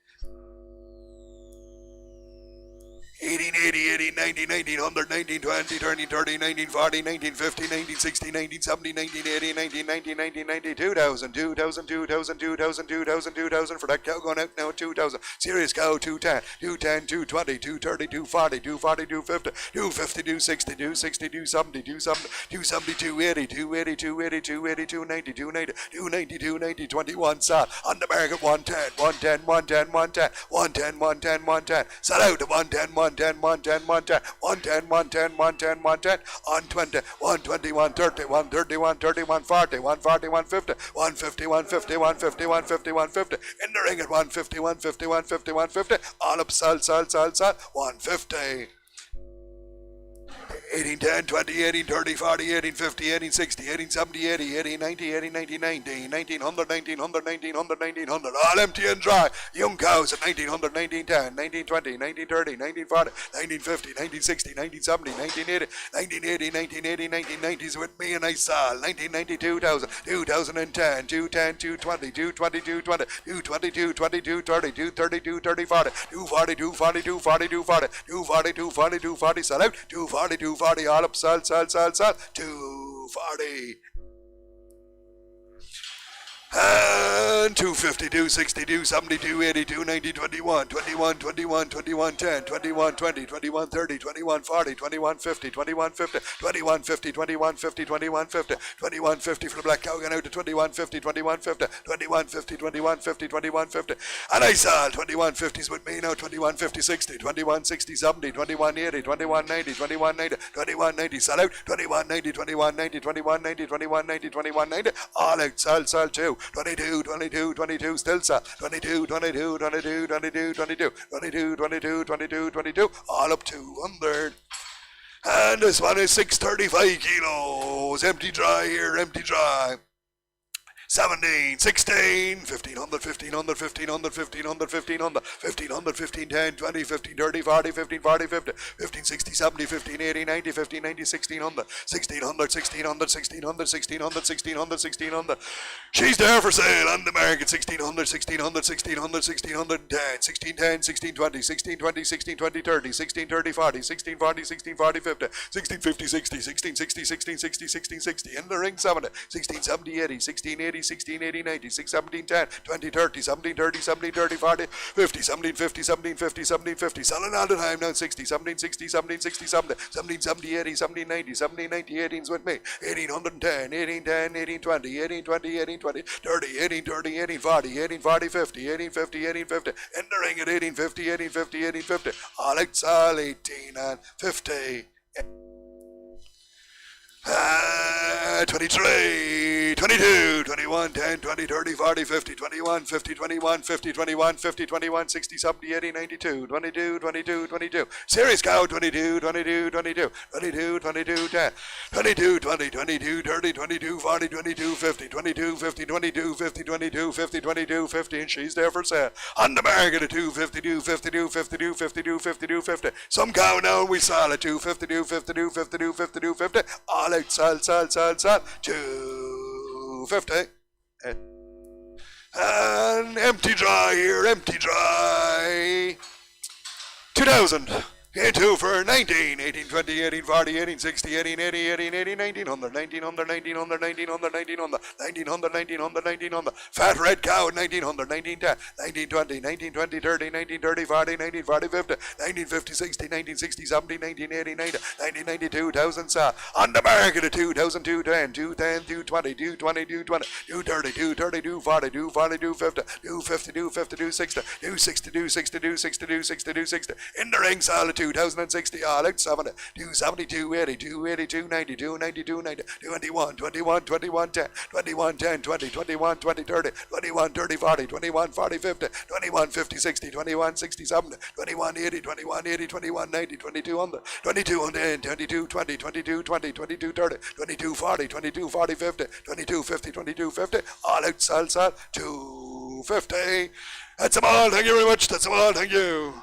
1880, 1890, 1900, 1920, 30, 1940, 1950, 1960, 1970, 1980, 1990, 2000, 2000, 2000, 2000, 2000, 2000, for that cow going out now, 2000. Serious cow, 210, 210, 220, 230, 240, 240, 250, 250, 260, 260, 270, 270, 270, 280, 280, 280, 280, 290, 290, 290, 290, 21, sell. On the market, 110, 110, 110, 110, 110, 110, 110, sell out to 110, 110, 110, 110, 110, 110, 110, 110, on 20, 120, 130, 130, 130, 140, 140, 150, 150, 150, 150, 150, 150, in the ring at 150, 150, 150, 150, all up, sell, 150. 18, 10, 20, 18, 30, 40, 18, 50, 18, 60, 18, 70, 80, 18, 90, 18, 19, 19, 1900, 1900, 1900, 1900, all empty and dry. Young cows at 1900, 1910, 1920, 1930, 1940, 1950, 1960, 1970, 1980, 1980, 1980, 1990s with me and I saw 1990, 2000, 2010, 210, 220, 220, 220, 220, 220, 230, 230, 230, 40, 240, 240, 240, 240, 240, 240, 240, sell out, 240, 240, all up, sell, 240. And 250, 260, 270, 280, 290, 21, 21, 21, 21, 10, 21, 20, 21, 30, 21, 40, 21, 50, 21, 50, 21, 50, 21, 50, 21, 50, 21, 50 for the black cow going out to 21, 50, 21, 50, 21, 50, 21, 50, 21, 50. And I saw 21, 50s with me now, 21, 50, 60, 21, 60, 70, 21, 80, 21, 90, 21, 90, 21, 90, sell out, 21, 90, 21, 90, 21, 90, 21, 90, 21, 90, all out, sell, 2. 22, 22, 22, still sell. 22, 22, 22, 22, 22, 22, 22, 22, 22, all up 200. And this one is 635 kilos. Empty dry here, empty dry. 17, 16, 1500, 1500, 1500, 1500, 1500, 1500, 15, 10, 20, 15, 30, 40, 15, 40, 50, 15, 60, 70, 15, 80, 90, 15, 90, 1600, 1600, 1600, 1600, 1600, 1600, 1600. She's there for sale on the market. 1600, 1600, 1600, 1610, 1610, 1620, 1620, 1620, 30, 1630, 40, 1640, 1640, 50, 1650, 60, 1660, 1660, 1660, in the ring 70, 1670, 80, 1680, 1680, 90, 1710, 20, 30, 1730, 1730, 40, 50, 1750, 1750, 1750, selling all the time now. 60, 1760, 1760, 1770, 80, 1790, 1790, 18's with me, 1810, 1810, 1820, 1820, 1820, 30, 1830, 1840, 1840, 50, 1850, 1850, in the ring at 1850, 1850, 1850, all it's all 18 and 50. 23, 22, 21, 10, 20, 30, 40, 50, 21, 50, 21, 50, 21, 50, 21, 60, 70, 80, 92, 22, 22, 22. Serious cow, 22, 22, 22, 22, 22, 10, 22, 20, 22, 30, 22, 40, 22, 50, 22, 50, 22, 50, 22, 50, 22, 50, and she's there for sale. On the market at 252, 52, 52, 52, 52, 50. Some cow now we sell at 252, 52, 52, 52, 50. All out, sell, 250. And empty dry here, empty dry. 2000. 2 for 19, 18, 20, 18, 40, 18, 60, 18, 80, 18, 80, 1900, 1900, 1900, 1900, 1900, 1900, 1900, 1900. Fat red cow, 1900, 1910, 1920, 1920, 30, 1930, 40, 1940, 50, 1950, 60, 1960, 70, 1980, 90, 1990, 2000. On the market at 2000, 210, 210, 220, 220, 220, 230, 230, 240, 240, 250, 250, 250, 260, 260, 260, 260, 260, 260. In the ring, solid 2060, all out 70, 270, 280, 280, 290, 290, 290, 21, 21, 21, 10, 21, 10, 20, 21, 20, 30, 21, 30, 40, 21, 40, 50, 21, 50, 60, 21, 60, 70, 21, 80, 21, 80, 21, 90, 2200, 2210, 22, 20, 22, 20, 22, 30, 22, 40, 22, 40, 50, 22, 50, 22, 50, all out, sell, 250. That's them all, thank you very much, that's them all, thank you.